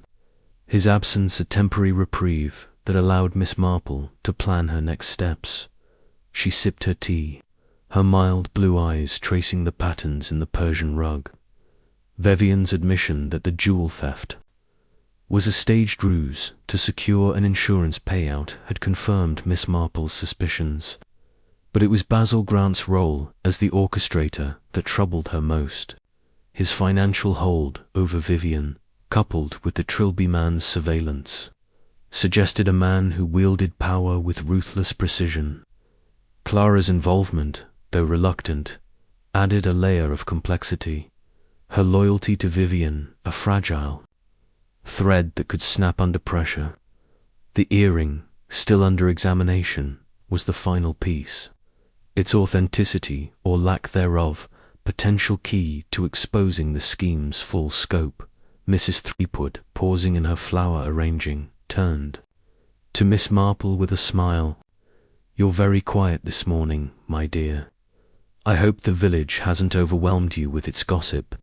his absence a temporary reprieve that allowed Miss Marple to plan her next steps. She sipped her tea, her mild blue eyes tracing the patterns in the Persian rug. Vivian's admission that the jewel theft was a staged ruse to secure an insurance payout had confirmed Miss Marple's suspicions. But it was Basil Grant's role as the orchestrator that troubled her most. His financial hold over Vivian, coupled with the Trilby man's surveillance, suggested a man who wielded power with ruthless precision. Clara's involvement, though reluctant, added a layer of complexity. Her loyalty to Vivian, a fragile thread that could snap under pressure. The earring, still under examination, was the final piece. Its authenticity, or lack thereof, potential key to exposing the scheme's full scope. Mrs. Threepwood, pausing in her flower arranging, turned to Miss Marple with a smile. "You're very quiet this morning, my dear. I hope the village hasn't overwhelmed you with its gossip."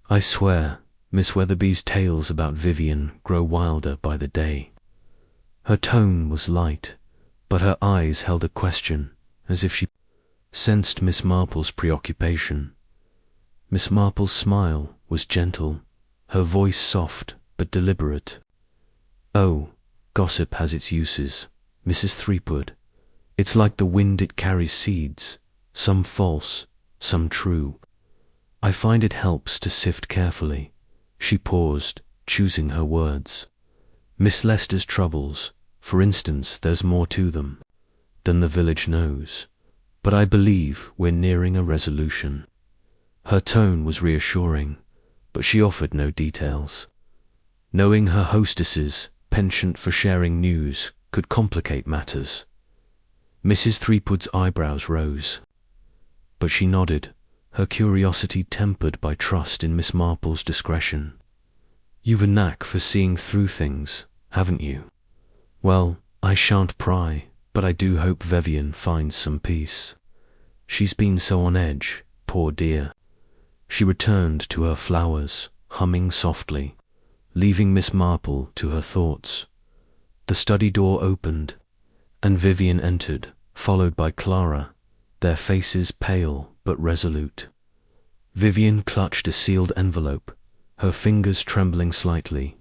"I swear, Miss Weatherby's tales about Vivian grow wilder by the day." Her tone was light, but her eyes held a question, as if she sensed Miss Marple's preoccupation. Miss Marple's smile was gentle, her voice soft but deliberate. "Oh, gossip has its uses, Mrs. Threepwood. It's like the wind, it carries seeds, some false, some true. I find it helps to sift carefully." She paused, choosing her words. "Miss Lester's troubles, for instance, there's more to them than the village knows, but I believe we're nearing a resolution." Her tone was reassuring, but she offered no details. Knowing her hostess's penchant for sharing news could complicate matters. Mrs. Threepwood's eyebrows rose, but she nodded, her curiosity tempered by trust in Miss Marple's discretion. "You've a knack for seeing through things, haven't you? Well, I shan't pry, but I do hope Vivian finds some peace. She's been so on edge, poor dear." She returned to her flowers, humming softly, leaving Miss Marple to her thoughts. The study door opened, and Vivian entered, followed by Clara, their faces pale but resolute. Vivian clutched a sealed envelope, her fingers trembling slightly.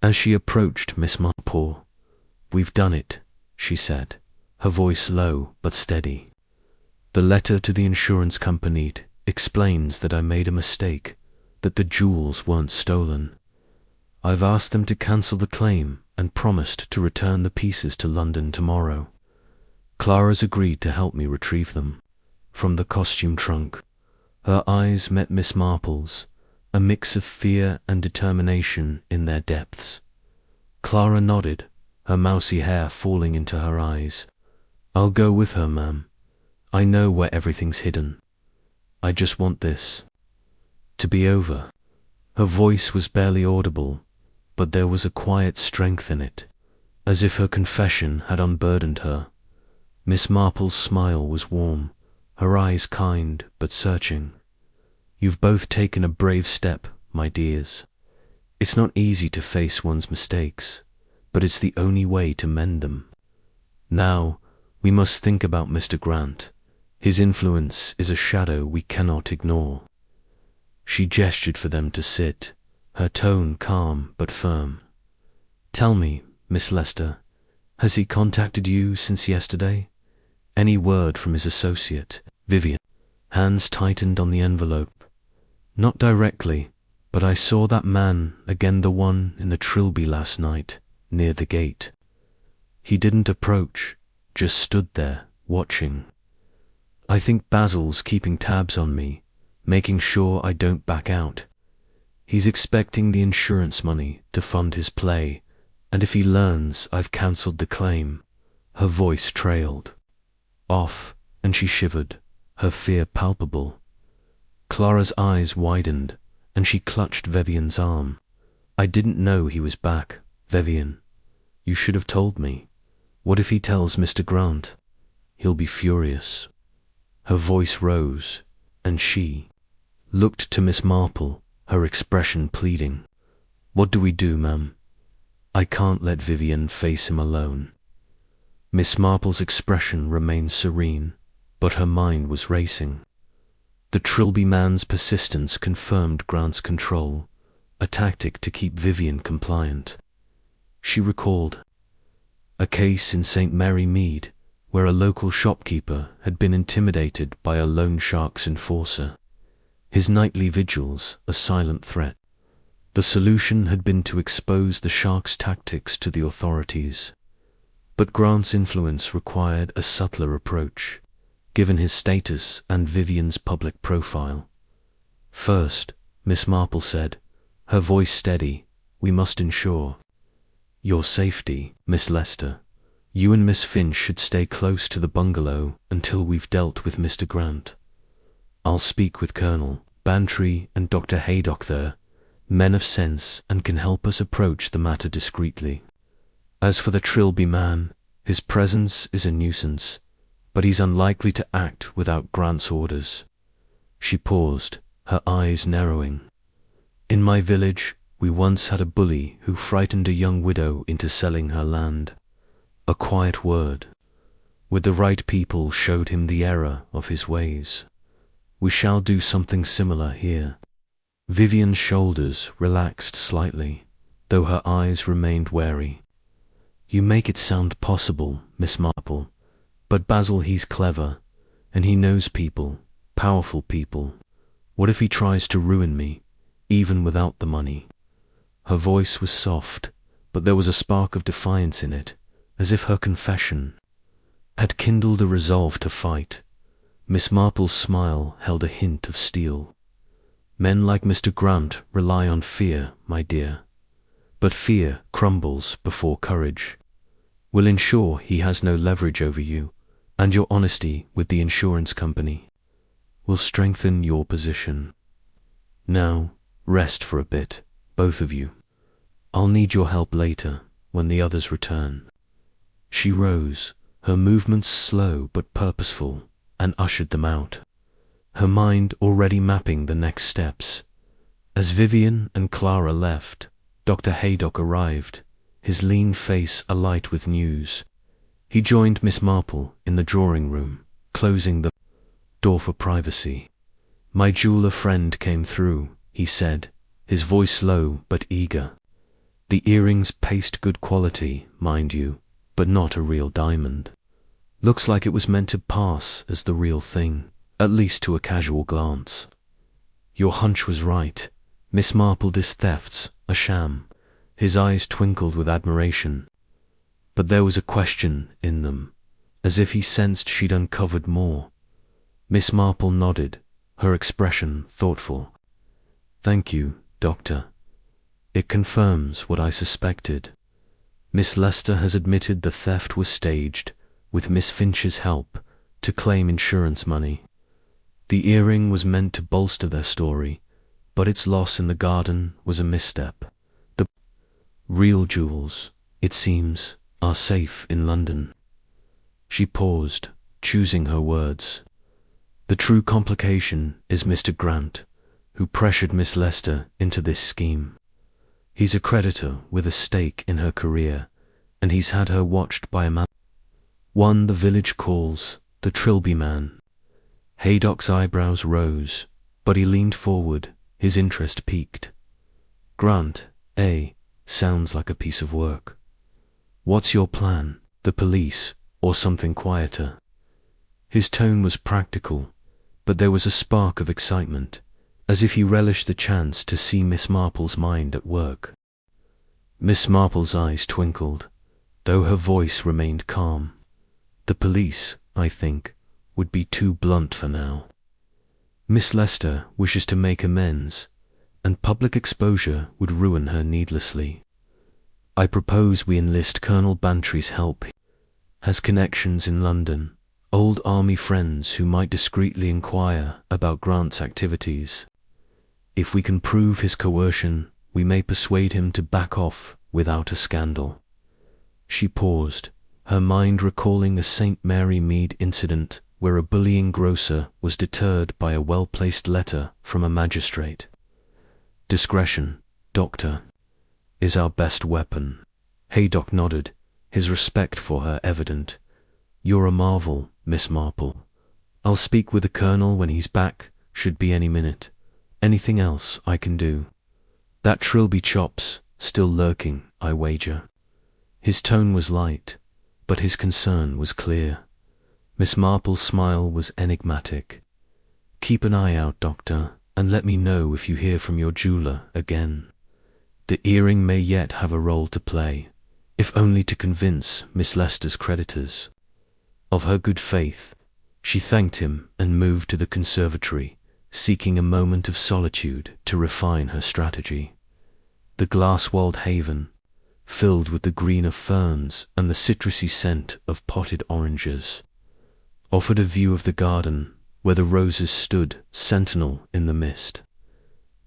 As she approached Miss Marple, "We've done it," she said, her voice low but steady. "The letter to the insurance company explains that I made a mistake, that the jewels weren't stolen. I've asked them to cancel the claim and promised to return the pieces to London tomorrow. Clara's agreed to help me retrieve them from the costume trunk." Her eyes met Miss Marple's, a mix of fear and determination in their depths. Clara nodded, her mousy hair falling into her eyes. "I'll go with her, ma'am. I know where everything's hidden. I just want this to be over." Her voice was barely audible, but there was a quiet strength in it, as if her confession had unburdened her. Miss Marple's smile was warm, her eyes kind but searching. "You've both taken a brave step, my dears. It's not easy to face one's mistakes, but it's the only way to mend them. Now, we must think about Mr. Grant. His influence is a shadow we cannot ignore." She gestured for them to sit, her tone calm but firm. "Tell me, Miss Lester, has he contacted you since yesterday? Any word from his associate, Vivian?" Hands tightened on the envelope. "Not directly, but I saw that man again, the one in the Trilby last night, near the gate. He didn't approach, just stood there, watching. I think Basil's keeping tabs on me, making sure I don't back out. He's expecting the insurance money to fund his play, and if he learns I've cancelled the claim..." Her voice trailed off, and she shivered, her fear palpable. Clara's eyes widened, and she clutched Vivian's arm. "I didn't know he was back, Vivian. You should have told me. What if he tells Mr. Grant? He'll be furious." Her voice rose, and she looked to Miss Marple, her expression pleading. "What do we do, ma'am? I can't let Vivian face him alone." Miss Marple's expression remained serene, but her mind was racing. The Trilby man's persistence confirmed Grant's control. a tactic to keep Vivian compliant. She recalled a case in St. Mary Mead where a local shopkeeper had been intimidated by a loan shark's enforcer. His nightly vigils a silent threat. The solution had been to expose the shark's tactics to the authorities. But Grant's influence required a subtler approach, given his status and Vivian's public profile. First, Miss Marple said, her voice steady, we must ensure your safety, Miss Lester. You and Miss Finch should stay close to the bungalow until we've dealt with Mr. Grant. I'll speak with Colonel Bantry and Dr. Haydock there, men of sense and can help us approach the matter discreetly. As for the Trilby man, his presence is a nuisance, but he's unlikely to act without Grant's orders. She paused, her eyes narrowing. In my village, we once had a bully who frightened a young widow into selling her land. A quiet word, with the right people, showed him the error of his ways. We shall do something similar here. Vivian's shoulders relaxed slightly, though her eyes remained wary. You make it sound possible, Miss Marple, but Basil, he's clever, and he knows people, powerful people. What if he tries to ruin me, even without the money? Her voice was soft, but there was a spark of defiance in it, as if her confession had kindled a resolve to fight. Miss Marple's smile held a hint of steel. Men like Mr. Grant rely on fear, my dear. But fear crumbles before courage. We'll ensure he has no leverage over you, and your honesty with the insurance company will strengthen your position. Now, rest for a bit, both of you. I'll need your help later, when the others return. She rose, her movements slow but purposeful, and ushered them out, her mind already mapping the next steps. As Vivian and Clara left, Dr. Haydock arrived, his lean face alight with news. He joined Miss Marple in the drawing room, closing the door for privacy. My jeweler friend came through, he said, his voice low but eager. The earrings paste good quality, mind you, but not a real diamond. Looks like it was meant to pass as the real thing, at least to a casual glance. Your hunch was right. Miss Marple, this theft's a sham. His eyes twinkled with admiration, but there was a question in them, as if he sensed she'd uncovered more. Miss Marple nodded, her expression thoughtful. Thank you, Doctor. It confirms what I suspected. Miss Lester has admitted the theft was staged, with Miss Finch's help, to claim insurance money. The earring was meant to bolster their story, but its loss in the garden was a misstep. The real jewels, it seems, are safe in London. She paused, choosing her words. The true complication is Mr. Grant, who pressured Miss Lester into this scheme. He's a creditor with a stake in her career, and he's had her watched by a man. One the village calls the Trilby man. Haydock's eyebrows rose, but he leaned forward, his interest piqued. Grant, sounds like a piece of work. What's your plan? The police, or something quieter? His tone was practical, but there was a spark of excitement, as if he relished the chance to see Miss Marple's mind at work. Miss Marple's eyes twinkled, though her voice remained calm. The police, I think, would be too blunt for now. Miss Lester wishes to make amends, and public exposure would ruin her needlessly. I propose we enlist Colonel Bantry's help. He has connections in London, old army friends who might discreetly inquire about Grant's activities. If we can prove his coercion, we may persuade him to back off without a scandal. She paused, her mind recalling a St. Mary Mead incident where a bullying grocer was deterred by a well-placed letter from a magistrate. Discretion, Doctor, is our best weapon. Haydock nodded, his respect for her evident. You're a marvel, Miss Marple. I'll speak with the Colonel when he's back, should be any minute. Anything else I can do? That Trilby chop's still lurking, I wager. His tone was light, but his concern was clear. Miss Marple's smile was enigmatic. Keep an eye out, Doctor, and let me know if you hear from your jeweller again. The earring may yet have a role to play, if only to convince Miss Lester's creditors of her good faith. She thanked him and moved to the conservatory, seeking a moment of solitude to refine her strategy. The glass-walled haven, filled with the green of ferns and the citrusy scent of potted oranges, offered a view of the garden where the roses stood sentinel in the mist.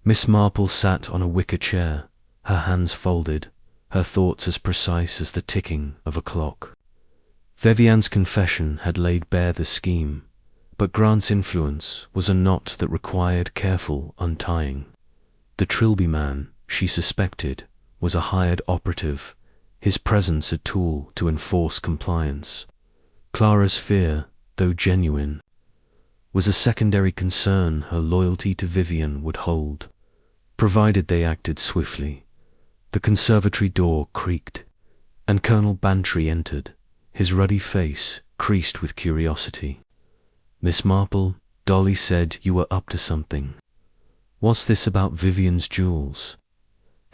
Miss Marple sat on a wicker chair, her hands folded, her thoughts as precise as the ticking of a clock. Vivian's confession had laid bare the scheme, but Grant's influence was a knot that required careful untying. The Trilby man, she suspected, was a hired operative, his presence a tool to enforce compliance. Clara's fear, though genuine, was a secondary concern her loyalty to Vivian would hold, provided they acted swiftly. The conservatory door creaked, and Colonel Bantry entered, his ruddy face creased with curiosity. Miss Marple, Dolly said you were up to something. What's this about Vivian's jewels?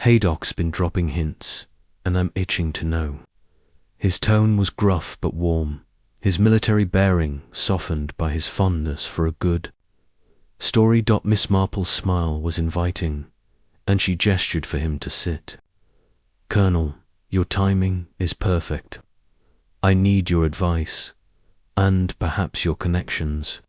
Haydock's been dropping hints, and I'm itching to know. His tone was gruff but warm, his military bearing softened by his fondness for a good story. Miss Marple's smile was inviting, and she gestured for him to sit. Colonel, your timing is perfect. I need your advice, and perhaps your connections.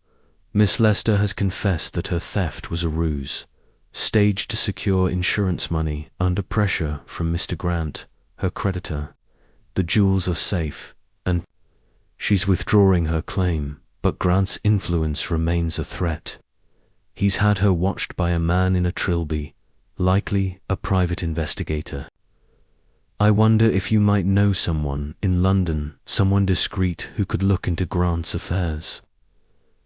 Miss Lester has confessed that her theft was a ruse, staged to secure insurance money under pressure from Mr. Grant, her creditor. The jewels are safe, and she's withdrawing her claim, but Grant's influence remains a threat. He's had her watched by a man in a Trilby, likely a private investigator. I wonder if you might know someone in London, someone discreet who could look into Grant's affairs.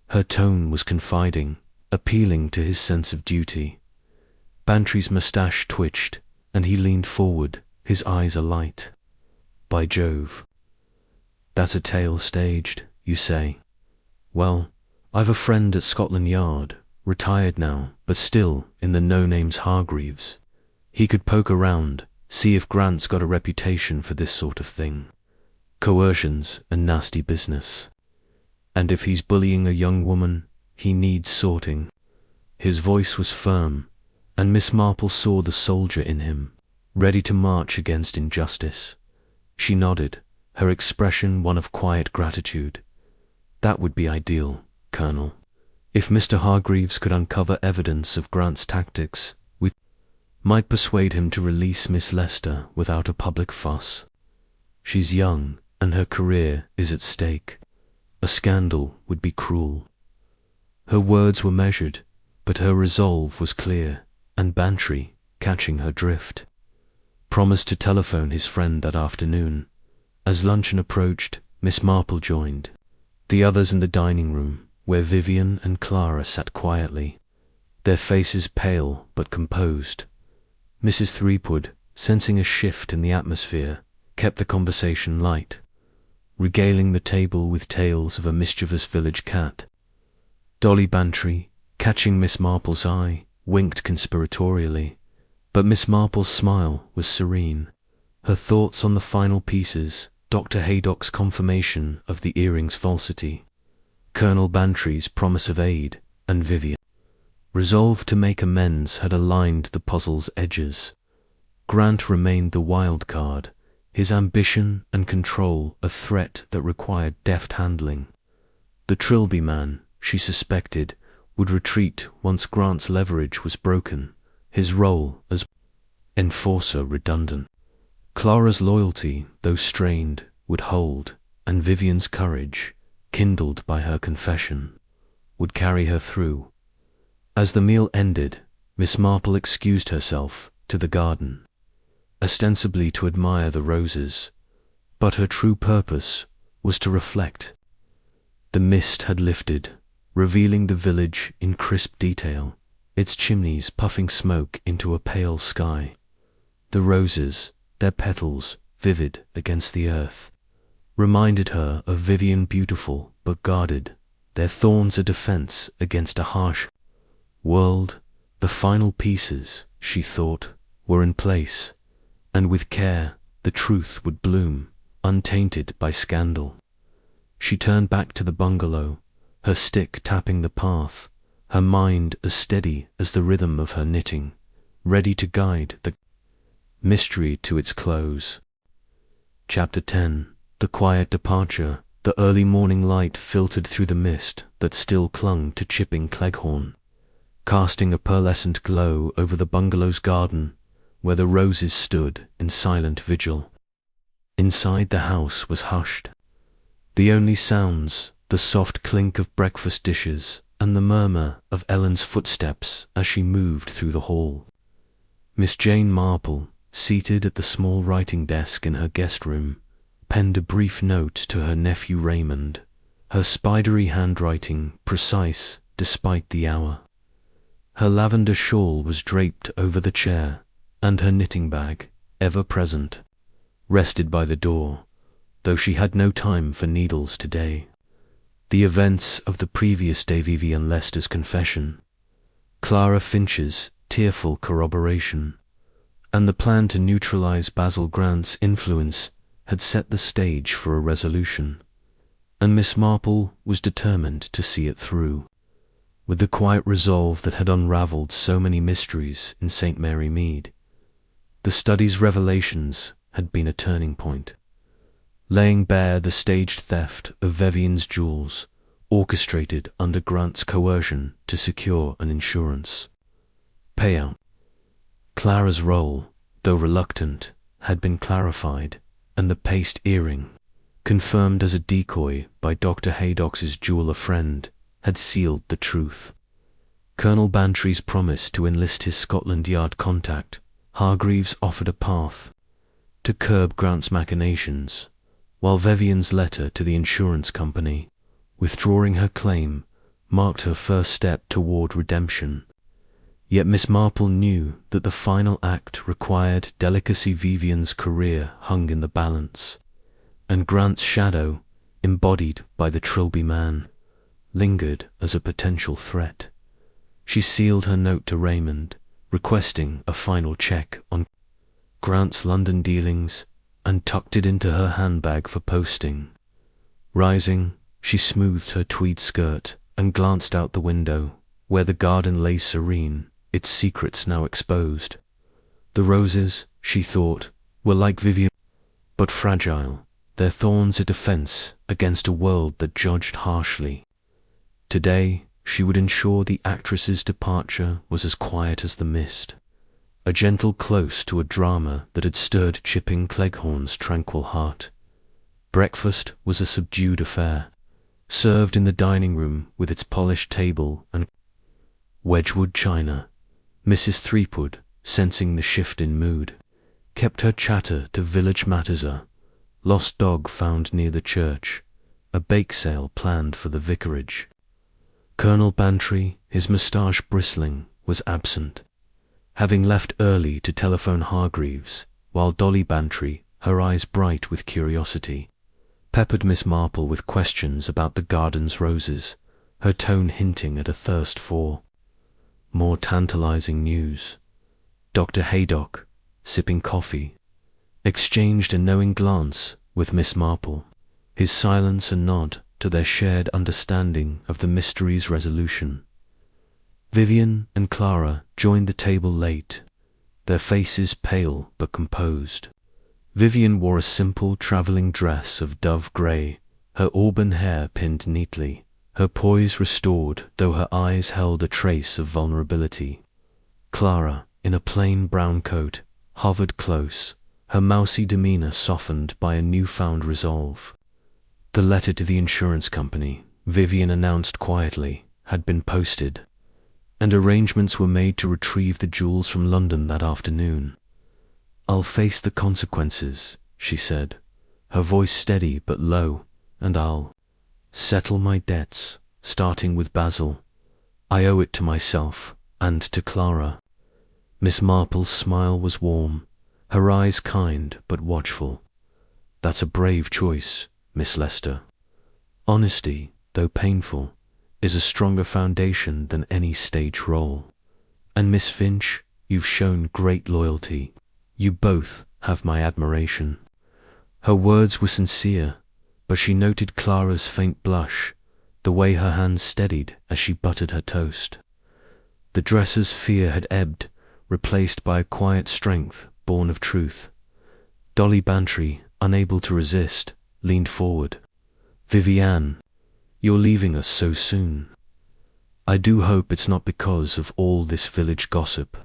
Her tone was confiding, appealing to his sense of duty. Bantry's moustache twitched, and he leaned forward, his eyes alight. By Jove. That's a tale staged, you say? Well, I've a friend at Scotland Yard, retired now, but still in the no-names Hargreaves. He could poke around, see if Grant's got a reputation for this sort of thing. Coercion's a nasty business. And if he's bullying a young woman, he needs sorting. His voice was firm, and Miss Marple saw the soldier in him, ready to march against injustice. She nodded, her expression one of quiet gratitude. That would be ideal, Colonel. If Mr. Hargreaves could uncover evidence of Grant's tactics, we might persuade him to release Miss Lester without a public fuss. She's young, and her career is at stake. A scandal would be cruel. Her words were measured, but her resolve was clear, and Bantry, catching her drift, promised to telephone his friend that afternoon. As luncheon approached, Miss Marple joined the others in the dining room, where Vivian and Clara sat quietly, their faces pale but composed. Mrs. Threepwood, sensing a shift in the atmosphere, kept the conversation light, regaling the table with tales of a mischievous village cat. Dolly Bantry, catching Miss Marple's eye, winked conspiratorially, but Miss Marple's smile was serene. Her thoughts on the final pieces, Dr. Haydock's confirmation of the earring's falsity, Colonel Bantry's promise of aid, and Vivian, resolved to make amends, had aligned the puzzle's edges. Grant remained the wild card, his ambition and control a threat that required deft handling. The Trilby man, she suspected, would retreat once Grant's leverage was broken, his role as enforcer redundant. Clara's loyalty, though strained, would hold, and Vivian's courage, kindled by her confession, would carry her through. As the meal ended, Miss Marple excused herself to the garden, ostensibly to admire the roses, but her true purpose was to reflect. The mist had lifted, revealing the village in crisp detail, its chimneys puffing smoke into a pale sky. The roses, their petals vivid against the earth, reminded her of Vivian, beautiful but guarded, their thorns a defense against a harsh world. The final pieces, she thought, were in place, and with care the truth would bloom, untainted by scandal. She turned back to the bungalow, her stick tapping the path, her mind as steady as the rhythm of her knitting, ready to guide the mystery to its close. Chapter 10. The quiet departure. The early morning light filtered through the mist that still clung to Chipping Klehorn, casting a pearlescent glow over the bungalow's garden, where the roses stood in silent vigil. Inside the house was hushed. The only sounds, the soft clink of breakfast dishes and the murmur of Ellen's footsteps as she moved through the hall. Miss Jane Marple, seated at the small writing desk in her guest room, penned a brief note to her nephew Raymond, her spidery handwriting precise despite the hour. Her lavender shawl was draped over the chair, and her knitting bag, ever present, rested by the door, though she had no time for needles today. The events of the previous day, Vivian Lester's confession, Clara Finch's tearful corroboration, and the plan to neutralize Basil Grant's influence had set the stage for a resolution, and Miss Marple was determined to see it through. With the quiet resolve that had unravelled so many mysteries in St. Mary Mead, the study's revelations had been a turning point, laying bare the staged theft of Vivian's jewels, orchestrated under Grant's coercion to secure an insurance payout. Clara's role, though reluctant, had been clarified, and the paste earring, confirmed as a decoy by Dr. Haydock's jeweller friend, had sealed the truth. Colonel Bantry's promise to enlist his Scotland Yard contact, Hargreaves, offered a path to curb Grant's machinations, while Vivian's letter to the insurance company, withdrawing her claim, marked her first step toward redemption. Yet Miss Marple knew that the final act required delicacy. Vivian's career hung in the balance, and Grant's shadow, embodied by the Trilby man, lingered as a potential threat. She sealed her note to Raymond, requesting a final check on Grant's London dealings, and tucked it into her handbag for posting. Rising, she smoothed her tweed skirt and glanced out the window, where the garden lay serene, its secrets now exposed. The roses, she thought, were like Vivian, but fragile, their thorns a defense against a world that judged harshly. Today, she would ensure the actress's departure was as quiet as the mist, a gentle close to a drama that had stirred Chipping Klehorn's tranquil heart. Breakfast was a subdued affair, served in the dining room with its polished table and Wedgwood china. Mrs. Threepwood, sensing the shift in mood, kept her chatter to village matters: a lost dog found near the church, a bake sale planned for the vicarage. Colonel Bantry, his moustache bristling, was absent, having left early to telephone Hargreaves, while Dolly Bantry, her eyes bright with curiosity, peppered Miss Marple with questions about the garden's roses, her tone hinting at a thirst for more tantalizing news. Dr. Haydock, sipping coffee, exchanged a knowing glance with Miss Marple, his silence a nod to their shared understanding of the mystery's resolution. Vivian and Clara joined the table late, their faces pale but composed. Vivian wore a simple travelling dress of dove grey, her auburn hair pinned neatly, her poise restored though her eyes held a trace of vulnerability. Clara, in a plain brown coat, hovered close, her mousy demeanour softened by a newfound resolve. The letter to the insurance company, Vivian announced quietly, had been posted, and arrangements were made to retrieve the jewels from London that afternoon. "I'll face the consequences," she said, her voice steady but low, "and I'll settle my debts, starting with Basil. I owe it to myself and to Clara. Miss Marple's smile was warm, her eyes kind but watchful. That's a brave choice, Miss Lester. Honesty, though painful, is a stronger foundation than any stage role. And Miss Finch, you've shown great loyalty. You both have my admiration. Her words were sincere, but she noted Clara's faint blush, the way her hands steadied as she buttered her toast. The dresser's fear had ebbed, replaced by a quiet strength born of truth. Dolly Bantry, unable to resist, leaned forward. "Vivienne, you're leaving us so soon. I do hope it's not because of all this village gossip.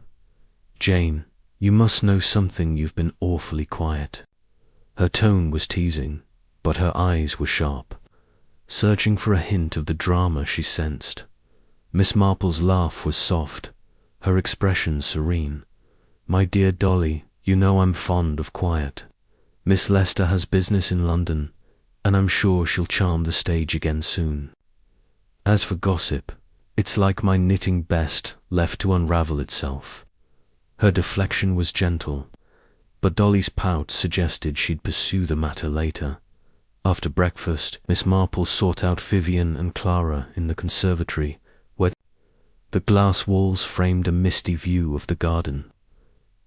Jane, you must know something. You've been awfully quiet." Her tone was teasing, but her eyes were sharp, searching for a hint of the drama she sensed. Miss Marple's laugh was soft, her expression serene. "My dear Dolly, you know I'm fond of quiet. Miss Lester has business in London, and I'm sure she'll charm the stage again soon. As for gossip, it's like my knitting best left to unravel itself." Her deflection was gentle, but Dolly's pout suggested she'd pursue the matter later. After breakfast, Miss Marple sought out Vivian and Clara in the conservatory, where the glass walls framed a misty view of the garden.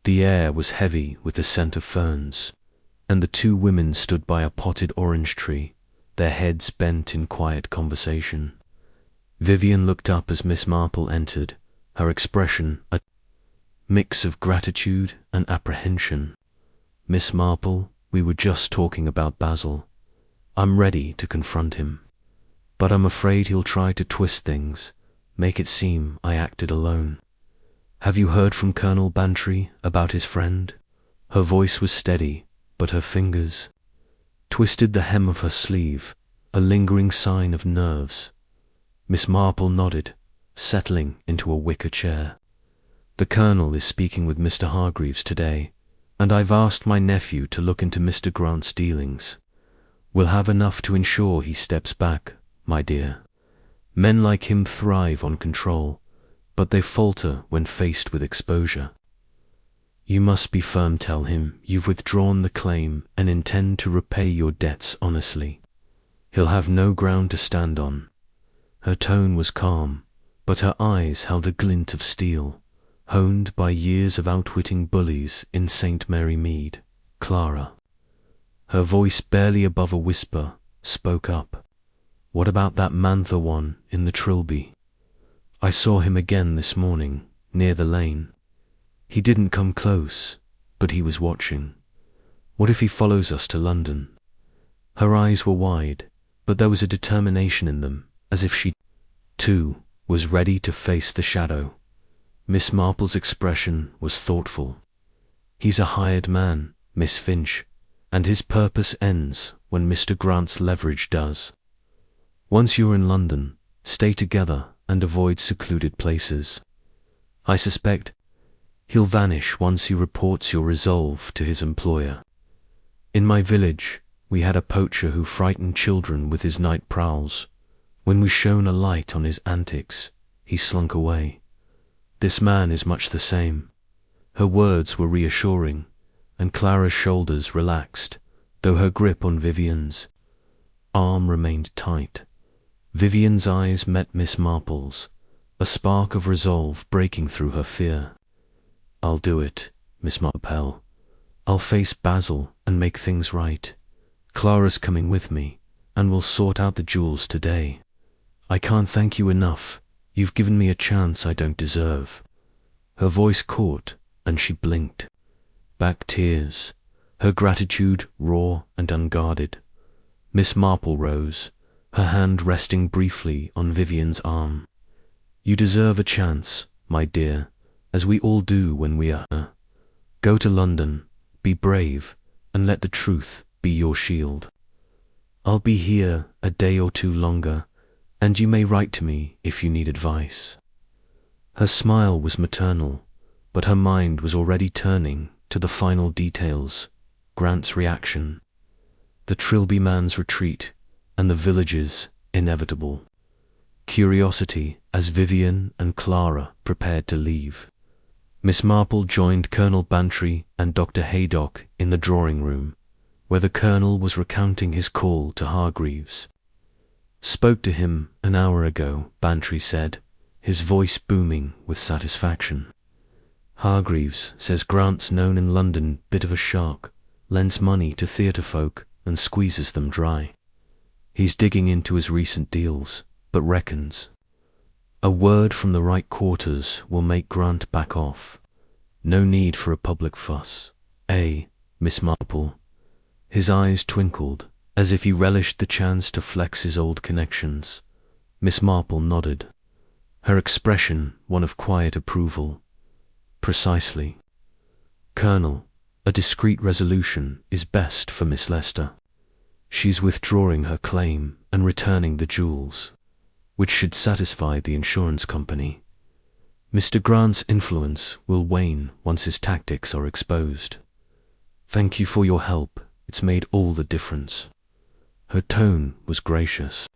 The air was heavy with the scent of ferns, and the two women stood by a potted orange tree, their heads bent in quiet conversation. Vivian looked up as Miss Marple entered, her expression a mix of gratitude and apprehension. "Miss Marple, we were just talking about Basil. I'm ready to confront him, but I'm afraid he'll try to twist things, make it seem I acted alone. Have you heard from Colonel Bantry about his friend?" Her voice was steady, but her fingers twisted the hem of her sleeve, a lingering sign of nerves. Miss Marple nodded, settling into a wicker chair. "The Colonel is speaking with Mr. Hargreaves today, and I've asked my nephew to look into Mr. Grant's dealings. We'll have enough to ensure he steps back, my dear. Men like him thrive on control, but they falter when faced with exposure. You must be firm. Tell him you've withdrawn the claim and intend to repay your debts honestly. He'll have no ground to stand on." Her tone was calm, but her eyes held a glint of steel, honed by years of outwitting bullies in St. Mary Mead. Clara, her voice barely above a whisper, spoke up. "What about that Manther one in the Trilby? I saw him again this morning, near the lane. He didn't come close, but he was watching. What if he follows us to London?" Her eyes were wide, but there was a determination in them, as if she, too, was ready to face the shadow. Miss Marple's expression was thoughtful. "He's a hired man, Miss Finch, and his purpose ends when Mr. Grant's leverage does. Once you're in London, stay together and avoid secluded places. I suspect he'll vanish once he reports your resolve to his employer. In my village, we had a poacher who frightened children with his night prowls. When we shone a light on his antics, he slunk away. This man is much the same." Her words were reassuring, and Clara's shoulders relaxed, though her grip on Vivian's arm remained tight. Vivian's eyes met Miss Marple's, a spark of resolve breaking through her fear. "I'll do it, Miss Marple. I'll face Basil and make things right. Clara's coming with me, and we'll sort out the jewels today. I can't thank you enough. You've given me a chance I don't deserve." Her voice caught, and she blinked back tears, her gratitude raw and unguarded. Miss Marple rose, her hand resting briefly on Vivian's arm. "You deserve a chance, my dear, as we all do when we are. Go to London, be brave, and let the truth be your shield. I'll be here a day or two longer, and you may write to me if you need advice." Her smile was maternal, but her mind was already turning to the final details: Grant's reaction, the Trilby man's retreat, and the village's inevitable curiosity as Vivian and Clara prepared to leave. Miss Marple joined Colonel Bantry and Dr. Haydock in the drawing room, where the Colonel was recounting his call to Hargreaves. "Spoke to him an hour ago," Bantry said, his voice booming with satisfaction. "Hargreaves says Grant's known in London bit of a shark, lends money to theatre folk and squeezes them dry. He's digging into his recent deals, but reckons a word from the right quarters will make Grant back off. No need for a public fuss. Eh, Miss Marple?" His eyes twinkled, as if he relished the chance to flex his old connections. Miss Marple nodded, her expression one of quiet approval. "Precisely. Colonel, a discreet resolution is best for Miss Lester. She's withdrawing her claim and returning the jewels, which should satisfy the insurance company. Mr. Grant's influence will wane once his tactics are exposed. Thank you for your help. It's made all the difference." Her tone was gracious,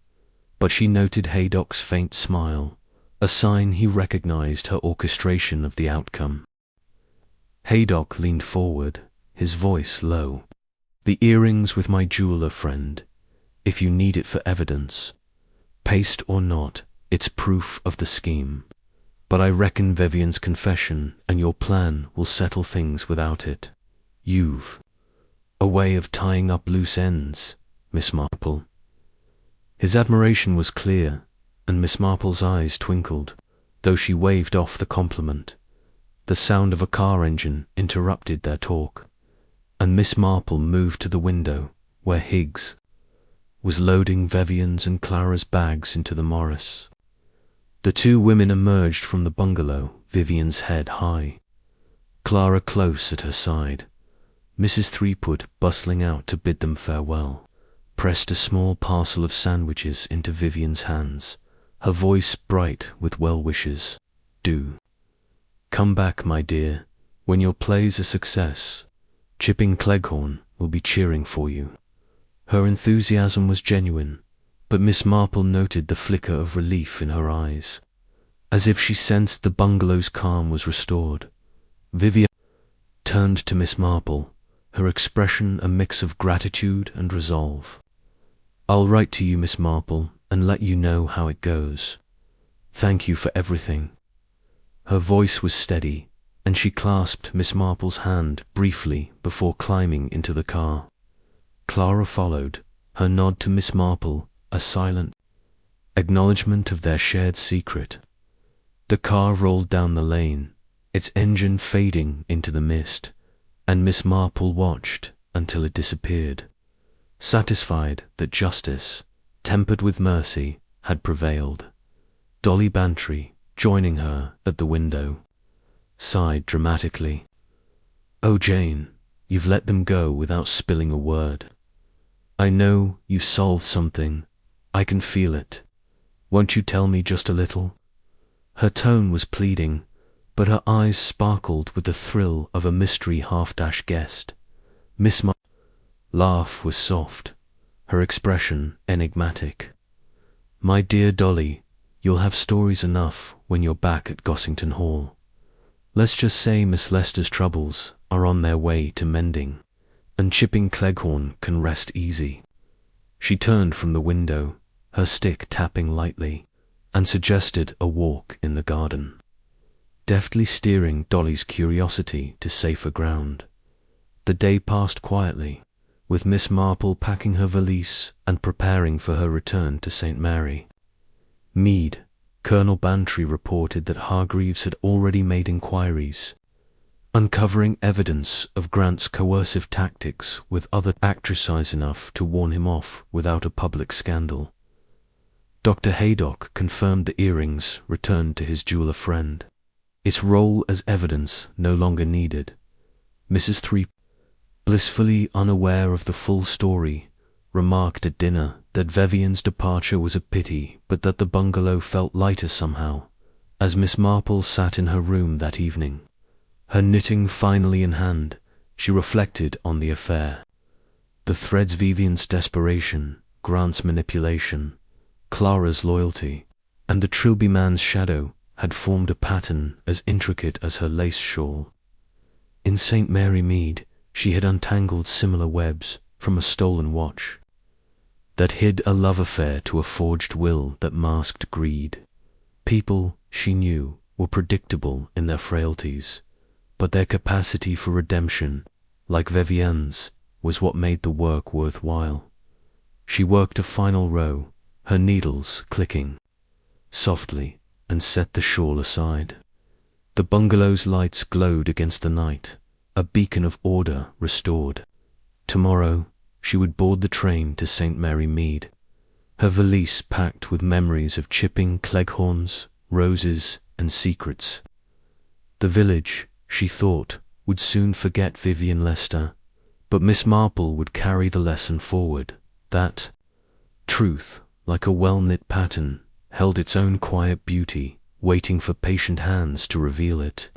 but she noted Haydock's faint smile, a sign he recognized her orchestration of the outcome. Haydock leaned forward, his voice low. "The earrings with my jeweler friend, if you need it for evidence. Paste or not, it's proof of the scheme. But I reckon Vivian's confession and your plan will settle things without it. You've a way of tying up loose ends, Miss Marple." His admiration was clear, and Miss Marple's eyes twinkled, though she waved off the compliment. The sound of a car engine interrupted their talk, and Miss Marple moved to the window, where Higgs was loading Vivian's and Clara's bags into the Morris. The two women emerged from the bungalow, Vivian's head high, Clara close at her side. Mrs. Threepwood, bustling out to bid them farewell, pressed a small parcel of sandwiches into Vivian's hands, her voice bright with well wishes. "Do come back, my dear, when your play's a success. Chipping Klehorn will be cheering for you." Her enthusiasm was genuine, but Miss Marple noted the flicker of relief in her eyes, as if she sensed the bungalow's calm was restored. Vivian turned to Miss Marple, her expression a mix of gratitude and resolve. "I'll write to you, Miss Marple, and let you know how it goes. Thank you for everything." Her voice was steady, and she clasped Miss Marple's hand briefly before climbing into the car. Clara followed, her nod to Miss Marple a silent acknowledgement of their shared secret. The car rolled down the lane, its engine fading into the mist, and Miss Marple watched until it disappeared, satisfied that justice, tempered with mercy, had prevailed. Dolly Bantry, joining her at the window, sighed dramatically. "Oh, Jane, you've let them go without spilling a word. I know you've solved something. I can feel it. Won't you tell me just a little?" Her tone was pleading, but her eyes sparkled with the thrill of a mystery half-dash guest. Miss Marple's laugh was soft, her expression enigmatic. "My dear Dolly, you'll have stories enough when you're back at Gossington Hall. Let's just say Miss Lester's troubles are on their way to mending, and Chipping Klehorn can rest easy." She turned from the window, her stick tapping lightly, and suggested a walk in the garden, deftly steering Dolly's curiosity to safer ground. The day passed quietly, with Miss Marple packing her valise and preparing for her return to St. Mary. Mead, Colonel Bantry reported that Hargreaves had already made inquiries, uncovering evidence of Grant's coercive tactics with other actresses enough to warn him off without a public scandal. Dr. Haydock confirmed the earrings returned to his jeweler friend, its role as evidence no longer needed. Mrs. Threepwood, blissfully unaware of the full story, remarked at dinner that Vivian's departure was a pity, but that the bungalow felt lighter somehow, as Miss Marple sat in her room that evening. Her knitting finally in hand, she reflected on the affair. The threads: Vivian's desperation, Grant's manipulation, Clara's loyalty, and the Trilby man's shadow had formed a pattern as intricate as her lace shawl. In St. Mary Mead, she had untangled similar webs from a stolen watch that hid a love affair to a forged will that masked greed. People, she knew, were predictable in their frailties, but their capacity for redemption, like Vivienne's, was what made the work worthwhile. She worked a final row, her needles clicking softly, and set the shawl aside. The bungalow's lights glowed against the night, a beacon of order restored. Tomorrow, she would board the train to St. Mary Mead, her valise packed with memories of chipping Klehorns, roses, and secrets. The village, she thought, would soon forget Vivienne Lester, but Miss Marple would carry the lesson forward, that truth, like a well-knit pattern, held its own quiet beauty, waiting for patient hands to reveal it.